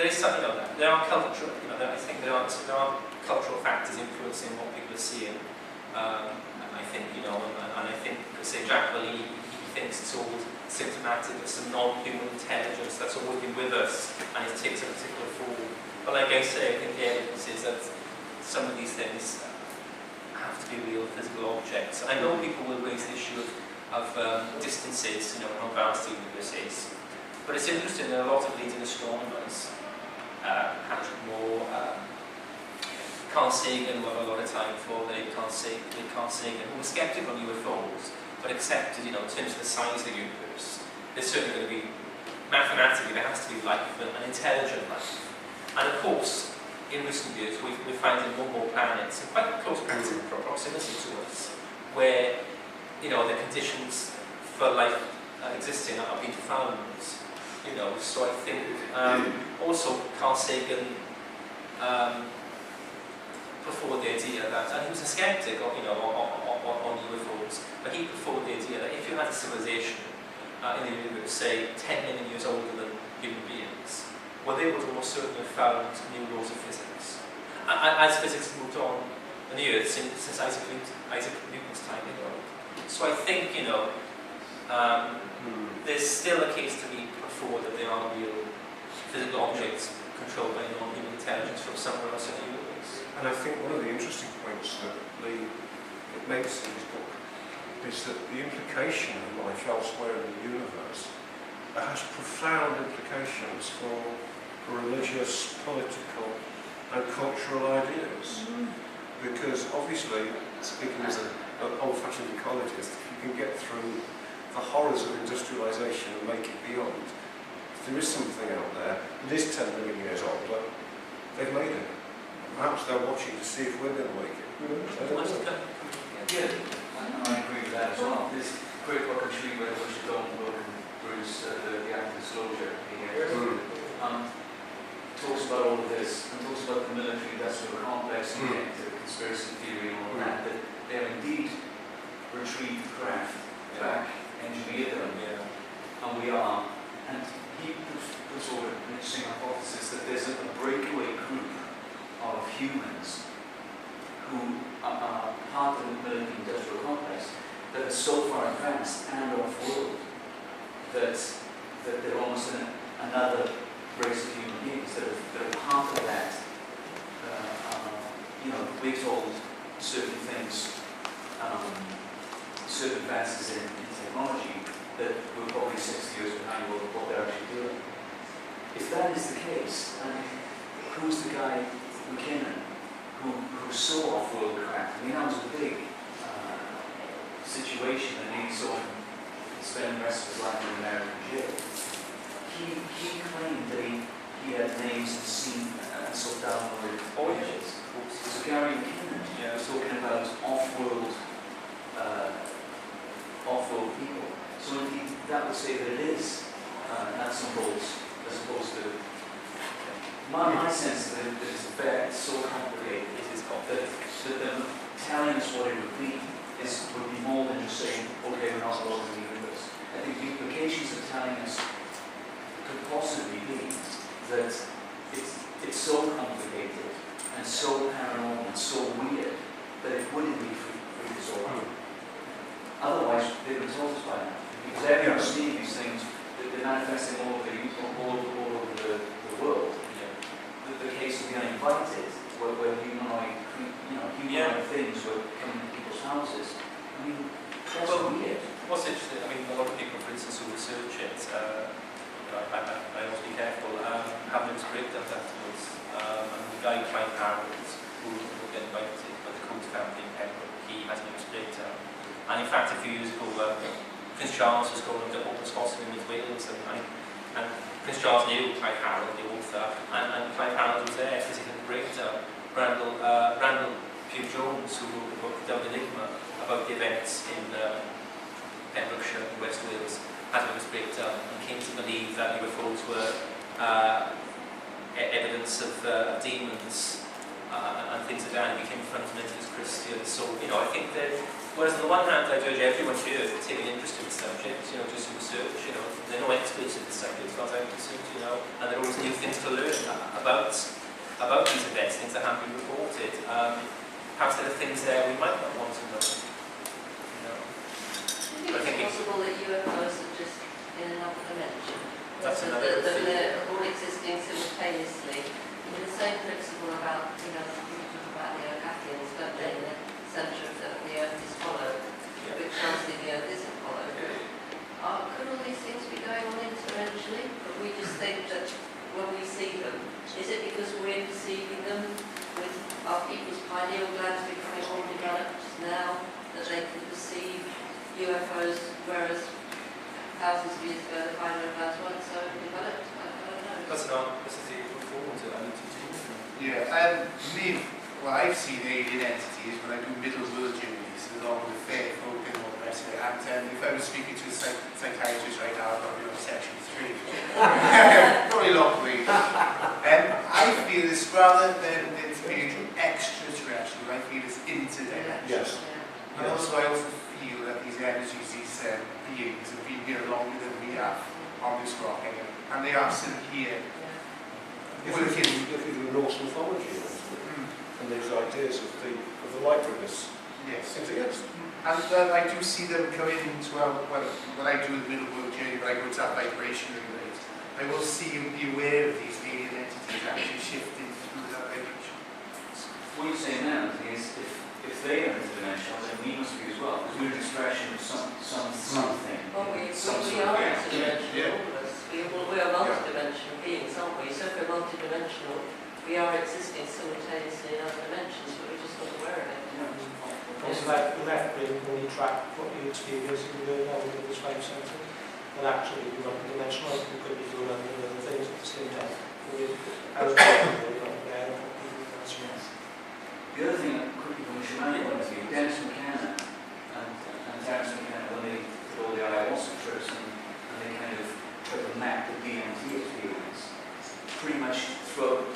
is something on that. There are cultural, I think there are cultural factors influencing what people are seeing. And I think, and I think, say, Jack Billy, he thinks it's all symptomatic of some non-human intelligence that's always been with us, and it takes a particular form. But like I say, I think the evidence is that some of these things have to be real physical objects. I know people will raise the issue of distances, how vast the universe is. But it's interesting, there are a lot of leading astronomers, Patrick Moore, Carl Sagan, who have a lot of time for, Carl Sagan, who were sceptical on UFOs, but accepted, in terms of the size of the universe, there's certainly going to be, mathematically, there has to be life, an intelligent life. And of course, in recent years, we're finding more planets in quite close proximity to us, where, the conditions for life existing are being found. So I think also Carl Sagan put forward the idea that, and he was a skeptic on UFOs, but he put forward the idea that if you had a civilization in the universe, say 10 million years older than human beings, well, they would almost certainly have found new laws of physics. As physics has moved on the Earth since Isaac Newton's time, So I think, there's still a case to be put forward that they are real physical objects controlled by non-human intelligence from somewhere else in the universe. And I think one of the interesting points that Lee makes in his book is that the implication of life elsewhere in the universe has profound implications for religious, political and cultural ideas. Because obviously, speaking as an old-fashioned ecologist, if you can get through the horrors of industrialisation and make it beyond, there is something out there. It is 10 million years old, but they've made it. Perhaps they're watching to see if we're going to make it. Who knows? I don't know. Yeah, I agree with that as well. This great book of tree where which don't look and Bruce, the act of disclosure here, talks about all of this and talks about the military industrial complex and the conspiracy theory and all that, that they have indeed retrieved craft back, engineered them, and we are. And he puts forward an interesting hypothesis that there's a breakaway group of humans who are part of the military industrial complex that are so far advanced and off-world that they're almost another race of human beings that are part of that. We're told certain things, certain advances in technology that we're probably 60 years behind what they're actually doing. If that is the case, who's the guy, McKinnon, who saw off-world craft? I mean, that was a big situation, and he sort of spent the rest of his life in American jail. He claimed that he had names and seen and saw downloaded voyages. So Gary McKinnon was talking about off-world people. So indeed, that would say that it is nuts and bolts, as opposed to my sense that it's fair, it's so complicated, it is that them telling us what it would be more than just saying, okay, we're not alone in the universe. I think the implications of telling us could possibly be that it's so complicated and so paranormal and so weird that it wouldn't be free to solve. Otherwise, they would have told us by now. Because everyone's seeing these things, they're manifesting all over the world. The case of the uninvited, where humanoid things were coming to people's houses. I mean, that's weird. What's interesting, I mean, a lot of people, for instance, who research it, I always be careful, have those breakdowns afterwards. And the guy, Clive Harold, who will get invited by the Coates family in Pembroke, he has a nervous breakdown. And in fact, a few years ago, Prince Charles was going to Homeless Hospital in Wales, and Prince Charles knew Clive Harold, the author, and Clive Harold was there because he had a breakdown. Randall Pugh Jones, who wrote the book Double Enigma about the events in Pembrokeshire, West Wales, had a nervous breakdown and came to believe that UFOs were evidence of demons and things like that, and he became a fundamentalist Christian. So, I think that, whereas on the one hand, I urge everyone here to take an interest in the subject, just research, they're no experts in the subject as far as I'm concerned, and there are always new things to learn about these events, things that haven't been reported. Perhaps there are things there we might not want to know. I think it's possible that UFOs are just in another dimension. That's another that they're all existing simultaneously. With the same principle about, we talk about the Earth-Athians, don't they, in the centre of the Earth is hollow, which obviously the Earth isn't hollow. Could all these things be going on interdimensionally? But we just think that when we see them, is it because we're perceiving them with our people's pineal glands becoming more developed now that they can perceive UFOs, whereas thousands of years ago the pineal glands weren't so developed? I don't know. That's an opportunity to look forward to. I need to do. Yeah, what I've seen alien entities when I do middle world journeys along with fair folk and all the rest of it. And if I was speaking to a psychiatrist right now, I'd probably be on section 3. Probably long way. I feel it's rather than it's being extraterrestrial, I feel it's interdimensional. Yes. And also I also feel that these energies, these beings have been here longer than we have on this rock, and they are still here. If you do Norse mythology, and these ideas of the lightness. Yes. Yes. And I do see them coming into when I do the middle world journey, when I go to that vibrationary rate, I will see and be aware of these alien entities actually shifting through that vibration. What you're saying now is if they are interdimensional, then we must be as well, because we're an expression of something. Well, we some are sort of reality. interdimensional, all of us. We are multi-dimensional beings, aren't we? So if we're multidimensional. We are existing simultaneously in other dimensions, but we're just not aware of it. It's like left brain can only track what you experience in the level of this 5 center. And actually, you're not dimensional, you could be doing other things at the same time. As well, you're not aware of what people can. The other thing that quickly from a shamanic point of view, Dennis McKenna and Terence McKenna, when they did all the ayahuasca trips and they kind of tried to map the DMT experience, pretty much throughout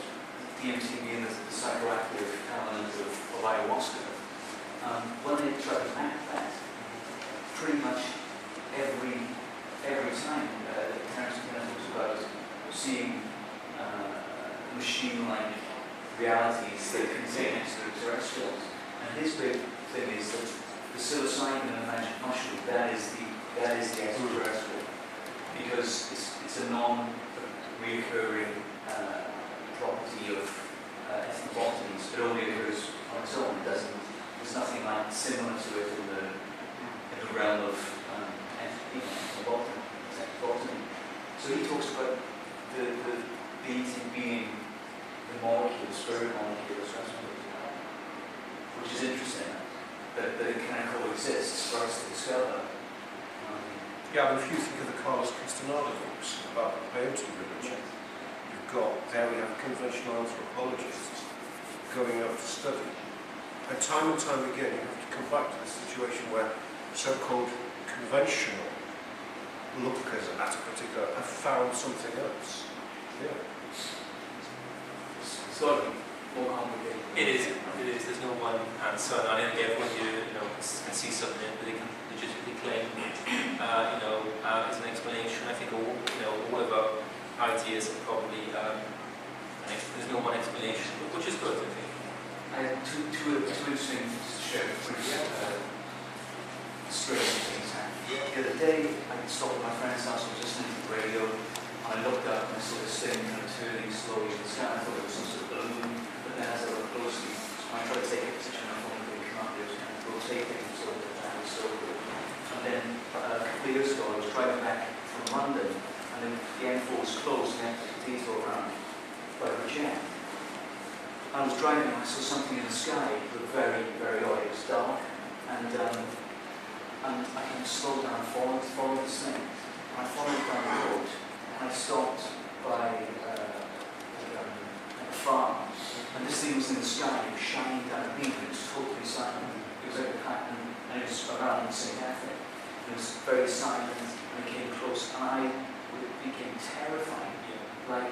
DMT being the psychoactive element of ayahuasca, when they tried to map that, pretty much every time Terence McKenna talks about seeing machine-like realities that contain extraterrestrials. And his big thing is that the psilocybin and the magic mushroom, that is the extraterrestrial. Because it's a non-recurring property of ethnobotanies, but only occurs on its own. There's nothing like similar to it in the realm of ethnobotany. So he talks about the deity being the molecule, spirit molecule, which is interesting, that it kind of coexists for us to discover. Yeah, but if you think of the Carlos Castaneda books about the peyote religion, there we have conventional anthropologists going out to study. And time again, you have to come back to the situation where so-called conventional lookers at a particular have found something else. Yeah. It's got to be more complicated. It is. There's no one answer. And I don't think everyone can see something that they can legitimately claim, as an explanation. I think all of our ideas are probably, there's no one explanation, which is good, I think. I had two interesting to share strange things happened. The other day, I stopped at my friend's house, I was listening to the radio, and I looked up and I saw this thing kind of turning slowly in the sky. I thought it was some sort of balloon, but then as I looked closely, I tried to take a picture and I thought it would come up, it was kind of rotating, so that was so cool. And then a couple of years ago, I was driving back from London, and then the M4 was closed, and I had to detour around by Regent. I was driving and I saw something in the sky that looked very, very odd. It was dark, and I kind of slowed down and followed this thing. And I followed it down the road, and I stopped by a farm. And this thing was in the sky, it was shining down a beam, it was totally silent. It was like a pattern, and it was around St. Catholic. It was very silent, and it came close, and I became terrified. Like,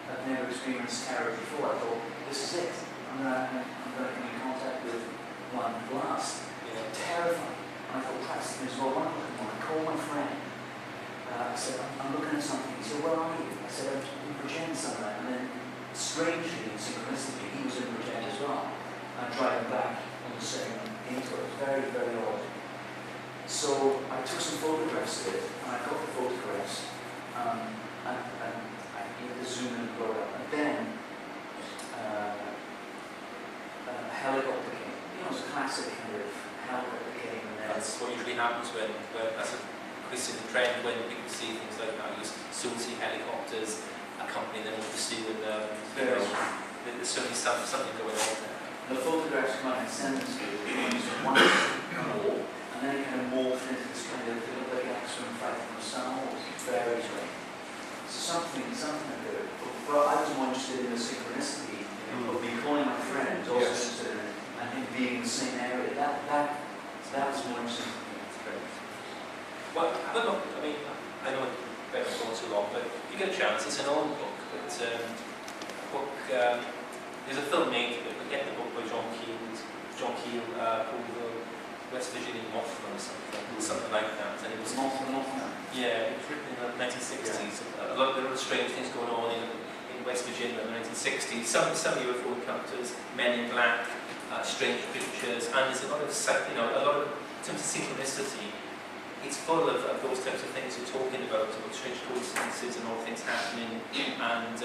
I've never experienced terror before. I thought, this is it. I'm going to come in contact with one blast. Terrified. And I thought, perhaps there's well, 1 o'clock in the morning. I called my friend. I said, I'm looking at something. He said, where are you? I said, I'm in Bridgend somewhere. And then, strangely and synchronistically, he was in Bridgend as well. I'm driving back on the same detour. It was very, very odd. So I took some photographs of it, and I got the photographs. And I zoom in and blow it up. And then a helicopter came. It's a classic kind of helicopter came. And then That's what usually happens when that's a Christian trend when people see things like that. You still see helicopters accompanying them with the sea and there's certainly something going on there. the photographs come out and send them to you. One more, and then it kind of morphed into this kind of, it looked like an X-ray fight from Star Wars. Very strange. So something good. But I was more interested in the synchronicity of me calling my friend, also interested in it, and him being in the same area. That was more interesting. Well, look, I mean, I know I've gone too long, but you get a chance. It's an old book, but there's a film made. Get the book by John Keel called the West Virginia Mothman or something like that. And it was Mothman. Yeah, it was written in the 1960s. A lot of strange things going on in West Virginia in the 1960s. Some UFO encounters, men in black, strange creatures, and there's a lot of in terms of synchronicity. It's full of those types of things you're talking about strange coincidences and all things happening, and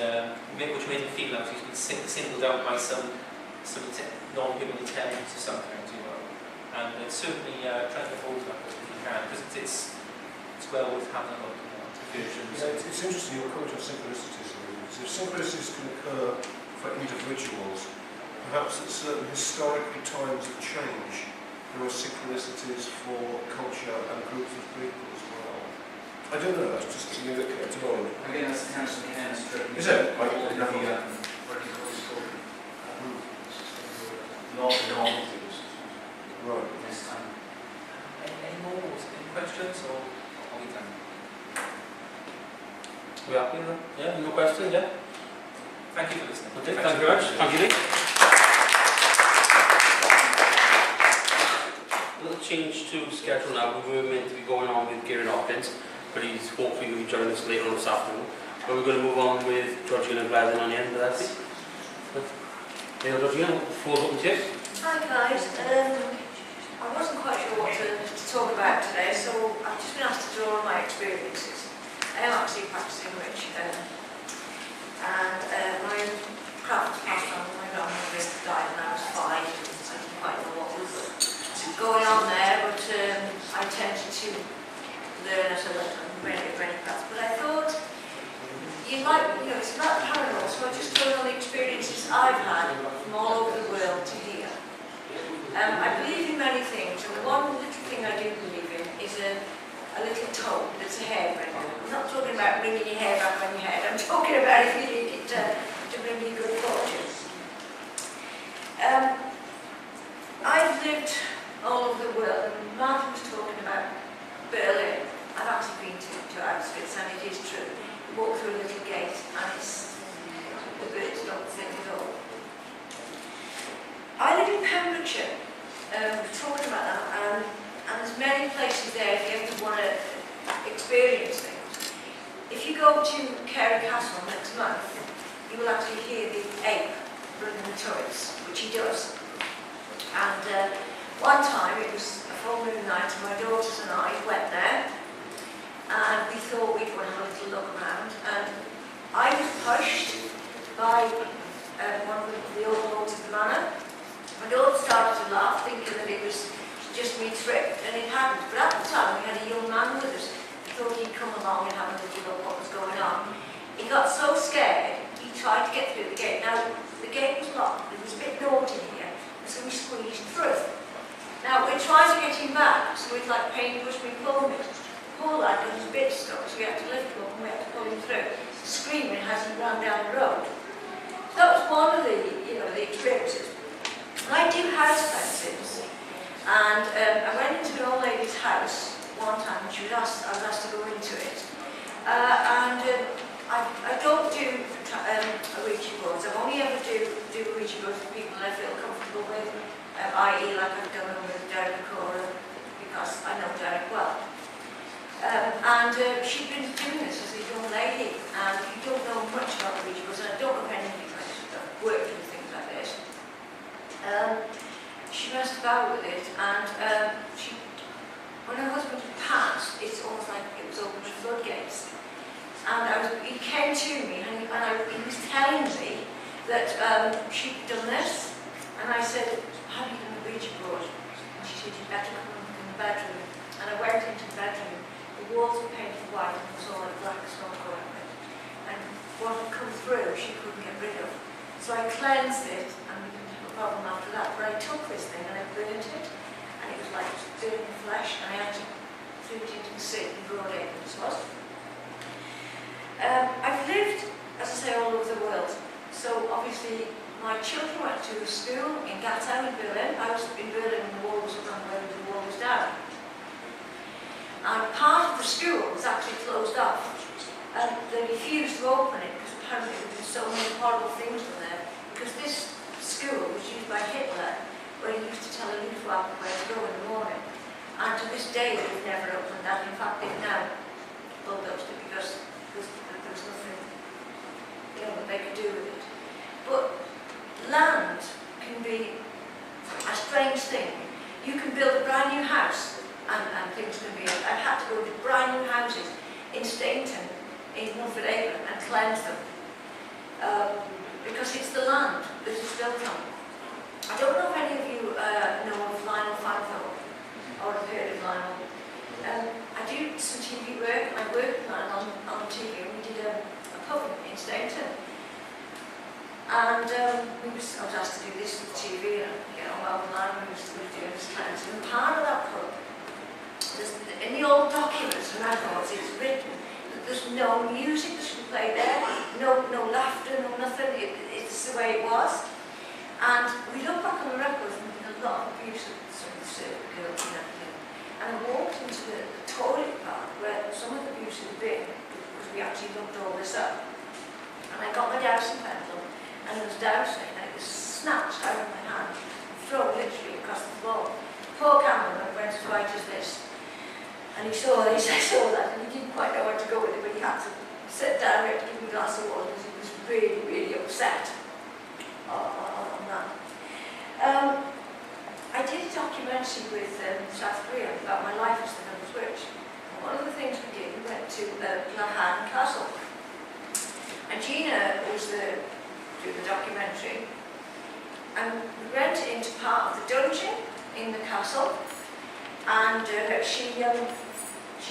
which made him feel like he's been singled out by some non-human intelligence or some kind, and it's certainly trying to hold that as we can, because it's well worth having a look at versions. Yeah, it's interesting your quote of synchronicities. If synchronicities can occur for individuals. Perhaps at certain historical times of change, there are synchronicities for culture and groups of people as well. I don't know, that's just something that came to mind. Again, that's the Council of Cairns Tribute. Is it? What do you call it called? Law of Normative. Right. This time. Any more? Any questions or are we done? We happy with that? Yeah, no questions, yeah? Thank you for listening. Okay, thank you very much. Thank you, Lee. A little change to schedule now. We were meant to be going on with Kieran Hopkins, but he's hopefully going to be joining us later on this afternoon. But we're going to move on with Georgina Gladden on the end of that. Yeah, Georgina, the floor's open to you. Hi guys, I wasn't quite sure what to talk about today, so I've just been asked to draw on my experiences. I am actually practicing Rich, and my craft was passed on to my grandmother died when I was 5. I didn't quite know what was going on there, but I tended to learn as I went on many crafts. But I thought, it's about parallel, so I just told all the experiences I've had from all over the world to here. I believe in many things, and the one little thing I do believe in is a little toad that's a hairbreaker. I'm not talking about bringing your hair back on your head, I'm talking about if you need it to bring you good fortune. I've lived all over the world, and Martin was talking about Berlin. I've actually been to Auschwitz, and it is true. You walk through a little gate, and the birds don't sing at all. I live in Pembrokeshire, we're talking about that, and there's many places there if you ever want to experience things. If you go to Carey Castle next month, you will actually hear the ape running the turrets, which he does. And one time, it was a full moon night, and my daughters and I went there, and we thought we'd go and have a little look around, and I was pushed by one of the old lords of the manor. My daughter started to laugh, thinking that it was just me tricked, and it hadn't. But at the time, we had a young man with us. We thought he'd come along and have a little look what was going on. He got so scared, he tried to get through the gate. Now, the gate was locked. It was a bit naughty here, and so we squeezed through. Now, we're trying to get him back, so we'd like push me, pull me. Poor lad was a bit stuck, so we had to lift him up and we had to pull him through, screaming as he ran down the road. So that was one of the experiences. I do house cleansings, and I went into an old lady's house one time, and I was asked to go into it. I don't do Ouija boards. I've only ever do Ouija boards with people I feel comfortable with, i.e. like I've done them with Derek Cora, because I know Derek well. She'd been doing this as a young lady, and if you don't know much about Ouija boards, and I don't know of any of you guys that have worked with things like this, she messed about with it, and when her husband passed, it's almost like it was open the floodgates. And he came to me, and he was telling me that she'd done this, and I said, "Have you done a Ouija board?" And she said, "You'd better come in the bedroom." And I went into the bedroom. The walls were painted white, and there was all like black smoke going on. And what had come through, she couldn't get rid of. So I cleansed it, and we didn't have a problem after that. But I took this thing and I burnt it, and it was like burning flesh, and I actually threw it into the sea in broad daylight. This was. I've lived, as I say, all over the world. So obviously, my children went to a school in Gatow in Berlin. I was in Berlin when the wall was up and when the wall was down. And part of the school was actually closed off. And they refused to open it because apparently there were so many horrible things in there. Because this school was used by Hitler, where he used to tell a Luftwaffe where to go in the morning. And to this day, they've never opened that. In fact, they've now bulldozed it because there was nothing that they could do with it. But land can be a strange thing. You can build a brand new house and things can be. I've had to go to brand new houses in Stainton, in Milford Haven, and cleanse them. Because it's the land that it's built on. I don't know if any of you know of Lionel Fanthorpe or have heard of Lionel. I do some TV work, and I worked with Lionel on TV, and we did a pub in Stainton. And I was asked to do this with TV, and well, we was doing this kind of thing. And part of that pub, in the old documents and records, it's written that there's no music that should play there, no laughter, no nothing. It's the way it was. And we look back on the records and there's a lot of abuse of some of the servant girls and everything. And I walked into the toilet part where some of the abuse had been, because we actually looked all this up. And I got my dowsing pencil, and it was dowsing, and it was snatched out of my hand, thrown literally across the floor. Poor cameraman went as white as this. And he saw this, I saw that, and he didn't quite know where to go with it, but he had to sit down and give me a glass of water because he was really, really upset on that. I did a documentary with South Korea about my life as the Devil's Witch. And one of the things we did, we went to Lahan Castle. And Gina was doing the documentary. And we went into part of the dungeon in the castle. And she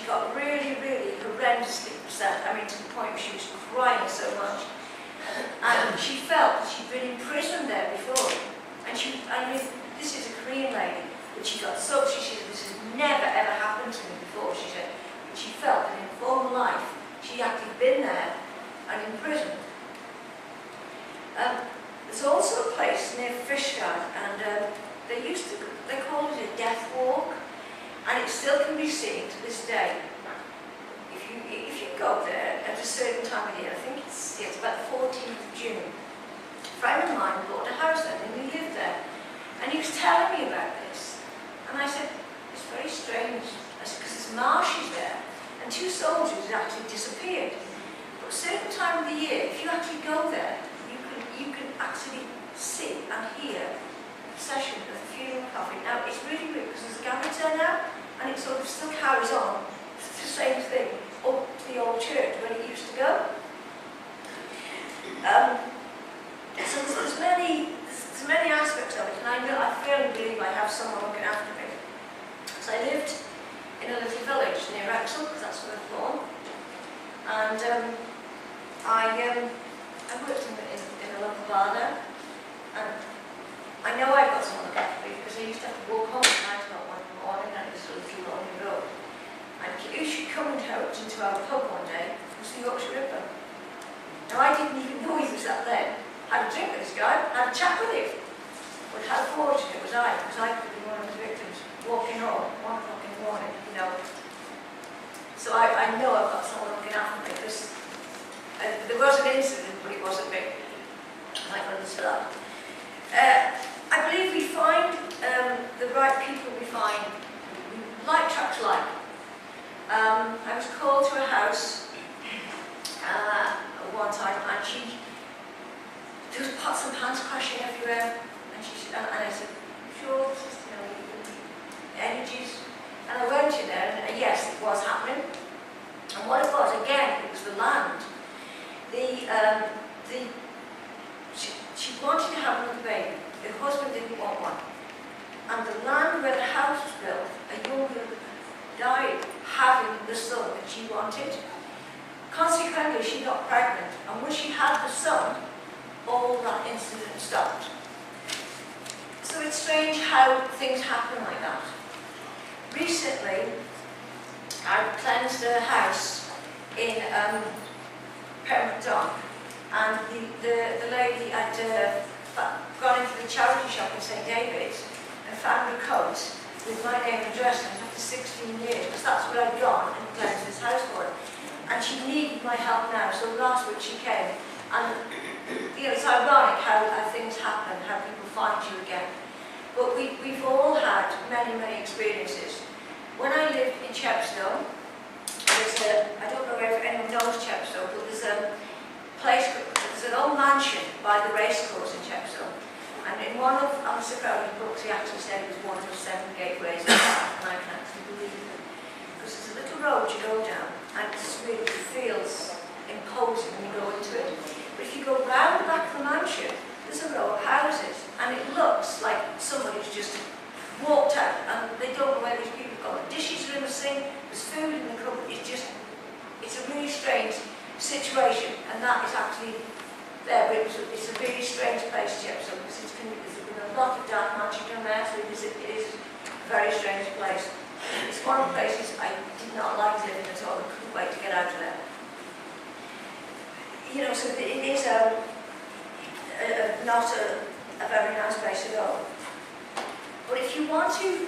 got really, really horrendously upset. I mean, to the point where she was crying so much. And she felt that she'd been imprisoned there before. And this is a Korean lady, but she got so, she said, this has never ever happened to me before, she said. But she felt that in former life, she'd actually been there and imprisoned. There's also a place near Fishguard, and they called it a death walk, and it still can be seen to this day. If you go there at a certain time of year, I think it's about the 14th of June, a friend of mine bought a house there, and he lived there, and he was telling me about this, and I said, it's very strange, because there's marshes there, and 2 soldiers had actually disappeared. But a certain time of the year, if you actually go there, you can actually see and hear the procession of the funeral coffin. Now, it's really weird because there's a gallery there now, and it sort of still carries on. It's the same thing up to the old church where it used to go. So there's many aspects of it, and I firmly believe I have someone looking after me. So I lived in a little village near Wrexham, because that's where I was born, and I worked in a local bar there, and I know I've got someone looking after me because I used to have to walk home at night about 1 in the morning, and it was a little lonely road. And who should come into our pub one day was the Yorkshire Ripper. Now I didn't even know he was that then. Had a drink with this guy, had a chat with him. But how fortunate was I, because I could be one of the victims walking home at 1 o'clock in the morning, So I know I've got someone looking after me, because there was an incident, but it wasn't me. Thank goodness for that. I believe we find the right people we find, like tracks like. I was called to a house one time, and there was pots and pans crashing everywhere, and I said, sure, energies. And I went in there, and yes, it was happening. And what it was, again, it was the land. She wanted to have another baby. The husband didn't want one. And the land where the house was built, a young girl died having the son that she wanted. Consequently, she got pregnant. And when she had the son, all that incident stopped. So it's strange how things happen like that. Recently, I cleansed a house in Pembroke Dock, and the lady had gone into the charity shop in St David's and found a coat with my name and address on it after 16 years, because that's where I'd gone and cleansed this house for her. And she needed my help now, so last week she came. And it's ironic how things happen, how people find you again. But we've all had many, many experiences. When I lived in Chepstow, I don't know if anyone knows Chepstow, but there's a place, there's an old mansion by the racecourse in Chepstow. And in one of Alistair Crowley's books, he actually said it was one of the 7 gateways, and I can actually believe it. Because there's a little road you go down, and it really feels imposing when you go into it. But if you go round the back of the mansion, there's a row of houses, and it looks like somebody's just walked out, and they don't know where these people have gone. The dishes are in the sink, there's food in the cupboard. It's a really strange situation, and that is actually there, but it's a really strange there's been a lot of dark magic on there, so it is a very strange place. It's one of the places I did not like living at all. I couldn't wait to get out of there. You know, so it is not a very nice place at all. But if you want to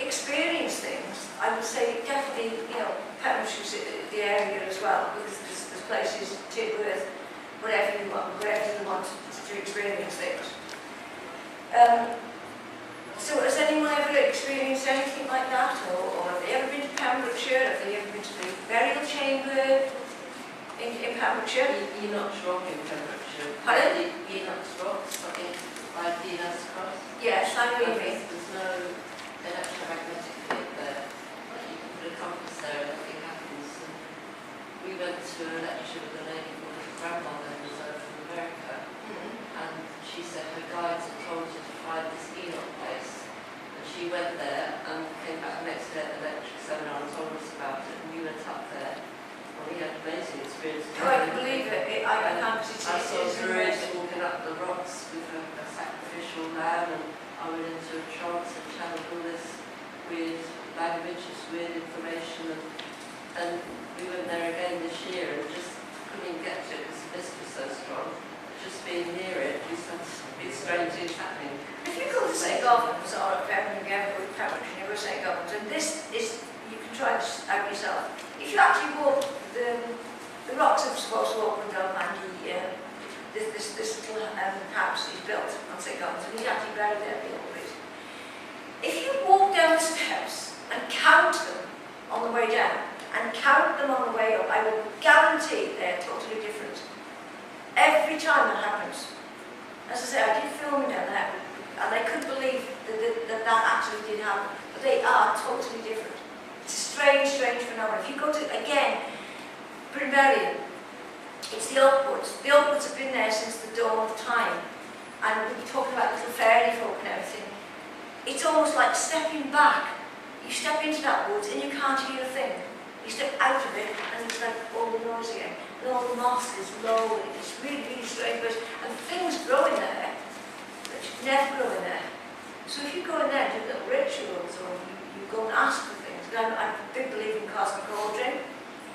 experience things, I would say definitely, you know, Pembrokeshire's the area as well, because there's places, Tidworth, wherever you want to experience things. So has anyone ever experienced anything like that, or have they ever been to Pembrokeshire? Have they ever been to the burial chamber in Pembrokeshire? Enoch's Rock in Pembrokeshire. Pardon? Enoch's Rock, something like Dean's Cross. Yes, I know what you mean. There's no electromagnetic field there. Like you can put a compass there and nothing happens. And we went to a lecture with a lady called her grandmother who was over from America, and she said her guides had told her to find this Enoch place. And she went there and came back the next day at the lecture seminar and told us about it, and we went up there. And we had amazing experience. Oh, I can believe it. I can't I saw druids walking up the rocks with a sacrificial lamb, and I went into a trance and channeled all this weird language, this weird information, and we went there again this year and just couldn't get to it because the mist was so strong. Just being near it, we started to be strange things happening. If you go to St. Gothams or Pembrokeshire with Pembrokeshire, you go to St. Gothams, and this is, you can try this out yourself. If you actually walk the rocks are supposed to walk down and this little house is built on St. Gothams, and he's actually buried there below it. If you walk down the steps and count them on the way down and count them on the way up, I will guarantee they're totally different. Every time that happens. As I say, I did filming down there, and I couldn't believe that actually did happen. But they are totally different. It's a strange, strange phenomenon. If you go to, again, Brynberry, it's the Oakwoods. The Oakwoods have been there since the dawn of time. And we're talking about little fairy folk and everything. It's almost like stepping back. You step into that woods and you can't hear a thing. You step out of it and it's like all the noise again. And all the moss is low and it's really, really strange. And things grow in there that should never grow in there. So if you go in there and do little rituals, or you go and ask for things, and I'm a big believer in cosmic ordering.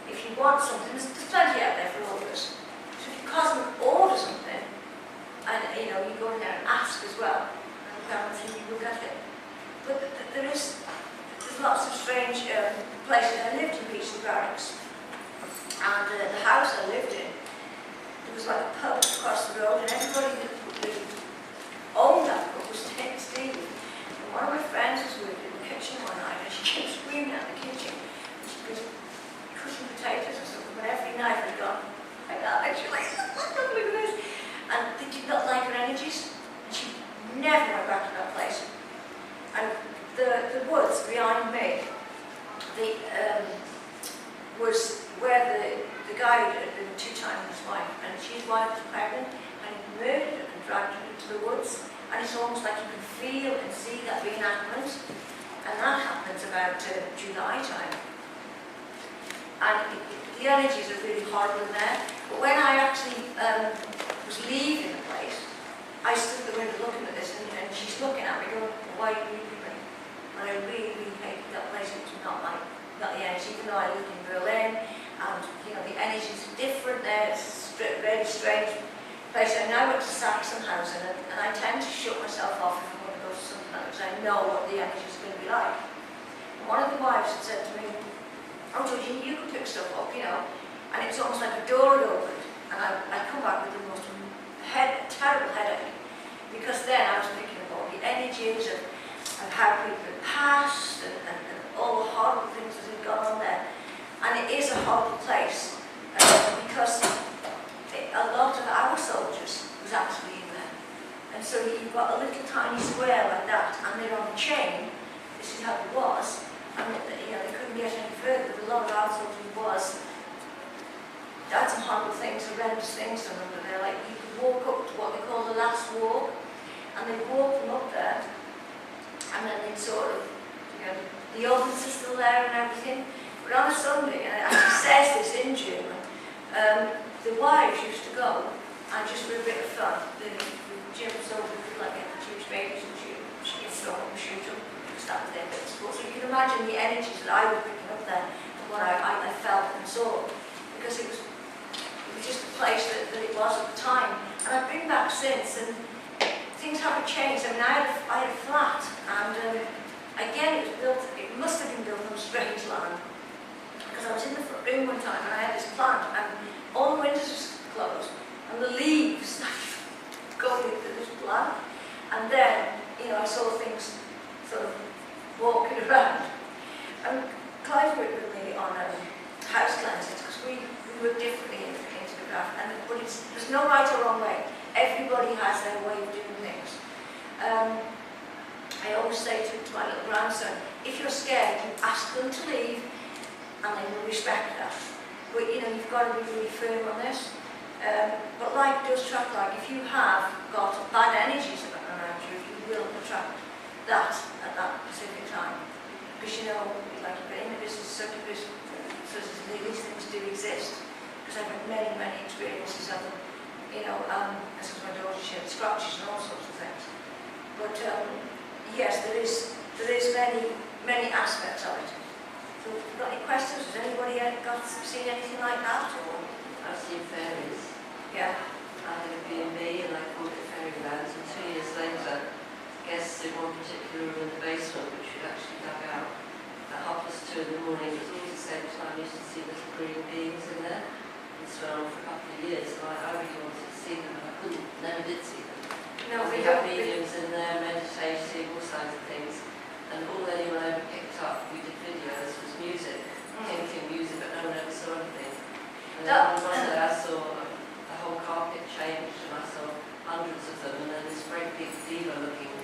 If you want something, there's plenty out there for all of us. So if you cosmic order something, and you know, you go in there and ask as well, and guarantee you will get it. But there's lots of strange places. I lived in Beecham Barracks, and the house I lived in, there was like a pub across the road, and everybody that owned that pub was Stevie. And one of my friends was with me in the kitchen one night, and she came screaming out in the kitchen. And she was cutting potatoes or something, but every knife had gone like that, and she was like, look at this. And they did not like her energies, and she never went back to that place. And the woods behind me, was where the guy had been 2 times his wife, and his wife was pregnant, and he murdered her and dragged her into the woods. And it's almost like you can feel and see that reenactment, and that happens about July time. And the energies are really horrible in there. But when I actually was leaving the place, I stood at the window looking at this, and she's looking at me going, why are you leaving me? And I really, really hated that place. It was not the energy, even though I lived in Berlin, and you know, the energies are different there. It's a very strange place. And I went to Sachsenhausen, and I tend to shut myself off if I want to go to something like that, because I know what the energy is going to be like. And one of the wives had said to me, oh, Georgie, you can pick stuff up, you know. And it was almost like a door had opened, and I come back with the most terrible headache, because then I was thinking of all the energies of how people had passed, and all the horrible things that had gone on there. And it is a horrible place, because a lot of our soldiers was actually in there. And so you've got a little tiny square like that, and they're on a chain. This is how it was. And you know, they couldn't get any further, but a lot of our soldiers was. They had some horrible things, horrendous things done under there. Like you could walk up to what they call the last walk, and they'd walk them up there, and then they'd sort of, you know, the ovens are still there and everything. But on a Sunday, and it actually says this in German, the wives used to go, and just for a bit of fun, the German soldiers would like get the babies and she gets thrown and shoot them, start with their bits. So you can imagine the energies that I was picking up there and what I felt and saw, because it was just the place that it was at the time. And I've been back since, and things haven't changed. I mean, I had a flat, and again, it must have been built on strange land, because I was in the front room one time and I had this plant, and all the windows were closed, and the leaves going into this plant. And then, you know, I saw things sort of walking around. And Clive worked with me on house cleansings, because we work differently into the craft, but there's no right or wrong way. Everybody has their way of doing things. I always say to my little grandson, if you're scared, you ask them to leave, and they will respect that. But you know, you've got to be really firm on this. But like Dust Track, like if you have got bad energies around you, you will attract that at that specific time. Because you know, like you've been in the business, such a business, so these things do exist. Because I've had many, many experiences of them. You know, as my daughter, she had scratches and all sorts of things. But yes, there is many aspects of it. So, have you got any questions? Has anybody seen anything like that? Or? I've seen fairies. Yeah. I had a B&B and I called it Fairyland, and 2 years later, guests in one particular room in the basement, which we'd actually dug out at 2:30 in the morning, it was always the same time, you used to see little green beings in there. It's went on for a couple of years, and I really wanted to see them, and I never did see them. No, we had mediums in there, meditating, all kinds of things, and all anyone ever picked up, we did videos, was music, hinting music, but no one ever saw anything. And then one day I saw the whole carpet changed, and I saw hundreds of them, and then this great big diva-looking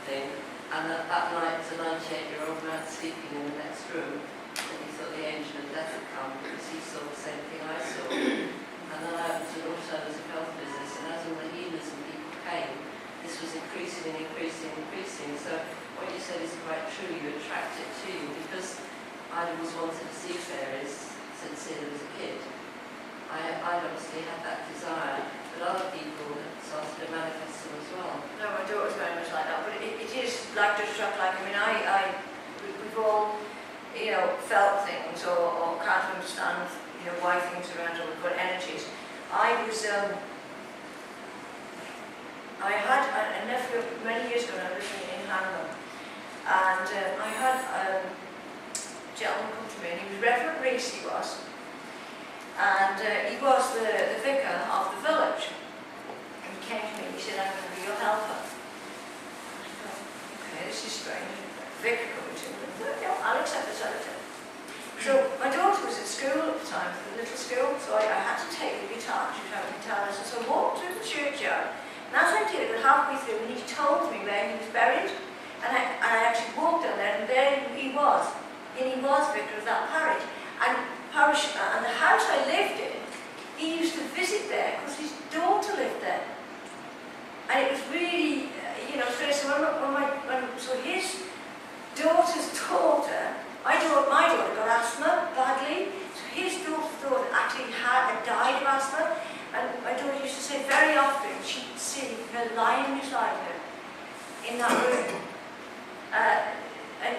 thing, and that night a 98-year-old man sleeping in the next room, and he thought the angel of death had come, because he saw the same thing I saw. And then I opened an alternative health business, and as all the healers and people came, this was increasing and increasing and increasing. So what you said is quite true, you attract it to you, because I always wanted to see fairies since I was a kid. I obviously had that desire, but other people have started to manifest them as well. No, my daughter's very much like that, but it is like Dust Track, like, I mean, we've all, you know, felt things or can't understand, you know, why things are around or we've got energies. I had a nephew many years ago, when I was living in Hanlon, and I had a gentleman come to me, and he was Reverend Reese, he was, and he was the vicar of the village. And he came to me and he said, I'm going to be your helper. And I thought, okay, this is strange. Vicar coming to me. Well, yeah, I'll accept the service. So my daughter was at school at the time, the little school, so I had to take the guitar. She was having a guitar lesson. So I walked through the churchyard, and as I did, it was halfway through, and he told me where he was buried. And I actually walked down there, and there he was. And he was vicar of that parish. And the house I lived in, he used to visit there because his daughter lived there. And it was really, you know, so his daughter's daughter, my daughter got asthma badly, so his daughter's daughter actually had died of asthma, and my daughter used to say very often she'd see her lying beside her in that room. And,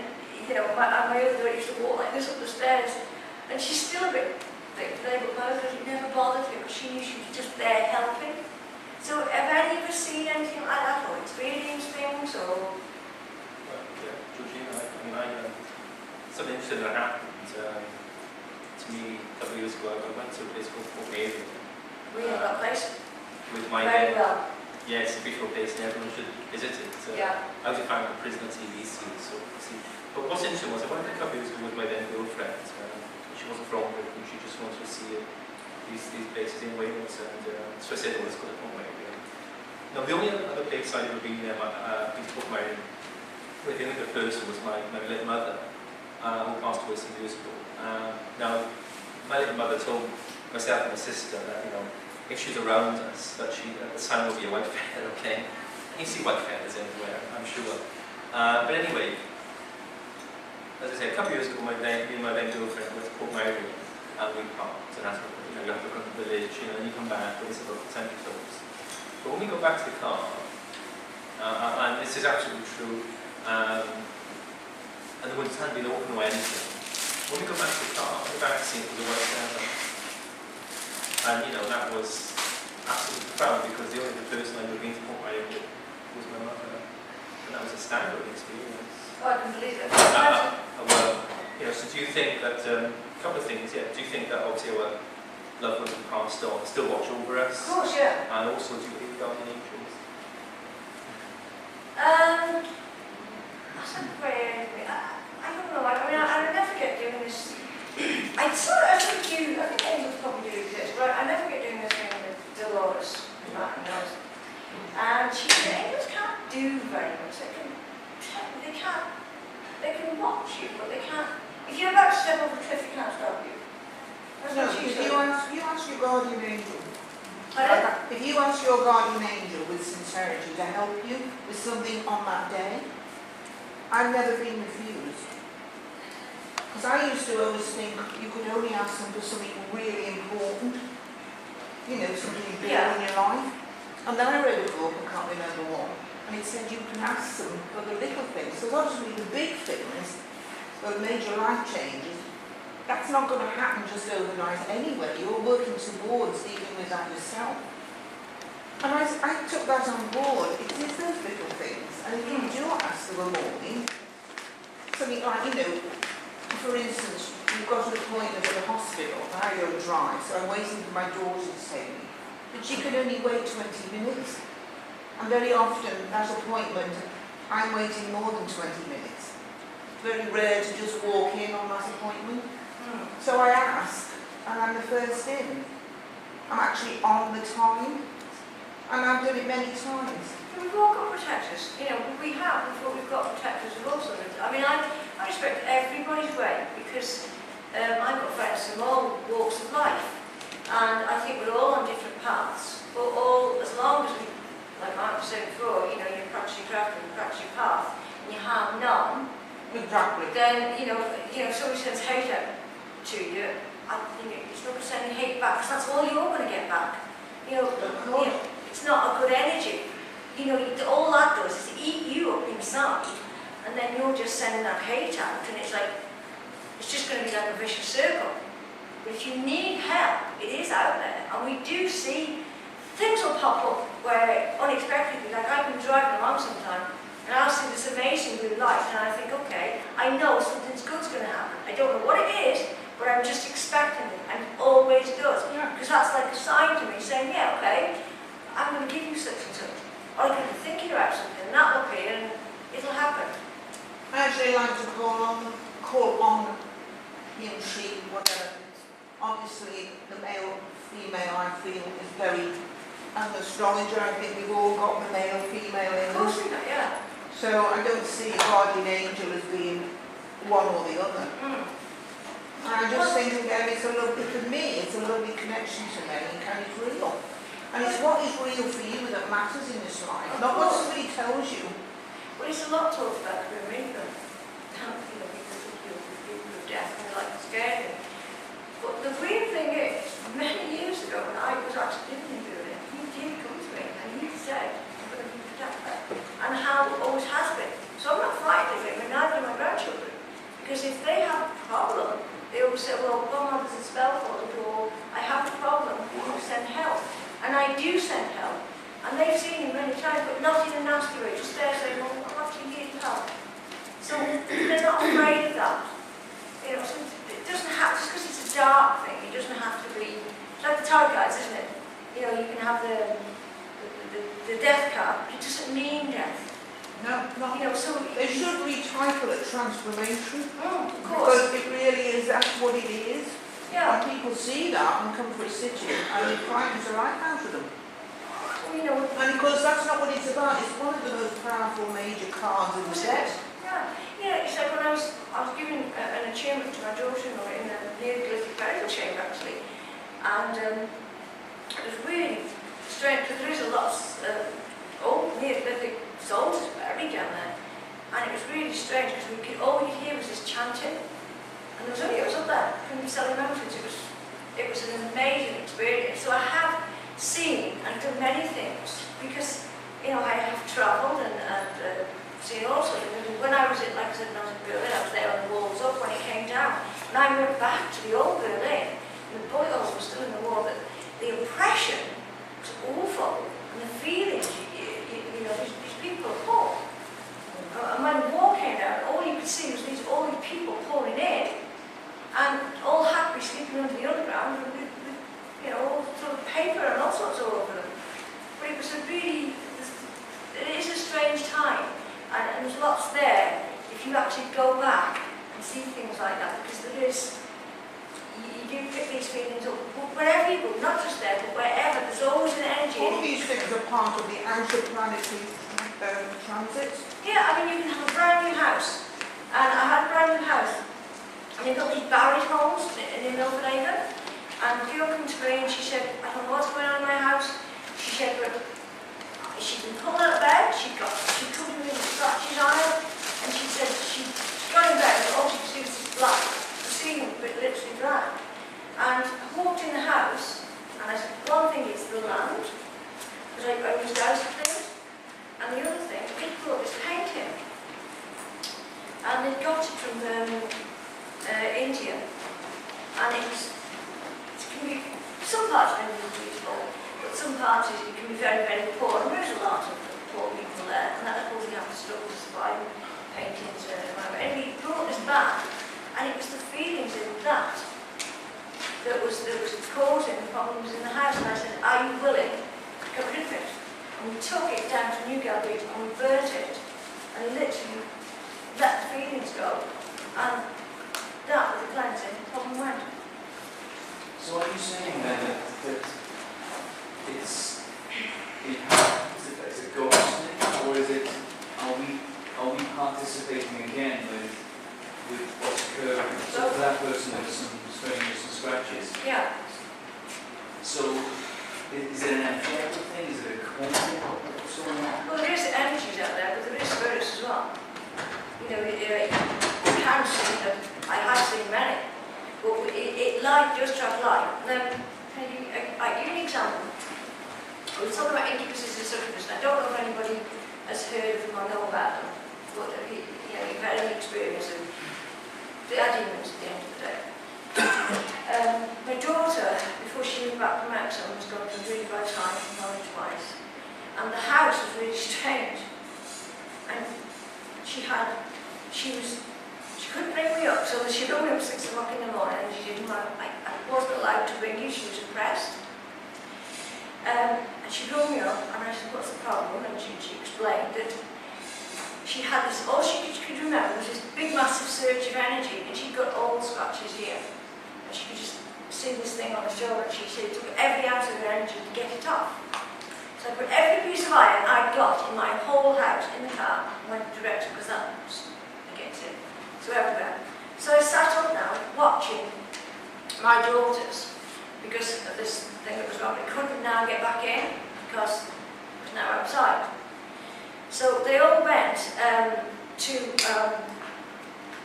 you know, my other daughter used to walk like this up the stairs, and she's still a bit thick today, but my other daughter never bothered her because she knew she was just there helping. So have any of us seen anything like that, or experienced things, or? Well, yeah, Georgina, something interesting that happened to me a couple of years ago. I went to a place called Port Mary. We know that place With my very well. Yeah, it's a beautiful place and everyone should visit it. Yeah. I was a fan of the Prisoner TV series, so see. But what's interesting was I went a couple of years ago with my then girlfriend. She wasn't from Britain, she just wanted to see these places in Wales, and so I said, well, let's go to Port Mary. Now, the only other place I'd ever been to Port Mary with the other person was my late mother, who passed away some years ago. Now, my little mother told myself and my sister that, you know, if she's around us, that the sign will be a white feather, okay? You see white feathers everywhere, I'm sure. But anyway, as I said, a couple of years ago, me and my then girlfriend went to Port Mary, and we parked, and that's what, you know, you have to go to the village, you know, and you come back, and it's about 10 close. But when we got back to the car, And this is absolutely true. And the woods hadn't been open or anything. When we got back to the car, the back seat was the worst ever. And you know, that was absolutely profound because the only person I would have been to put my own with was my mother. And that was a staggering experience. Oh, I can believe it. Well, you know, so do you think that, a couple of things, yeah, do you think that obviously our loved ones have passed on, still watch over us? Of course, yeah. And also, do you believe God in angels? That's not very, I don't know, I mean, I never get doing this. I think angels probably do exist, but I never get doing this thing with Dolores, Martin knows. And the angels can't do very much. They can watch you, but they can't. If you're about to step off a cliff, they can't stop you. That's No, what she if said. you ask your guardian angel, Pardon? if you ask your guardian angel with sincerity to help you with something on that day, I've never been refused. Because I used to always think you could only ask them for something really important, you know, something big in your life. And then I read a book, I can't remember what, and it said you can ask them for the little things. Because obviously the big things, the major life changes, that's not going to happen just overnight anyway. You're working towards dealing with that yourself. And I took that on board. It is those little things. And if you do ask them a morning, something like, you know, for instance, you've got an appointment at the hospital, I don't drive, so I'm waiting for my daughter to take me. But she can only wait 20 minutes. And very often, that appointment, I'm waiting more than 20 minutes. It's very rare to just walk in on that appointment. So I ask, and I'm the first in. I'm actually on the time. And I've done it many times. We've all got protectors, you know, we've got protectors of all sorts. I mean, I respect everybody's way because I've got friends from all walks of life, and I think we're all on different paths, but all, as long as we, like Mark said before, you know, you practice your craft and you practice your path, and you have none, Exactly. then, you know, if somebody sends hate out to you, I think it's not going to send hate back, because that's all you're going to get back. You know, it's not a good energy. You know, all that does is eat you up inside, and then you're just sending that hate out, and it's like, it's just going to be like a vicious circle. But if you need help, it is out there, and we do see things will pop up where unexpectedly, like I've been driving along sometime, and I'll see this amazing blue light, and I think, okay, I know something's good's going to happen. I don't know what it is, but I'm just expecting it, and it always does. Because that's like a sign to me saying, yeah, okay, I'm going to give you such and such. Or I could be thinking about something, and that'll appear, and it'll happen. I actually like to call on him, she, whatever. Obviously, the male, female, I feel, is very, and astrologer, I think we've all got the male, female in Of course us. we do, yeah. So I don't see guardian angel as being one or the other. And I just think again, it's a lovely, for me, it's a lovely connection to me, and it's real. And it's what is real for you that matters in this life, not what somebody tells you. Well, it's a lot talked about the bereavement, you know, because of people of death, and they like to scare you. But the weird thing is, many years ago, when I was actually living in Berlin, he did come to me, and he said, I'm going to be protected, and how it always has been. So I'm not frightened of it, and neither are my grandchildren. Because if they have a problem, they always say, well, Mum, there's a spell for it, or I have a problem, will you send help? And I do send help. And they've seen him many times, but not in a nasty way, just there saying, well, I'm actually needing help. So they're not afraid of that. You know, so it doesn't have, just because it's a dark thing, it doesn't have to be, it's like the tarot cards, isn't it? You know, you can have the death card, but it doesn't mean death. No, not. You know, so They should retitle it transformation. Of course. Because it really is, that's what it is. Yeah. And people see that and come for a sit-in, and it frightens the life out of them. Well, you know, And because that's not what it's about, it's one of the most powerful major cards in the deck. yeah. Yeah, it's like when I was giving an attunement to my daughter in a Neolithic burial chamber actually, and it was really strange because there is a lot of old Neolithic souls buried down there, and it was really strange because all you hear was this chanting, and there was only us up there from the Selly Mountains. It was an amazing experience. So I have seen and done many things because, you know, I have travelled and was a really, it is a strange time, and there's lots there if you actually go back and see things like that, because there is, you do pick these feelings up wherever you go, not just there, but wherever. There's always an energy. All these things are part of the outer-planetary transit. Yeah, I mean, you can have a brand new house, and I had a brand new house, and they built these barrier homes in Milford Haven, and the girl came to me and she said, I don't know what's going on in my house. She said, but she'd been pulled out of bed, she covered me with scratches on her, and she said she got in bed, and all she could see was this black, the ceiling literally black. And I walked in the house, and I said, one thing is the land, because I was doused with things, and the other thing, it brought this painting, and they got it from India, and it can be, some parts of India are beautiful, but some parts it can be very, very poor, and there's a lot of poor people there, and that of course you have to struggle to survive paintings and whatever. And he brought this back, and it was the feelings in that was causing the problems in the house, and I said, are you willing to get rid of it? And we took it down to Newgate and we burnt it, and literally let the feelings go, and that was the cleansing, the problem went. So are you saying then that it's a ghost thing, or is it, are we participating again with what's occurring? So for that person with some strainers and scratches. Yeah. So is it an energetic thing? Is it a concept? What's going on? Well, there is energies out there, but there is spirits as well. You know, you can see them. I have seen many. But light does travel light. I'll give you an example. We were talking about incubuses and succubus. I don't know if anybody has heard of them or know about them, but you've had any experience of the demons at the end of the day. My daughter, before she moved back from Exham, was going through a really bad time knowledge-wise, and the house was really strange. And she couldn't bring me up, so she rang me up 6 o'clock in the morning, and she didn't want. I wasn't allowed to bring you. She was impressed. And she rang me up, and I said, what's the problem? And she explained that she had this, all she could remember was this big massive surge of energy, and she'd got all the scratches here. And she could just see this thing on her shoulder, and she said it took every ounce of her energy to get it off. So I put every piece of iron I got in my whole house in the car, and went direct, because that was against it. So everywhere. So I sat up now, watching my daughters, because of this thing that was wrong. They couldn't now get back in, because it was now outside. So they all went to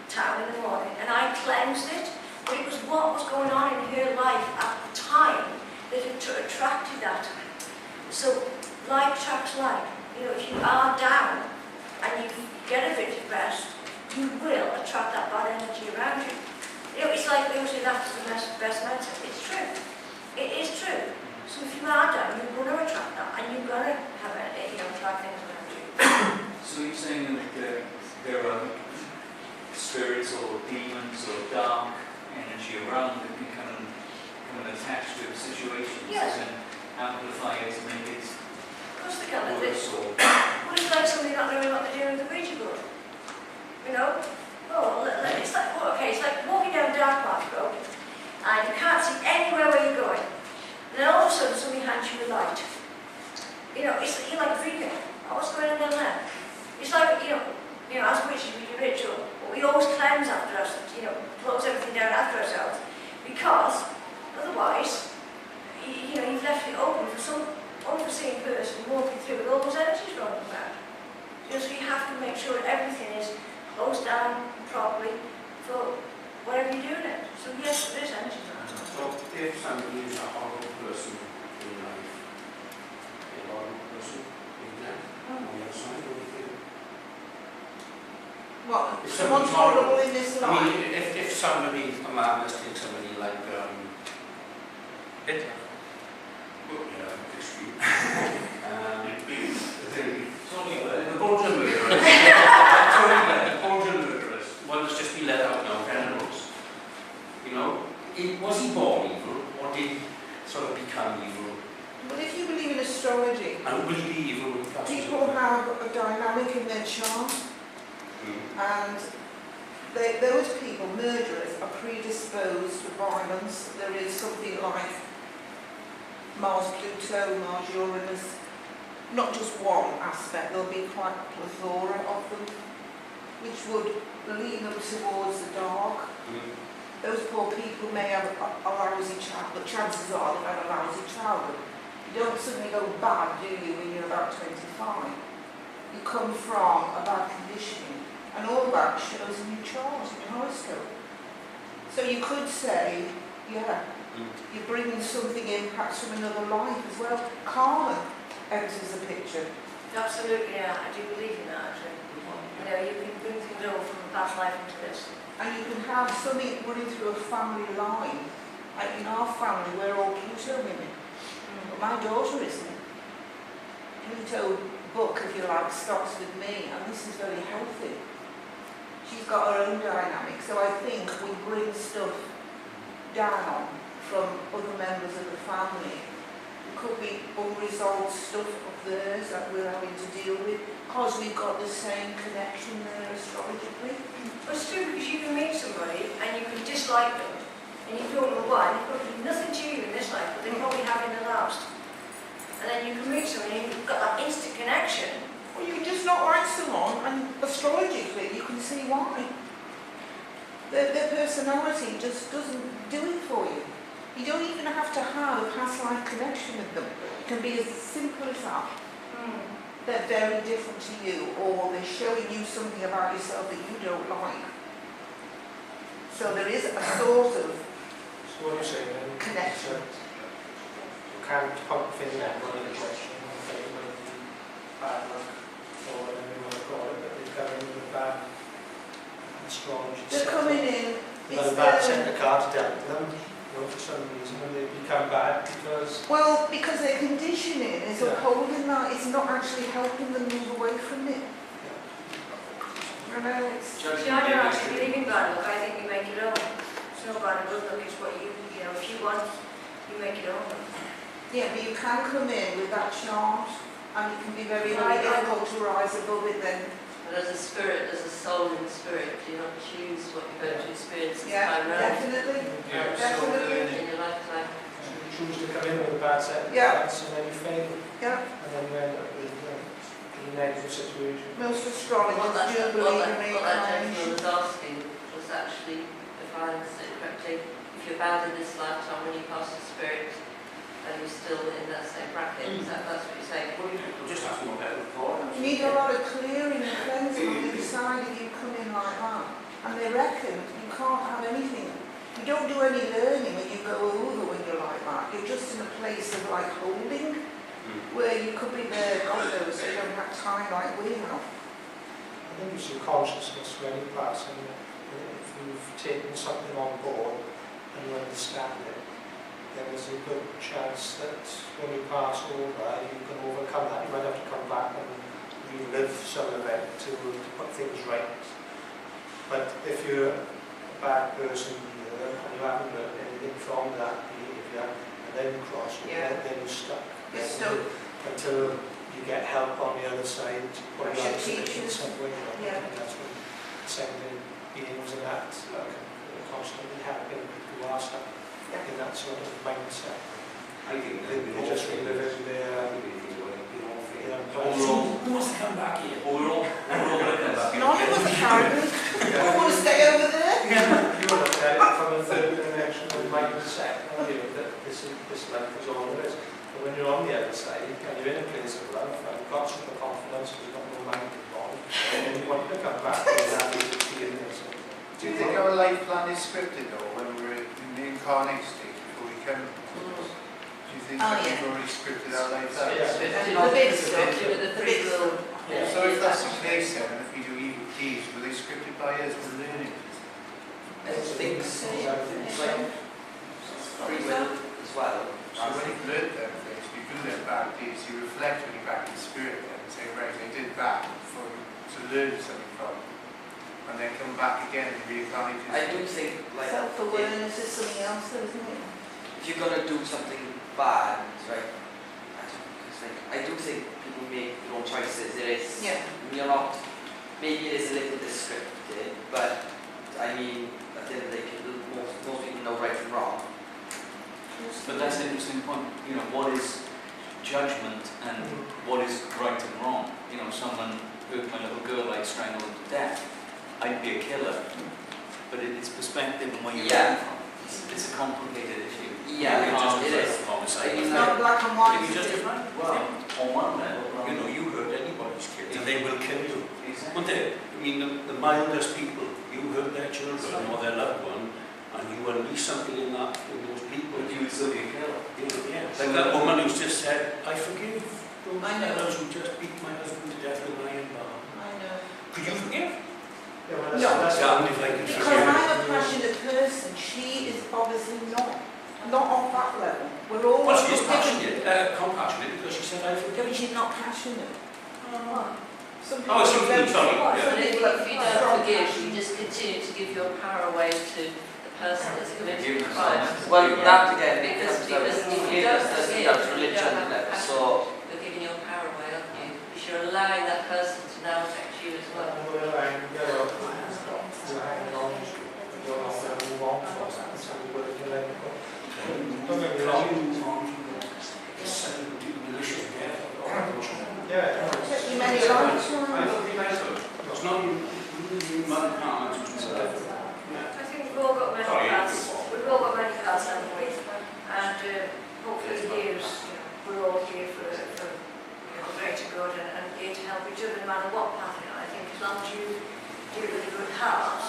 town in the morning, and I cleansed it, but it was what was going on in her life at the time that had attracted that. So like attracts like. You know, if you are down and you get a bit depressed, you will attract that bad energy around you. You know, it's like they say that's the best medicine. It's true. It is true. So if you are down, you're going to attract that, and you're going to have attract things around you. So you're saying that there are spirits or demons or dark energy around that can come and attach to situations and amplify it to make it Of course they can. worse or... Well, it's like somebody not knowing what they're doing with the Ouija board. You know? Oh, it's like, it's like walking down a dark path road, and you can't see anywhere where you're going. And then all of a sudden somebody hands you a light. You know, you're like freaking. Oh, what's going on down there? It's like, you know, as witches we do ritual, but we always cleanse after us, close everything down after ourselves, because otherwise, you've left it open for some unforeseen person walking through with all those energies running around. So you have to make sure that everything is closed down properly for whatever you're doing it. So yes, there is energy around. So if somebody is a horrible person in life, a horrible person in death, on the outside, what do you think? What? If Someone's somebody's horrible in this I life? mean, if somebody, a man, let's take somebody like, Hitler. extreme. The Belgian murderers. The Belgian murderers. One that's just been let out now, criminals. You know, was he born evil, or did he sort of become evil? Well, if you believe in astrology, And we leave when we pass? People have a dynamic in their charm, and those people, murderers, are predisposed to violence. There is something like Mars, Pluto, Mars, Uranus, not just one aspect, there'll be quite a plethora of them, which would lean them towards the dark. Those poor people may have a lousy child, but chances are they've had a lousy childhood. You don't suddenly go bad, do you, when you're about 25? You come from a bad conditioning, and all that shows in your chart, in your horoscope. So you could say, yeah, you're bringing something in perhaps from another life as well. Karma enters the picture. Absolutely, yeah, I do believe in that actually. You know, you can bring things over from a past life into this. And you can have something running through a family line. Like in our family, we're all Pluto women. But my daughter isn't. Pluto book, if you like, starts with me, and this is very healthy. She's got her own dynamic, so I think we bring stuff down from other members of the family. It could be unresolved stuff of theirs that we're having to deal with, because we've got the same connection there astrologically. Well, it's true, because you can meet somebody and you can dislike them, and you don't know why, and they've got nothing to you in this life, but they probably have in the last. And then you can meet somebody and you've got that instant connection. Well, you can just not like someone, and astrologically you can see why. Their personality just doesn't do it for you. You don't even have to have a past life connection with them. It can be as simple as that. They're very different to you, or they're showing you something about yourself that you don't like. So there is a sort of So what you're saying then? connection. You can't point the finger at one question and say it might be bad luck or whatever you want to call it, but they're coming in with bad astrology. They're coming in. Well, bad set of cards dealt with them, you know, for some reason, and they become bad because Well, because their conditioning is upholding that. It's not actually helping them move away from it. I know it's. See, I don't actually believe in bad luck, I think you make it own. It's not bad and good luck, it's what you know, if you want, you make it own. Yeah, but you can come in with that chart, and it can be very, very difficult to rise above it then. But as a spirit, as a soul in spirit, do you not choose what you're going to experience this Yeah, time round definitely. Yeah, Definitely. in your lifetime? you choose to come in with a bad set of Yeah. cards and then you fail, Yeah, and then you end up with a negative situation. most astrologers do believe in What that reincarnation. gentleman was asking was actually, if I understood correctly, if you're bad in this lifetime when you pass the spirit, are you still in that same bracket? That's what you're saying? We'll just ask them about it before. You need a lot of clearing and cleansing on the inside if you come in like that. And they reckon you can't have anything. You don't do any learning when you go over when you're like that. You're just in a place of like holding, where you could be there, God knows, so you don't have time like we have. I think it's your consciousness when you pass, and if you've taken something on board and you understand it, there is a good chance that when you pass over, you can overcome that. You might have to come back and relive some event to put things right. But if you're a bad person here and you haven't learned anything from that behaviour, and then you cross over, Yeah. then you're stuck. You're stuck. Until you get help on the other side, or Like you your have to in teachers. some way. Yeah. And that's when ascending beings and that are constantly helping people who are stuck in that sort of mindset. I think They just live in their Who wants to come back here? We're all looking back. None of us apparently. I want to stay over there. You look at it from a third dimensional mindset, you know, that this life is all there is. But when you're on the other side, and you're in a place of love, and you've got super confidence, and you've got no mind involved, and you want to come back to that experience. Do you think our life plan is scripted though, when we're in the incarnate state before we come? Do you think that we've already scripted our life out? The big stuff. The free will. So if that's the case then, and if we do evil deeds, were they scripted by us for learning? I think so. Like free will as well. So when you've learned them things, you do learn bad deeds, you reflect when you're back in spirit then and say, right, I did that to learn something from. And then come back again and reincarnate. I do think like Self-awareness is something else, though, isn't it? if you're gonna do something bad, right? I do think people make their own choices. It is, Yeah. you're not, maybe it is a little descriptive, but I mean, at the end of the day, most people know right from wrong. But that's an interesting point. You know, what is judgment and what is right and wrong? You know, someone hurt my little girl, I'd strangle them to death. I'd be a killer. But it's perspective and where you're coming from. It's a complicated issue. Yeah, it is. It's not black and white. If you justify it, well, On one level, you know, you hurt anybody's kid, and they will kill you. exactly. Won't they? I mean, the mildest people, you hurt their children or their loved one, and you unleash something in those people. But you would still be a killer. Yeah. Like that woman who's just said, I forgive those I know. fellows who just beat my husband to death with an iron bar. I know. Could you forgive? Yeah, well, No. that's Damned if I could Because forgive. I'm a passionate person, she is obviously not on that level. We're all Well, she's different. compassionate because she said, I forgive. But she's not passionate. Some Oh, it's people something, are sorry. very- Yeah. But if you Strong don't forgive, passion. you just continue to give your power away to the person that's committed the Forgiveness. crime. Well, that again, Because comes down to if you forgiveness, don't that's forgive, down to you religion, don't have isn't it? passion. So, You're giving your power away, aren't you? Because you're allowing that person to now affect you as well. We're allowing to go up, we're hanging on, you're not going to move on for us, that's how we would have let it go. Don't get me wrong. Yeah. Took you many lives. It's not you mother can't. I think we've all got many cards. We've all got many cards, haven't we? And hopefully the years, we're all here for greater good and here to help each other no matter what path you're on. I think as long as you do it with a good heart,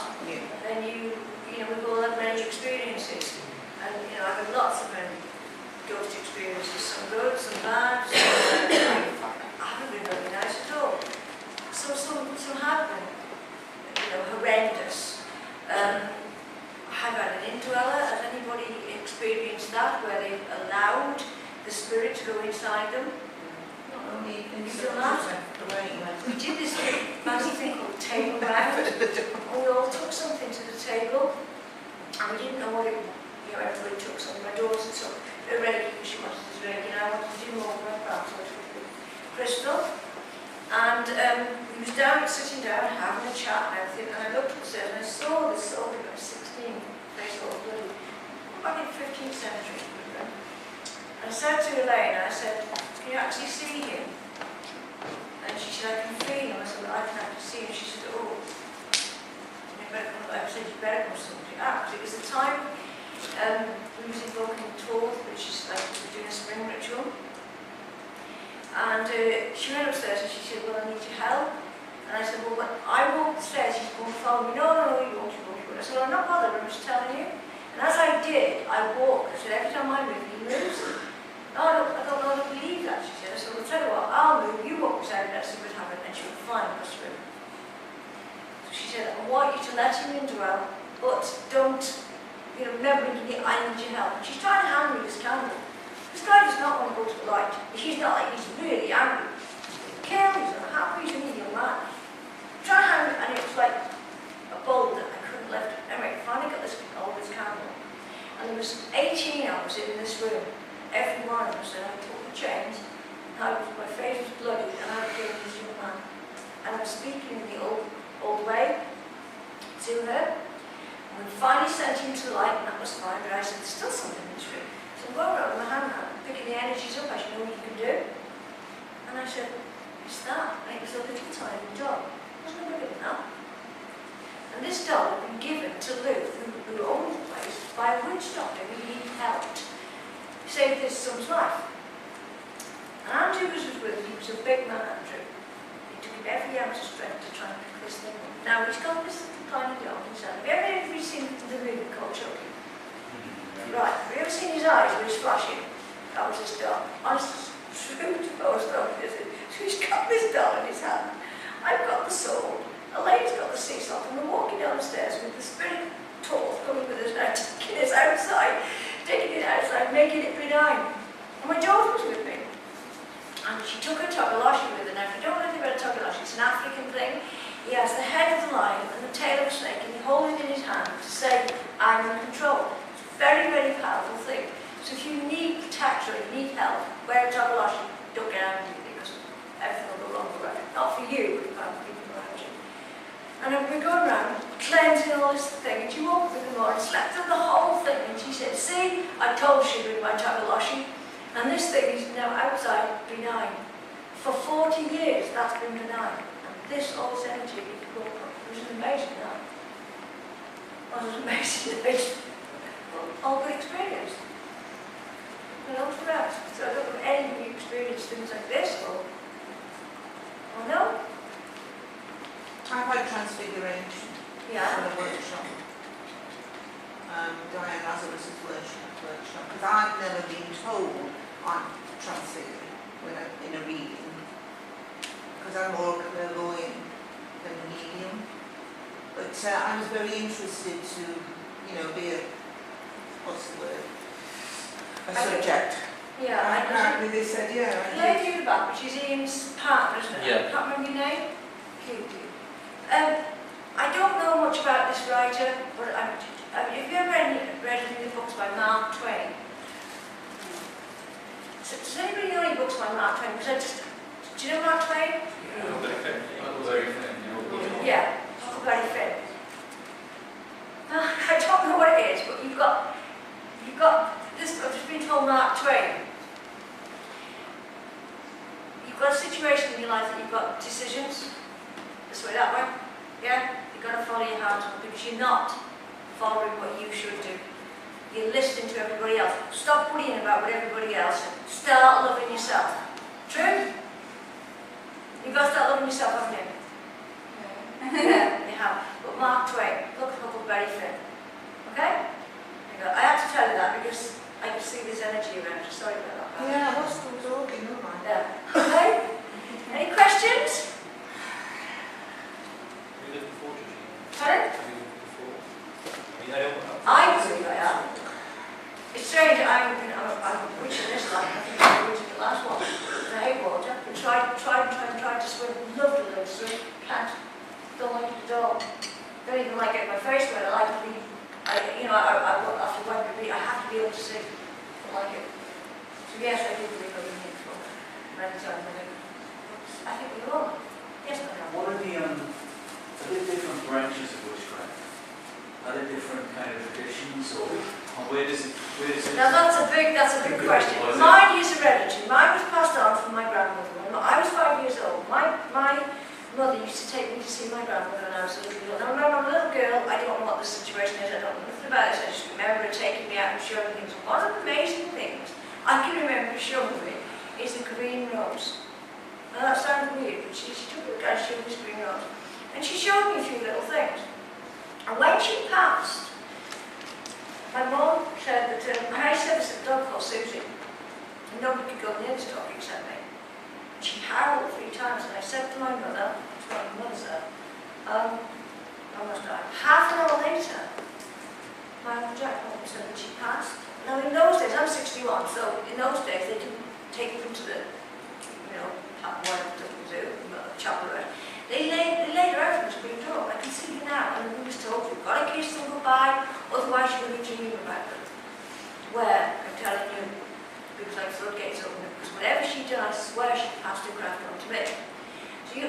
then we've all had many experiences. And I've had lots of ghost experiences, some good, some bad, some haven't been really nice at all. Some have been, horrendous. I've had an indweller. Has anybody experienced that, where they allowed the spirit to go inside them? Only in You feel that? We did this magic thing called table round. And we all took something to the table, and we didn't know what it was. Everybody took something. My daughter took a Reiki, because she wanted to Reiki, and I wanted to do more for her craft, so I took the crystal. And we was sitting down, having a chat and everything, and I looked upstairs and I saw this soul when I was 16, face all blue, back in the 15th century. And I said to Elaine, I said, can you actually see him? And she said, I can feel him. I said, well, I can actually see him. She said, oh, you better come. I said, you better come something out. It was the time we was invoking Toth, which is like we're doing a spring ritual. And she went upstairs and she said, well, I need your help. And I said, well, I walked upstairs, she's going to follow me. No, you won't. I said, well, I'm not bothered, I'm just telling you. And as I did, I walked. I said, every time I move, he moves. No, I don't believe that, she said. I said, well, tell you what, I'll move, you walk beside me, let's see what happens. And she would find us through. So she said, I want you to let him indwell, but don't, remember, I need your help. And she's trying to hand me this candle. This guy does not want to go to the light. He's not like, he's really angry. He's unhappy, he's an young man. Trying to hand me, and it was like a boulder, I couldn't lift it. Anyway, finally got this candle. And there was 18 of us in this room. Every one of us, and I took the chains, and my face was bloody, and I became this young man. And I was speaking in the old way to her. And we finally sent him to the light, and that was fine, but I said, there's still something in this room. So I'm going around with my hand now, picking the energies up, as you know what you can do. And I said, it's that. And it was a little tiny doll. It wasn't bigger than that. And this doll had been given to Lou, who owned the place, by a witch doctor who he helped save his son's life. And Andrew was with him. He was a big man, Andrew. He took him every ounce of strength to try and pick this thing up. Now, he's got this little tiny doll himself. Have you ever seen the movie called Chucky? Right, have you ever seen his eyes when he's flashing? That was his doll. Honest, true to post on, is it? So he's got this doll in his hand. I've got the sword. Elaine's got the sea salt, and we're walking downstairs with the spirit Toth coming with us now, taking us outside, making it benign. And my daughter was with me. And she took her Togolashi with her. Now, if you don't know anything about a Togolashi, it's an African thing. He has the head of the lion and the tail of a snake, and he holds it in his hand to say, I'm in control. It's a very, very powerful thing. So if you need protection, you need help, wear a Togolashi, don't get angry, because for you, but people around you. And we're going around cleansing all this thing, and she woke up in the morning, slept through the whole thing, and she said, see, I told you with my Tagaloshi, and this thing is now outside benign. For 40 years, that's been benign. And this all this energy, it was an amazing night. It was an amazing night. All good experience. And all for us. So I don't know if any of you experienced things like this, or no? I've had transfiguration Yeah. for a workshop. Diane Lazarus' workshop. Because I've never been told I'm transfiguring when I'm in a reading. Because I'm more clairvoyant than medium. But I was very interested to, be a, what's the word? A subject. Yeah, And I apparently they said, yeah. The lady at the back, which is Ian's partner, isn't it? Yeah. I can't remember your name. I don't know much about this writer, but have you ever read any of the books by Mark Twain? Does anybody know any books by Mark Twain? Do you know Mark Twain? Yeah, Huckleberry Finn. I don't know what it is, but you've got this. I've just been told Mark Twain. You've got a situation in your life that you've got decisions. This way, that way. Yeah, you've got to follow your heart because you're not following what you should do. You're listening to everybody else. Stop worrying about what everybody else. Start loving yourself. True? You've got to start loving yourself, haven't you? Yeah, you have. But Mark Twain, look at Huckleberry Finn. Okay? There you go. I had to tell you that because I could see this energy around you. Sorry about that. Yeah, I was still talking, don't I? Yeah. Okay? Any questions? Pardon? I believe I am. It's strange, I'm reaching this life, I think I'm reaching the last one. The hay water, and tried to swim, loved to learn to swim, can't, don't like it at all. Don't even like getting my face wet, I like to be, after one degree, I have to be able to sing. I like it. So yes, I do believe I will need for many times. I think we all. Yes, madam. What are the different branches of witchcraft? Are there different kind of traditions, or where does it? Now that's a big question. Mine is hereditary. Mine was passed on from my grandmother. When I was 5 years old, my mother used to take me to see my grandmother when I was a little girl. Now remember, I'm a little girl, I don't know what the situation is, I don't know nothing about it, I just remember her taking me out and showing me things. One of the amazing things I can remember her showing me is a green rose. Now that sounds weird, but she took me and showed me this green rose. And she showed me a few little things. And when she passed, my mum said that, I said this at a dog called Susie, and nobody could go near this dog except me. And she howled 3 times, and I said to my mother, that's what my mother said, almost died. Half an hour later, my Uncle Jack said that she passed. Now in those days, I'm 61, so in those days they didn't take them to the, whatever they do, chapel. They laid her out from the green door. I can see her now, and we was told, we've got to kiss them goodbye, otherwise you're going to be dreaming about them. Where, I'm telling you, because like floodgates open, because whatever she done, I swear she passed her craft on to me.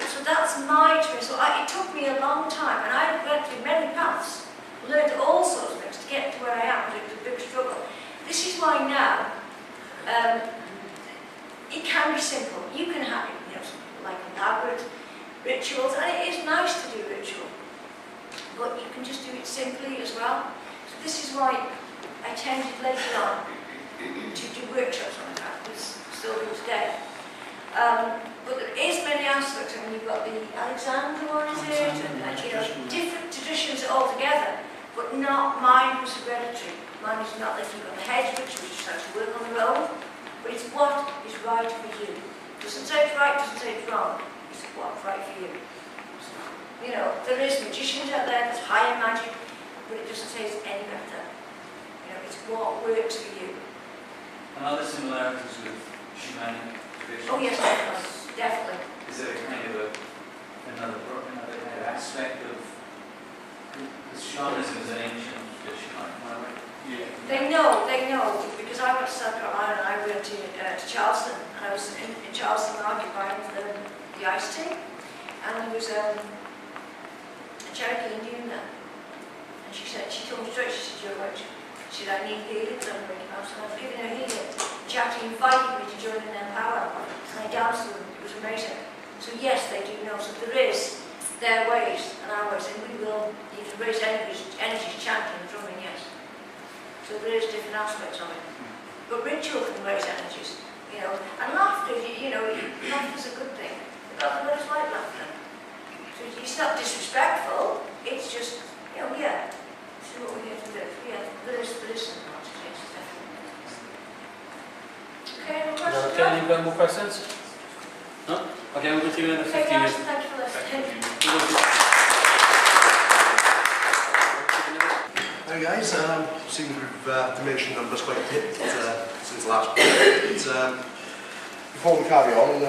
So that's my experience. So it took me a long time, and I went through many paths, learned all sorts of things to get to where I am, it was a big struggle. This is why now, it can be simple. You can have it, like elaborate rituals, and it is nice to do ritual, but you can just do it simply as well. So this is why I tended later on to do workshops on that, which still do today. But there is many aspects. I mean, you've got the Alexander one, is it? And different traditions altogether, but not mine was hereditary. Mine is not like you've got the hedge ritual, which just has to work on their own, but it's what is right for you. Doesn't say it's right, doesn't say it's wrong. It's what's right for you. There is magicians out there, there's higher magic, but it doesn't say it's any better. It's what works for you. And are there similarities with shamanic traditions? Oh yes, definitely. Is there a kind of another kind of aspect of shamanism is an ancient tradition, am I right? Yeah. They know, because I went to South Carolina and I went to Charleston, and I was in Charleston occupying the iced tea. and there was a Cherokee Indian there. And she told me straight, she said, "You're right." She said, "I need healing, so I'm breaking out." So I was giving her healing. She actually invited me to join in their power. And I danced with them. It was amazing. So yes, they do know. So there is their ways and our ways. And we will, you can raise energies, chanting, drumming, yes. So there is different aspects of it. But ritual can raise energies, you know. And laughter, you know, laughter is a good thing. But it's like laughter. So it's not disrespectful. It's just, you know, yeah. This is what we're here to do. Yeah, there is some logic, yes, definitely. Okay, any questions? Okay, you've got more questions? No? Okay, we'll continue in the 15 Okay, guys, minutes. thank you for listening. Hi guys, seems we've diminished numbers quite a bit since last week. Before we carry on,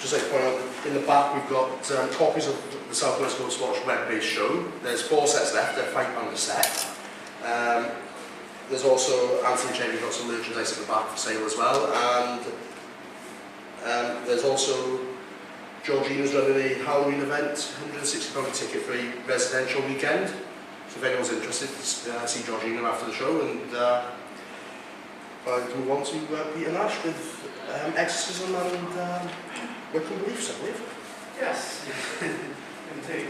just like to point out, in the back we've got copies of the South West Coast Watch web-based show. There's 4 sets left, they're £5 a set. There's also, Anthony Chen, we've got some merchandise at the back for sale as well. And there's also Georgina's running a Halloween event, £160 ticket for a residential weekend. So if anyone's interested, see Georgina after the show. And I'd like to move on to Peter Nash with exorcism and Wiccan beliefs, I believe. Yes, indeed.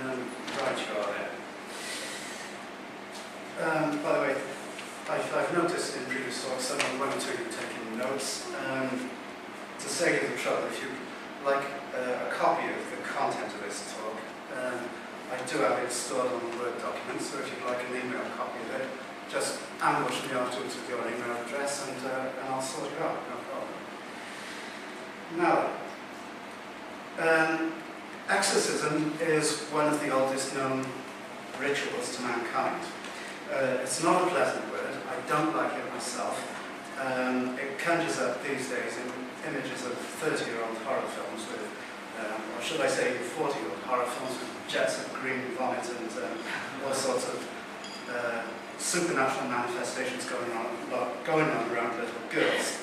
Right, you are there. By the way, I've noticed in previous talks that one or two of you taking notes. To save you the trouble, if you'd like a copy of the content of this talk, I do have it stored on a Word document, so if you'd like an email copy of it, just ambush me afterwards with your email address and I'll sort you out, no problem. Now, exorcism is one of the oldest known rituals to mankind. It's not a pleasant word, I don't like it myself. It conjures up these days in images of 30-year-old horror films with, or should I say 40-year-old horror films with jets of green vomit and all sorts of supernatural manifestations going on around little girls.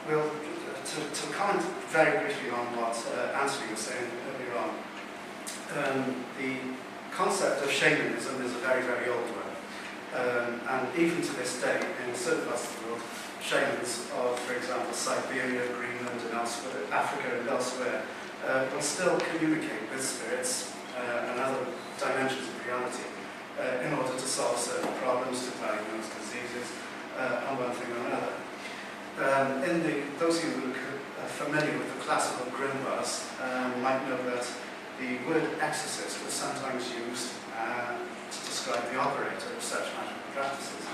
Well, to comment very briefly on what Anthony was saying earlier on, the concept of shamanism is a very, very old one. And even to this day, in certain parts of the world, shamans of, for example, Siberia, Greenland, and elsewhere, Africa and elsewhere, will still communicate with spirits and other dimensions of reality in order to solve certain problems, to diagnose diseases, and one thing or another. Those of you who are familiar with the classical grimoires might know that the word exorcist was sometimes used to describe the operator of such magical practices.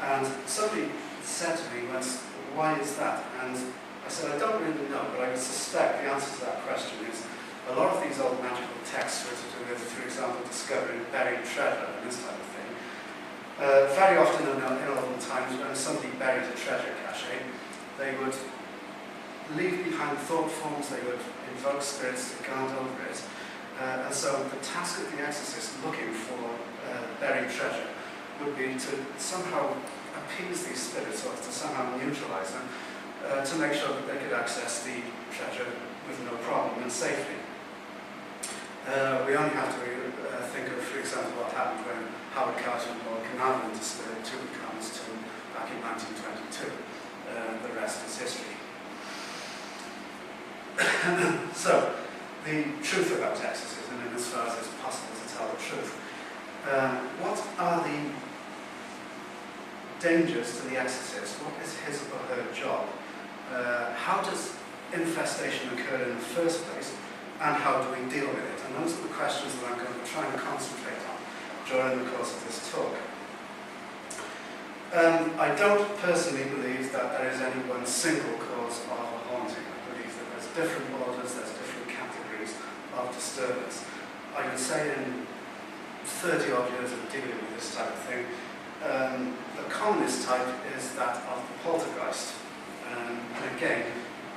And somebody said to me once, "Why is that?" And I said, "I don't really know, but I would suspect the answer to that question is a lot of these old magical texts were to do with, for example, discovering buried treasure and this type of thing. Very often in olden times, when somebody buried a treasure cache, they would leave behind thought forms, they would invoke spirits to guard over it. And so the task of the exorcist looking for buried treasure would be to somehow appease these spirits or to somehow neutralize them to make sure that they could access the treasure with no problem and safely. We only have to think of, for example, what happened when Howard Carter and Lord Carnarvon disturbed Tutankhamun's tomb back in 1922. The rest is history. So, the truth about exorcism, and as far as it's possible to tell the truth, what are the dangers to the exorcist? What is his or her job? How does infestation occur in the first place, and how do we deal with it? And those are the questions that I'm going to try and concentrate on during the course of this talk. I don't personally believe that there is any one single cause of a haunting. I believe that there's different orders, there's different categories of disturbance. I would say in 30 odd years of dealing with this type of thing, the commonest type is that of the poltergeist. And again,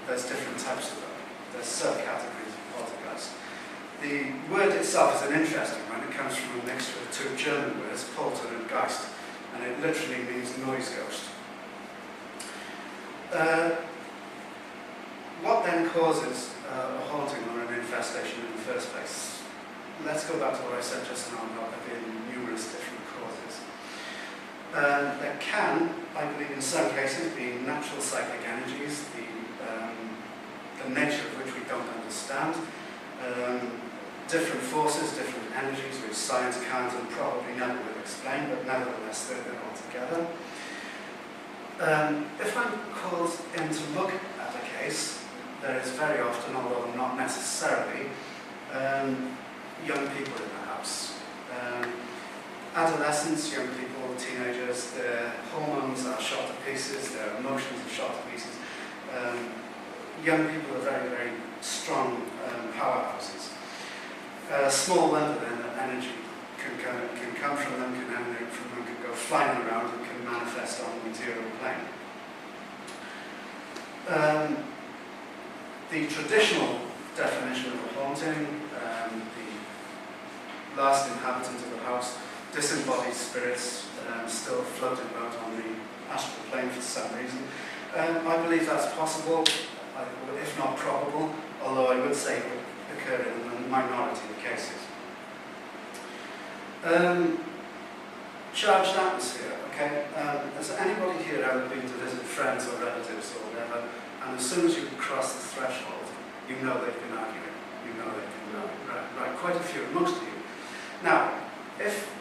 there's different types of them. There's subcategories of poltergeist. The word itself is an interesting one. It comes from a mixture of two German words, polter and geist, and it literally means noise ghost. causes a haunting or an infestation in the first place? Let's go back to what I said just now about there being numerous different causes. There can, I believe in some cases, be natural cyclic energies, the nature of which we don't understand, different forces, different energies which science can't and probably never will explain, but nevertheless they're all together. If I'm called in to look at a case, there is very often, although not necessarily, young people in the house. Adolescents, young people, teenagers, their hormones are shot to pieces, their emotions are shot to pieces. Young people are very, very strong powerhouses. A small wonder then that energy can come from them, can emanate from them, can go flying around and can manifest on the material plane. The traditional definition of a haunting, the last inhabitant of the house, disembodied spirits still floating about on the astral plane for some reason. I believe that's possible, if not probable, although I would say it would occur in a minority of cases. Charged atmosphere, okay? Has anybody here ever been to visit friends or relatives or whatever, and as soon as you cross the threshold, you know they've been arguing, you know they've been arguing, right, quite a few, most of you. Now, if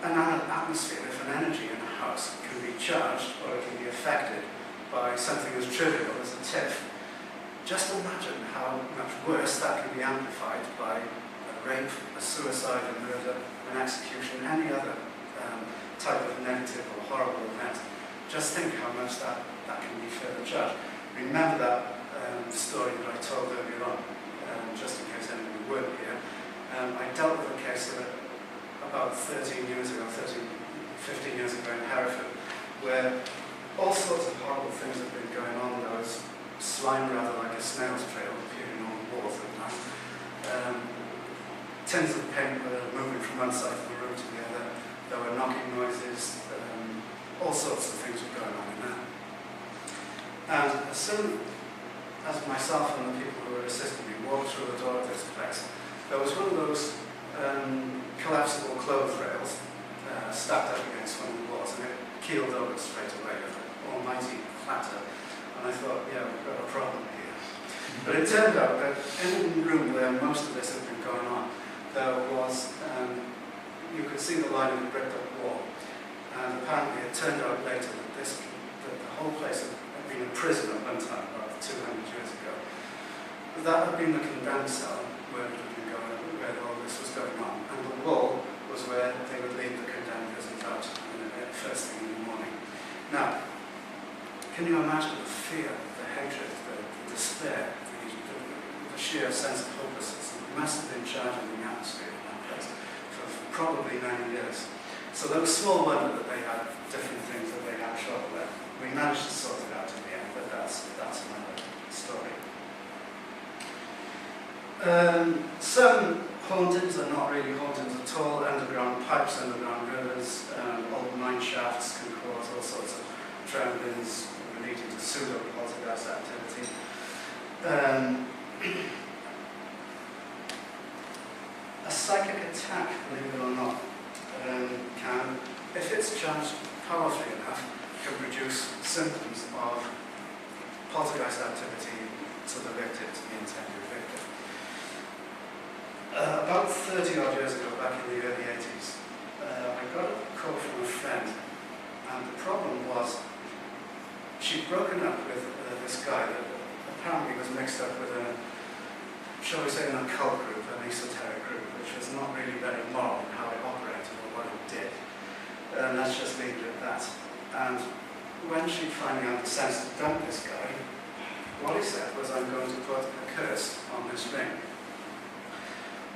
an atmosphere, if an energy in a house can be charged or it can be affected by something as trivial as a tiff, just imagine how much worse that can be amplified by a rape, a suicide, a murder, an execution, any other type of negative or horrible event. Just think how much that can be further charged. Remember that story that I told earlier on, just in case anybody weren't here. I dealt with a case about 13 years ago, 15 years ago in Hereford, where all sorts of horrible things have been going on. There was slime rather like a snail's trail appearing on the walls at night. Tins of paint were moving from one side of the room to the other. There were knocking noises. All sorts of things were going on in there. And as soon as myself and the people who were assisting me walked through the door of this place, there was one of those collapsible clothes rails stacked up against one of the walls, and it keeled over straight away with an almighty clatter. And I thought, yeah, we've got a problem here. But it turned out that in the room where most of this had been going on, there was, you could see the line of the bricked up wall. And apparently it turned out later that the whole place had been a prison at one time, about 200 years ago. But that had been the condemned cell where it had been going, where all this was going on. And the wall was where they would leave the condemned prisoners out first thing in the morning. Now, can you imagine the fear, the hatred, the despair, the sheer sense of hopelessness that must have been charging in the atmosphere in that place for probably 9 years? So there was small wonder that they had different things that they had trouble with. We managed to sort it out in the end, but that's another story. Some hauntings are not really hauntings at all. Underground pipes, underground rivers, old mine shafts can cause all sorts of tremblings relating to pseudo-poltergeist activity. A psychic attack, believe it or not, can, if it's charged powerfully enough, can produce symptoms of poltergeist activity to the victim, to the intended victim. About 30 odd years ago, back in the early 80s, I got a call from a friend, and the problem was she'd broken up with this guy that apparently was mixed up with a, shall we say, an occult group, an esoteric group, which was not really very moral in how it operated or what it did. And let's just leave it at that. And when she finally had the sense to dump this guy, what he said was, I'm going to put a curse on this ring.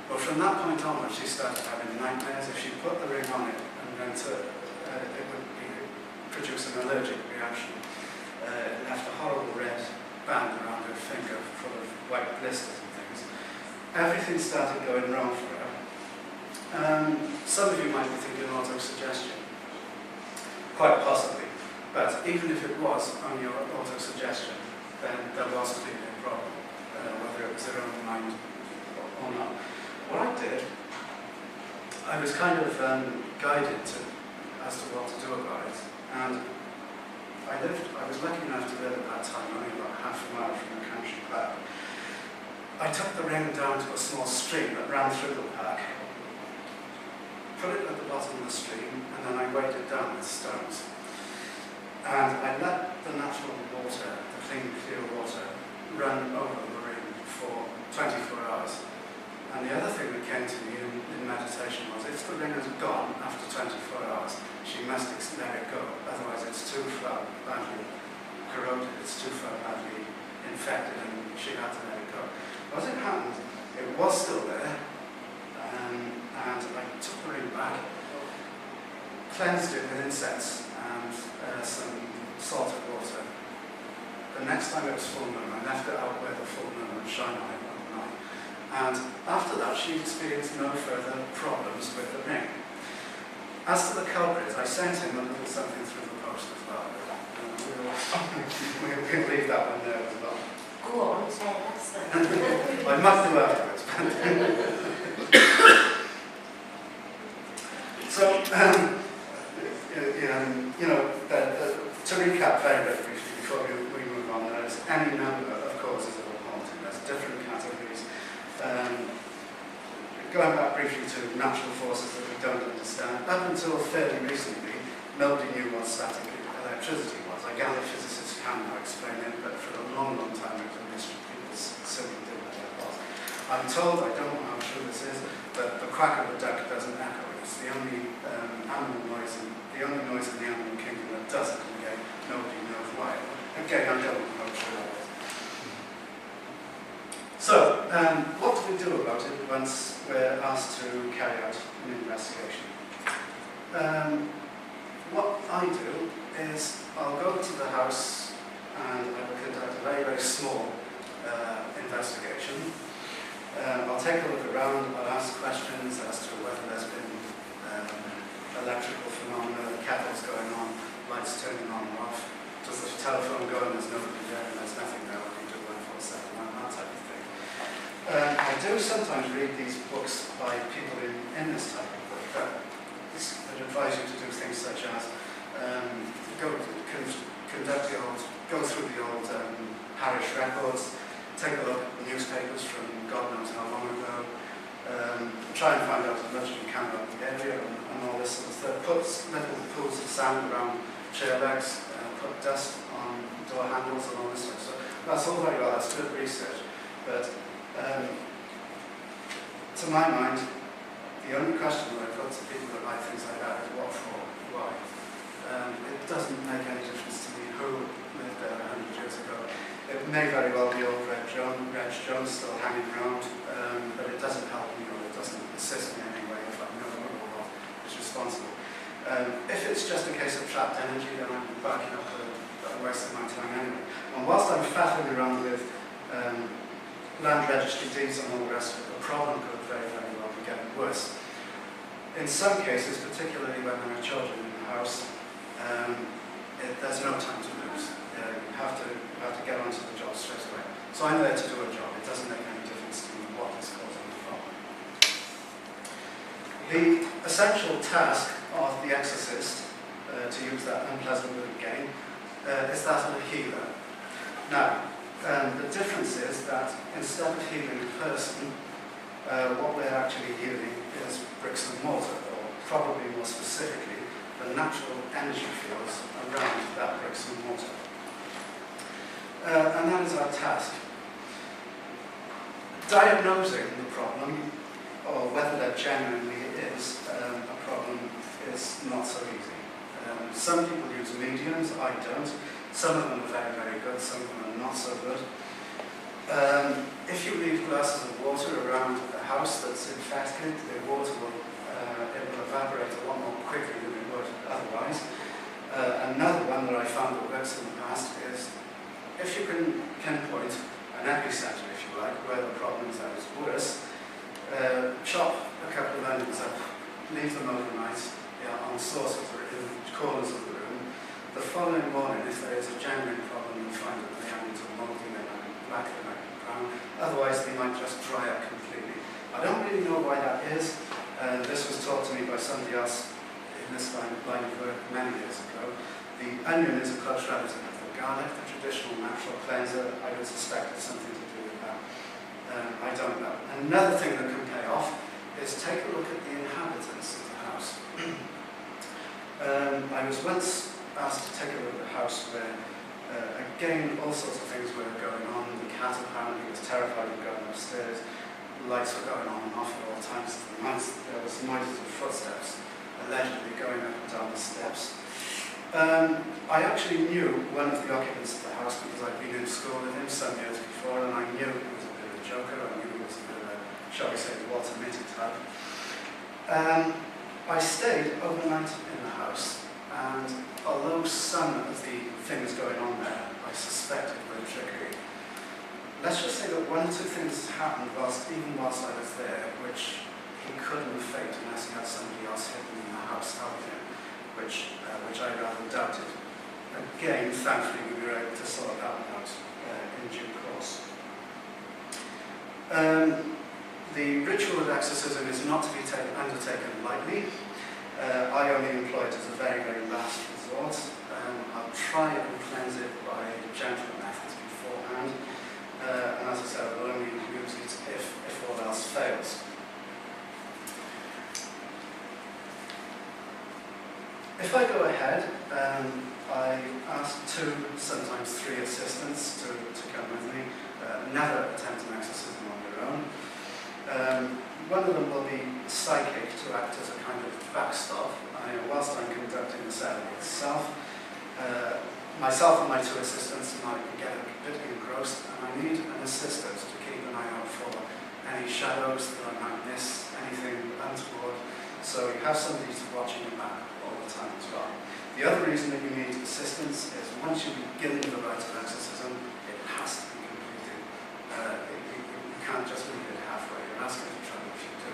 But from that point onwards, she started having nightmares. If she put the ring on it, and then it would produce an allergic reaction. It left a horrible red band around her finger full of white blisters and things. Everything started going wrong for her. Some of you might be thinking autosuggestion. Quite possibly. But even if it was on your autosuggestion, then there was clearly a problem. was kind of guided as to what to do about it. And I was lucky enough to live at that time only about half a mile from the country park. I took the ring down to a small stream that ran through the park, put it at the bottom of the stream, and then I weighed it down with stones. And I let the natural water, the clean, clear water, run over the ring for 24 hours. And the other thing that came to me in meditation was, if the ring is gone after 24 hours, she must let it go. Otherwise it's too far badly corroded, it's too far badly infected, and she had to let it go. As it happened, it was still there, and I took the ring back, cleansed it with incense and some salted water. The next time it was full moon, I left it out where the full moon would shine on it overnight. And after that, she experienced no further problems with the ring. As to the culprit, I sent him a little something through the post as well. We'll leave that one there as well. Go on, tell us then. I must do afterwards. So, to recap very, very briefly before we move on, there's any number of causes of haunting. There's different categories. Going back briefly to natural forces that we don't understand, up until fairly recently, nobody knew what static electricity was. I gather physicists can now explain it, but for a long, long time it was a mystery. People simply didn't know what it was. I'm told, I don't know how true this is, but the quack of a duck doesn't echo. It's the only animal noise, the only noise in the animal kingdom that doesn't, and again, nobody knows why. Again, I don't know how true that is. So, what do we do about it once we're asked to carry out an investigation? What I do is I'll go to the house and I will conduct a very, very small investigation. I'll take a look around, I'll ask questions as to whether there's been electrical phenomena, the kettle's going on, lights turning on and off, does the telephone go and there's nobody there and there's nothing there, what do you do 147, that type of thing. I do sometimes read these books by people in this type of book that advise you to do things such as go through the old parish records, take a look at the newspapers from God knows how long ago, try and find out as much as you can about the area and all this sort of stuff. Put little pools of sand around chair legs, put dust on door handles and all this sort of stuff. That's all very well, that's good research, but to my mind, the only question that I put to people that write things like that is what for, why. It doesn't make any difference to me who lived there 100 years ago. It may very well be old Reg Jones still hanging around, but it doesn't help me or it doesn't assist me in any way if I know who or what is responsible. If it's just a case of trapped energy, then I'm backing up a waste of my time anyway. And whilst I'm faffing around with land registry deeds and all the rest of it, the problem could very, very well be getting worse. In some cases, particularly when there are children in the house, there's no time to lose. You have to get onto the job straight away. So I'm there to do a job. It doesn't make any difference to me what is causing the problem. The essential task of the exorcist, to use that unpleasant word again, is that of a healer. Now, the difference is that instead of healing a person, what we're actually healing is bricks and mortar, or probably more specifically, the natural energy fields around that bricks and mortar. And that is our task. Diagnosing the problem, or whether there genuinely is a problem, is not so easy. Some people use mediums, I don't. Some of them are very, very good, some of them are not so good. If you leave glasses of water around a house that's infected, the water will evaporate a lot more quickly than it would otherwise. Another one that I found that works in the past is if you can pinpoint an epicenter, if you like, where the problem is at its worst, chop a couple of onions up, leave them overnight on sources or in corners of the room. The following morning, if there is a genuine problem, you'll find that the onions are moldy, they might be black, they might be brown. Otherwise, they might just dry up completely. I don't really know why that is. This was taught to me by somebody else in this line of work many years ago. The onion is a close relative of the garlic, the traditional natural cleanser. I would suspect it's something to do with that. I don't know. Another thing that can pay off is take a look at the inhabitants of the house. I was once asked to take a look at a house where, again, all sorts of things were going on. The cat apparently was terrified of going upstairs. Lights were going on and off at all times of the night. There was noises of footsteps, allegedly going up and down the steps. I actually knew one of the occupants of the house because I'd been in school with him some years before, and I knew he was a bit of a joker. I knew he was a bit of a, shall we say, Walter Mitty type. I stayed overnight in the house, and although some of the things going on there I suspected were trickery, let's just say that one or two things happened even whilst I was there, which he couldn't have faked unless he had somebody else hidden in the house helping him, which I rather doubted. Again, thankfully, we were able to sort that out in due course. The ritual of exorcism is not to be undertaken lightly. I only employ it as a very, very last resort. I'll try and cleanse it by gentle methods beforehand. And as I said, I will only use it if all else fails. If I go ahead, I ask 2, sometimes 3 assistants to come with me. Never attempt an exorcism on your own. One of them will be psychic to act as a kind of backstop. Whilst I'm conducting the ceremony itself, myself and my 2 assistants might get a bit engrossed, and I need an assistant to keep an eye out for any shadows that I might miss, anything untoward. So you have somebody watching your back all the time as well. The other reason that you need assistance is once you begin the rite of exorcism, it has to be completed. You can't just leave it halfway. You're asking for trouble if you do.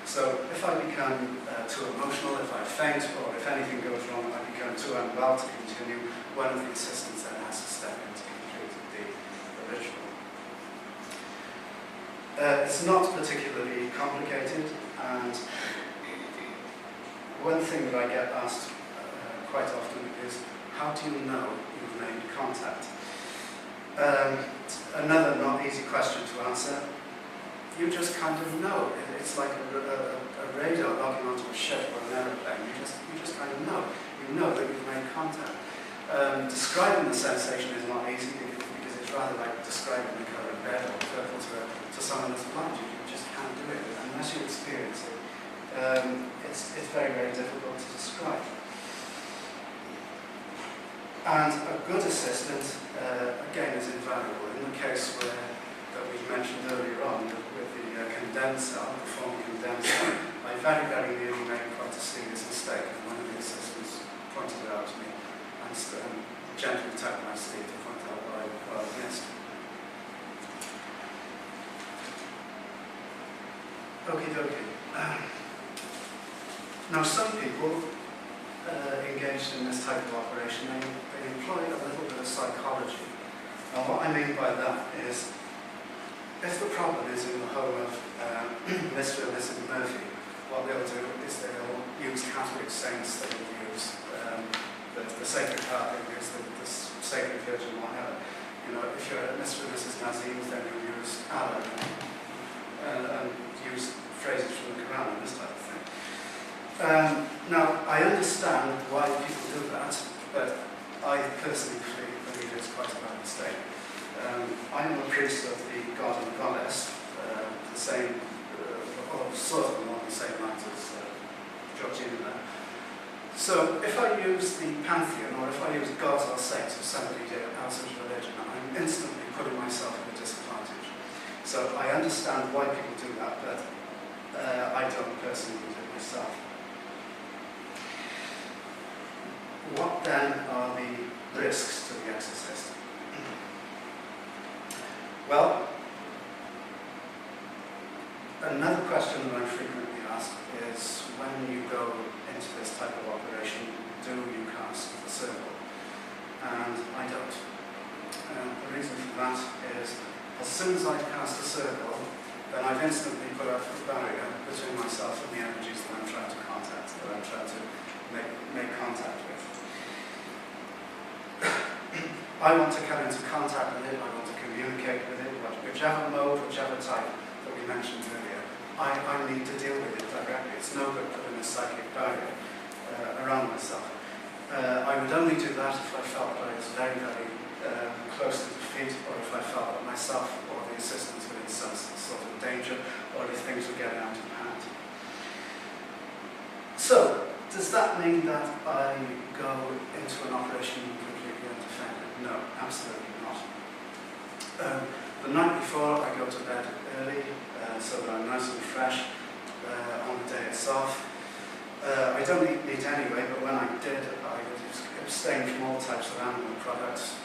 So if I become too emotional, if I faint, or if anything goes wrong, I become too unwell to continue, one of the assistants then has to step in to complete the ritual. It's not particularly complicated, and one thing that I get asked quite often is, how do you know you've made contact? Another not easy question to answer. You just kind of know. It's like a radar logging onto a ship or an aeroplane. You just kind of know. You know that you've made contact. Describing the sensation is not easy because it's rather like describing the colour of red or purple to someone that's blind. You just can't do it unless you experience it. It's very, very difficult to describe. And a good assistant, again, is invaluable. In the case that we mentioned earlier on with the condenser, the form condenser, I very, very nearly made quite a serious mistake, and one of the assistants pointed it out to me and gently tapped my sleeve to point out what I missed. Okie dokie. Now, some people engaged in this type of operation, they employ a little bit of psychology. And what I mean by that is, if the problem is in the home of Mr. and Mrs. Murphy, what they'll do is they'll use Catholic saints, they will use the Sacred Heart, they will use the Sacred Virgin, whatever. You know, if you're Mr. and Mrs. Nazim, then you'll use Allah and use phrases from the Quran and this type of thing. Now, I understand why people do that, but I personally believe it's quite a bad mistake. I am a priest of the god and goddess, the same, or sort of along the same lines as Georgina there. So, if I use the pantheon, or if I use gods or saints of somebody else's religion, I'm instantly putting myself at a disadvantage. So, I understand why people do that, but I don't personally use it myself. What then are the risks to the exorcist? Well, another question that I'm frequently asked is, when you go into this type of operation, do you cast the circle? And I don't. The reason for that is, as soon as I cast the circle, then I've instantly put up a barrier between myself and the energies that I'm trying to contact, that I'm trying to make contact with. I want to come into contact with it, I want to communicate with it, whichever mode, whichever type that we mentioned earlier. I need to deal with it directly. It's no good putting a psychic barrier around myself. I would only do that if I felt that I was very, very close to defeat, or if I felt that myself or the assistants were in some sort of danger, or if things were getting out of hand. So, does that mean that I go into an operation completely undefended? No, absolutely not. The night before, I go to bed early, so that I'm nice and fresh on the day itself. I don't eat meat anyway, but when I did, I would abstain from all types of animal products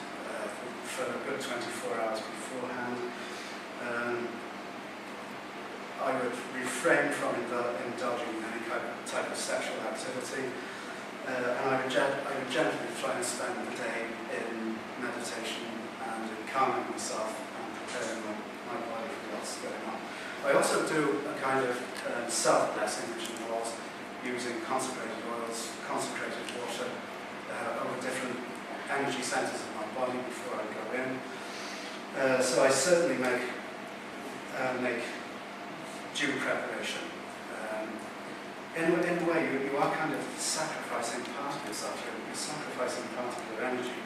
for a good 24 hours beforehand. I would refrain from indulging in any type of sexual activity, and I would generally try and spend the day in meditation and in calming myself and preparing my body for what's going on. I also do a kind of self-blessing, which involves using consecrated oils, consecrated water over different energy centers of my body before I go in. So I certainly make due preparation. In a way, you are kind of sacrificing part of yourself. You're sacrificing part of your energy,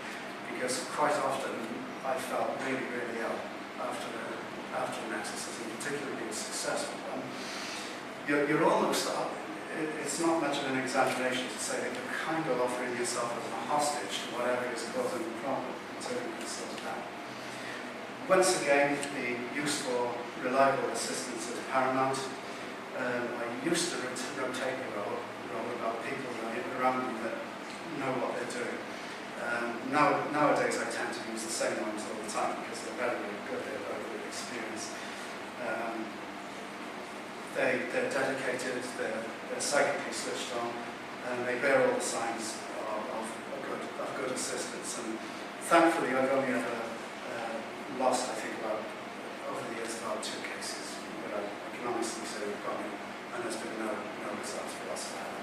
because quite often I felt really, really ill after an exorcism, particularly a successful one. You're almost, it's not much of an exaggeration to say that you're kind of offering yourself as a hostage to whatever is causing the problem until you can sort it out. Once again, the use for reliable assistance is paramount. I used to rotate the role about people around me that know what they're doing. Nowadays I tend to use the same ones all the time because they're very, very good, they're very good experience. They're dedicated, they're psychically switched on, and they bear all the signs of good assistance. And thankfully I've only ever lost, I think, over the years, about 2 cases. But I can honestly say we've got me, and there's been no results whatsoever.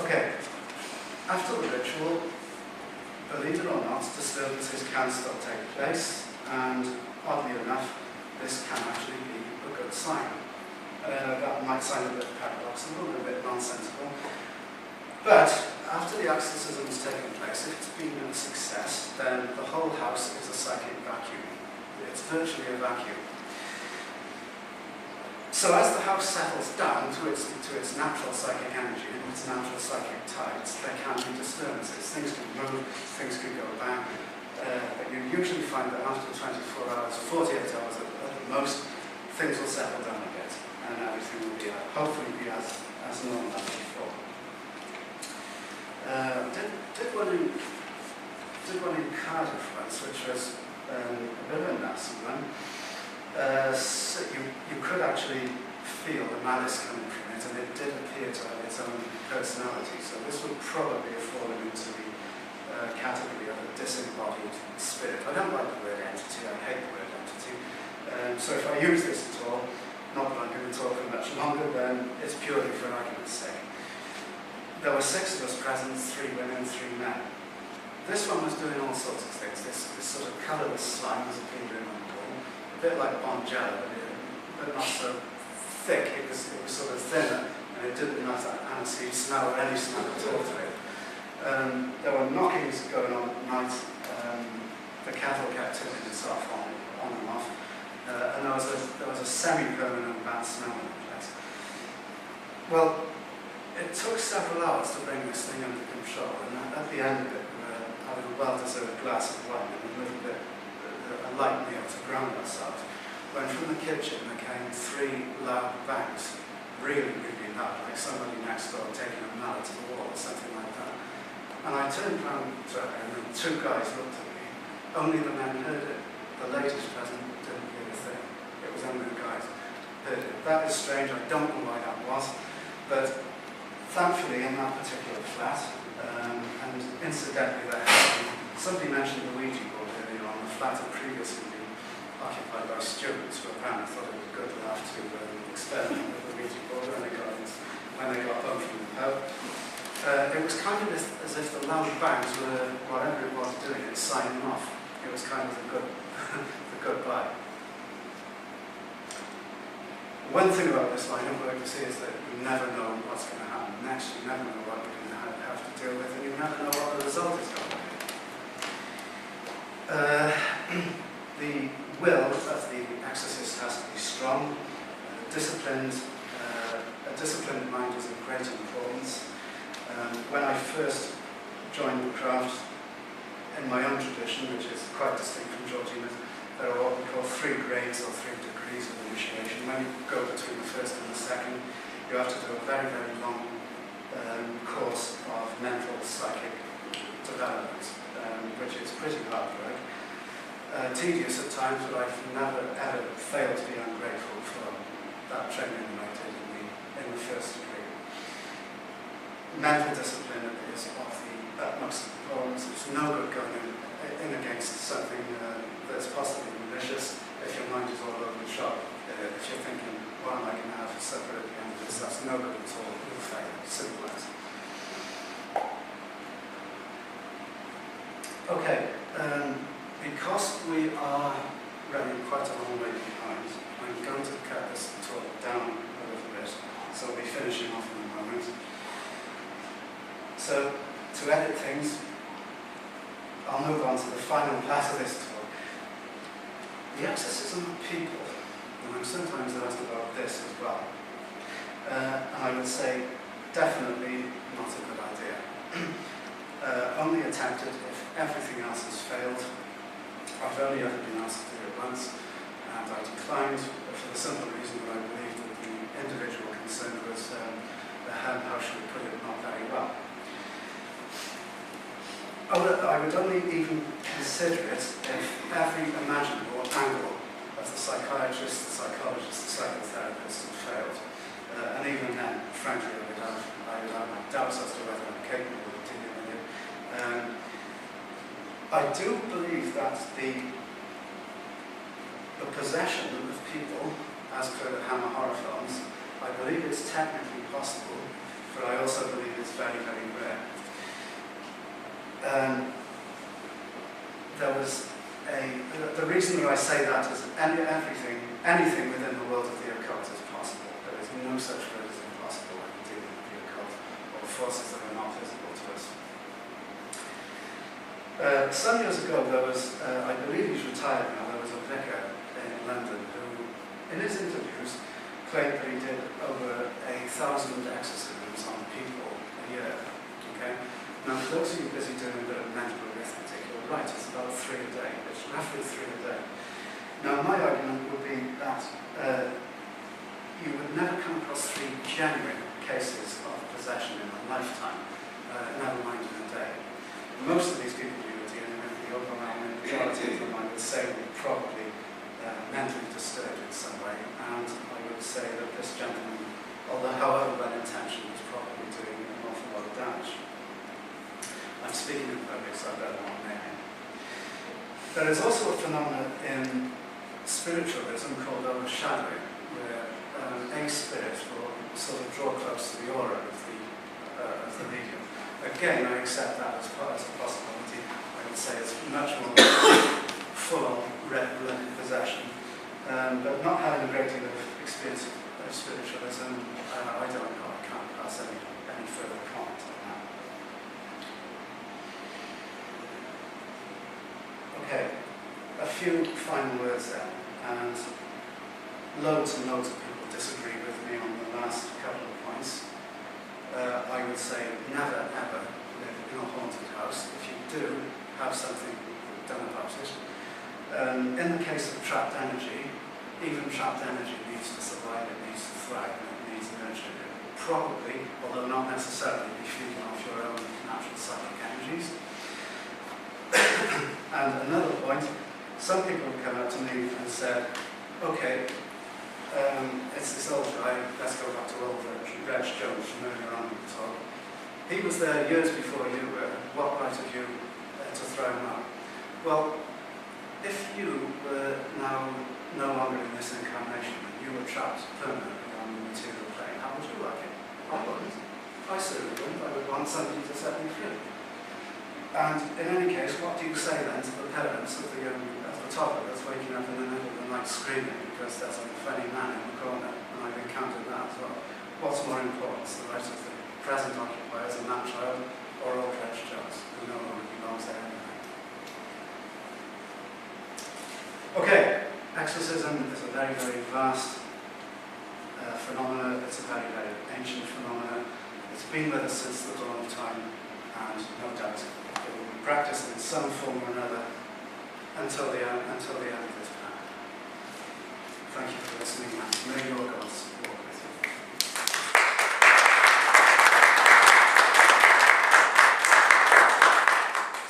Okay, after the ritual, believe it or not, disturbances can still take place, and oddly enough, this can actually be a good sign. That might sound a bit paradoxical, a bit nonsensical, but after the exorcism has taken place, if it's been a success, then the whole house is a psychic vacuum. It's virtually a vacuum. So as the house settles down to its natural psychic energy and its natural psychic tides, there can be disturbances. Things can move, things can go bang. But you usually find that after 24 hours, 48 hours at the most, things will settle down a bit, and everything will be hopefully be as normal as before. Did one in Cardiff once, which was a bit of a nasty one. So you could actually feel the malice coming from it, and it did appear to have its own personality. So this would probably have fallen into the category of a disembodied spirit. I don't like the word entity, I hate the word entity. So if I use this at all, not that I'm going to talk for much longer, then it's purely for argument's sake. There were 6 of us present, 3 women, 3 men. This one was doing all sorts of things. This sort of colourless slime was appearing on the wall, a bit like Bonjela, but not so thick. It was sort of thinner, and it didn't have that aniseed smell or any smell at all to it. There were knockings going on at night. The cattle kept turning itself on and off, and there was a semi-permanent bad smell in the place. Well, it took several hours to bring this thing under control, and at the end of it, we were having a well-deserved glass of wine and a little bit, a light meal to ground ourselves, when from the kitchen there came 3 loud bangs, really, really loud, like somebody next door taking a mallet to the wall or something like that. And I turned round to her, and the 2 guys looked at me. Only the men heard it. The ladies present didn't hear a thing. It was only the guys heard it. That is strange. I don't know why that was, but thankfully, in that particular flat, and incidentally, somebody mentioned the Ouija board earlier on. The flat had previously been occupied by students who apparently thought it was good enough to experiment with the Ouija board when they got home from the pub. It was kind of as if the loud bangs were, whatever it was doing it, signing off. It was kind of the goodbye. One thing about this line of work you see is that you never know what's going to happen next, you never know what you're going to have to deal with, and you never know what the result is going to be. The will of the exorcist has to be strong, disciplined. A disciplined mind is of great importance. When I first joined the craft, in my own tradition, which is quite distinct from Georgina's, there are what we call 3 grades or 3 degrees of initiation. When you go between the first and the second, you have to do a very, very long course of mental, psychic development, which is pretty hard work. Tedious at times, but I've never ever failed to be ungrateful for that training that I did in the first degree. Mental discipline is of the utmost importance. It's no good going in against something that's possibly malicious if your mind is all over the shop. If you're thinking, what am I going to have for supper at the end of this, that's no good at all. You'll fail. Simple as. Okay, because we are running quite a long way behind, I'm going to cut this talk down a little bit, so we'll be finishing off in a moment. So, to edit things, I'll move on to the final part of this talk. The exorcism of people, and I'm sometimes asked about this as well, and I would say definitely not a good idea. Only attempted if everything else has failed. I've only ever been asked to do it once, and I declined for the simple reason that I believed that the individual concerned was, how should we put it, not very well. I would only even consider it if every imaginable angle of the psychiatrist, the psychologist, the psychotherapist had failed. And even then, frankly, I would have my doubts as to whether I'm capable of dealing with it. I do believe that the possession of people, as per the Hammer horror films, I believe it's technically possible, but I also believe it's very, very rare. There was the reason that I say that is anything within the world of the occult is possible. There is no such word as impossible when dealing with the occult or forces that are not visible to us. Some years ago, there was, I believe he's retired now, there was a vicar in London who, in his interviews, claimed that he did over 1,000 exorcisms on people a year. Okay? Now, for those of you busy doing a bit of mental arithmetic, you're right, it's about 3 a day. It's roughly 3 a day. Now, my argument would be that you would never come across 3 genuine cases of possession in a lifetime, never mind in a day. Most of these people you were dealing with, the overwhelming majority of them, I would say, were probably mentally disturbed in some way, and I would say that this gentleman, although however well intentioned, was probably doing an awful lot of damage. I'm speaking in public, so I better not name him. There is also a phenomenon in spiritualism called overshadowing, where a spirit will sort of draw close to the aura of the medium. Again, I accept that as a possibility. I would say it's much more full-on red-blooded possession. But not having a great deal of experience of spiritualism, I don't know. I can't pass any further comment on that. Okay, a few final words then, and loads and loads of people disagree with me on the last couple of points. I would say never ever live in a haunted house. If you do, have something done about it. In the case of trapped energy, even trapped energy needs to survive, it needs to thrive, and it needs nurturing. It will probably, although not necessarily, be feeding off your own natural psychic energies. And another point, some people have come up to me and said, okay, it's this old guy, let's go back to old Reg Jones from earlier on in the talk. He was there years before you were. What right have you to throw him out? Well, if you were now no longer in this incarnation, and you were trapped permanently on the material plane, how would you like it? I wouldn't. I certainly wouldn't. I would want somebody to set me free. And in any case, what do you say then to the parents of the toddler that's waking up in the middle of the night screaming because there's a funny man in the corner, and I've encountered that as well? What's more important, the right of the present occupiers and that child, or old Reg Jones, who no longer belongs there anyway? Okay, exorcism is a very, very vast phenomenon. It's a very, very ancient phenomenon. It's been with us since the dawn of time, and no doubt it will be practiced in some form or another until the end of this planet. Thank you for listening, and may your gods walk with you.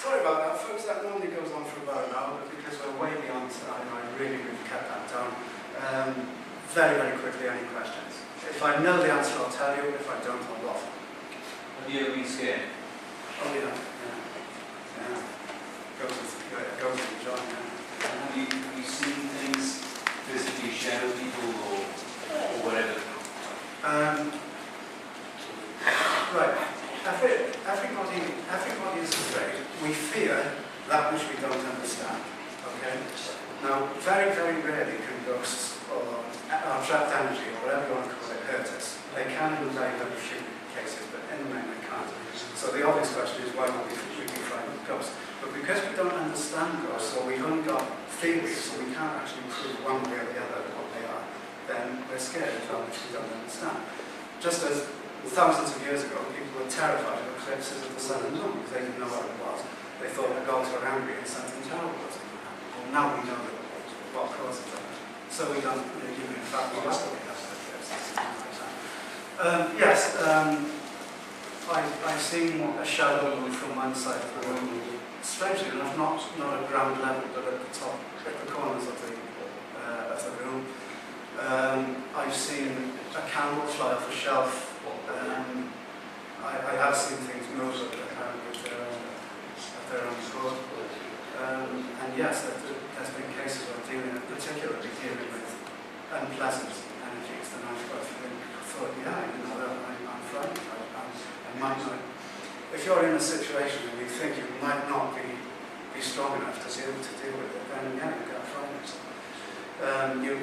Sorry about that, folks. That normally goes on for about an hour, but because we're way beyond time, I really cut that down. Very, very quickly, any questions? If I know the answer, I'll tell you. If I don't, I'll waffle. Have you ever been scared? Oh, yeah. Goes with the job, yeah. And have you seen things physically shadow people or whatever? Right. Everybody is afraid. We fear that which we don't understand. Okay? Now, very, very rarely can ghosts or trapped energy or whatever you want to call it hurt us. They can in very, very few cases, but in the main they can't. So the obvious question is why would we be frightened of ghosts? But because we don't understand ghosts, or we've only got theories, so we can't actually prove one way or the other what they are, then we're scared of that which we don't understand. Just as thousands of years ago, people were terrified of eclipses of the sun and moon because they didn't know what it was. They thought the gods were angry and something terrible was going to happen. Well, now we know what causes that. So we don't, in fact, we must look at eclipses. Yes, I've seen a shadow move from one side of the room, strangely enough, not at ground level, but at the top, at the corners of the room. I've seen a candle fly off a shelf. I have seen things move at their own accord. And yes, there's been cases of particularly dealing with unpleasant energies, and I've thought, yeah, I'm frightened. I might not. If you're in a situation and you think you might not be strong enough to deal with it, then yeah, you get frightened.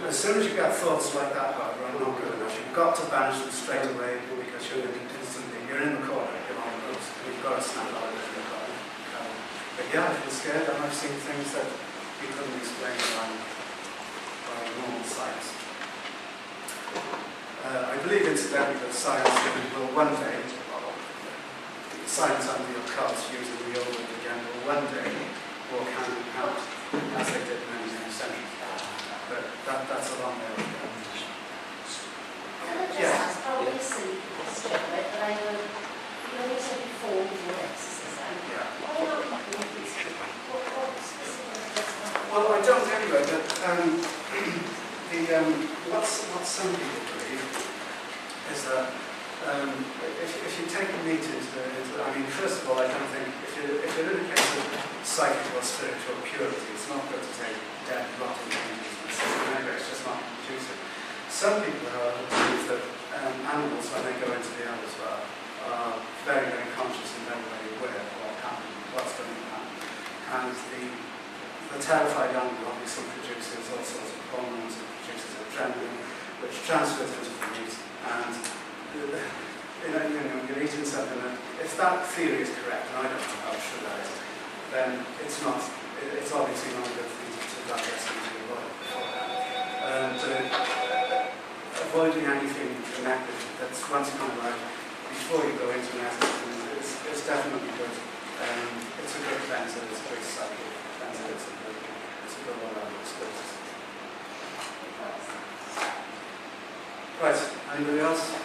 As soon as you get thoughts like that, Barbara, I'm not good enough, you've got to banish them straight away because you're in the corner, you're on the ropes, and you've got to snap out of the corner. But yeah, I feel scared, and I've seen things that you couldn't explain by normal science. I believe, incidentally, that science will one day, science and the occult using the old and again, will one day walk hand in hand, as they did many, many centuries. But that's a long way to go. Yes. Probably a silly question, but I know you only said before you do exercise. Yeah. Why not people with this? What specifically? Well, I don't anyway, but what some people believe is that if you take the meat into, I mean, first of all, I don't think, if you're in a case of psychic or spiritual purity, it's not good to take dead, rotten things. Anyway, it's just not conducive. Some people, however, believe that animals, when they go into the other's world, are very, very conscious and very, very aware of what's going to happen. And the terrified animal obviously produces all sorts of hormones, it produces adrenaline, which transfers into the meat. And you're eating something that, if that theory is correct, and I don't know how true that is, then it's obviously not a good thing to digest into your body. And avoiding anything connected that's once gone right before you go into an exercise is definitely good. It's a good cleanser, it's a good cycle cleanser, it's a good one level of skills. Right, anybody else?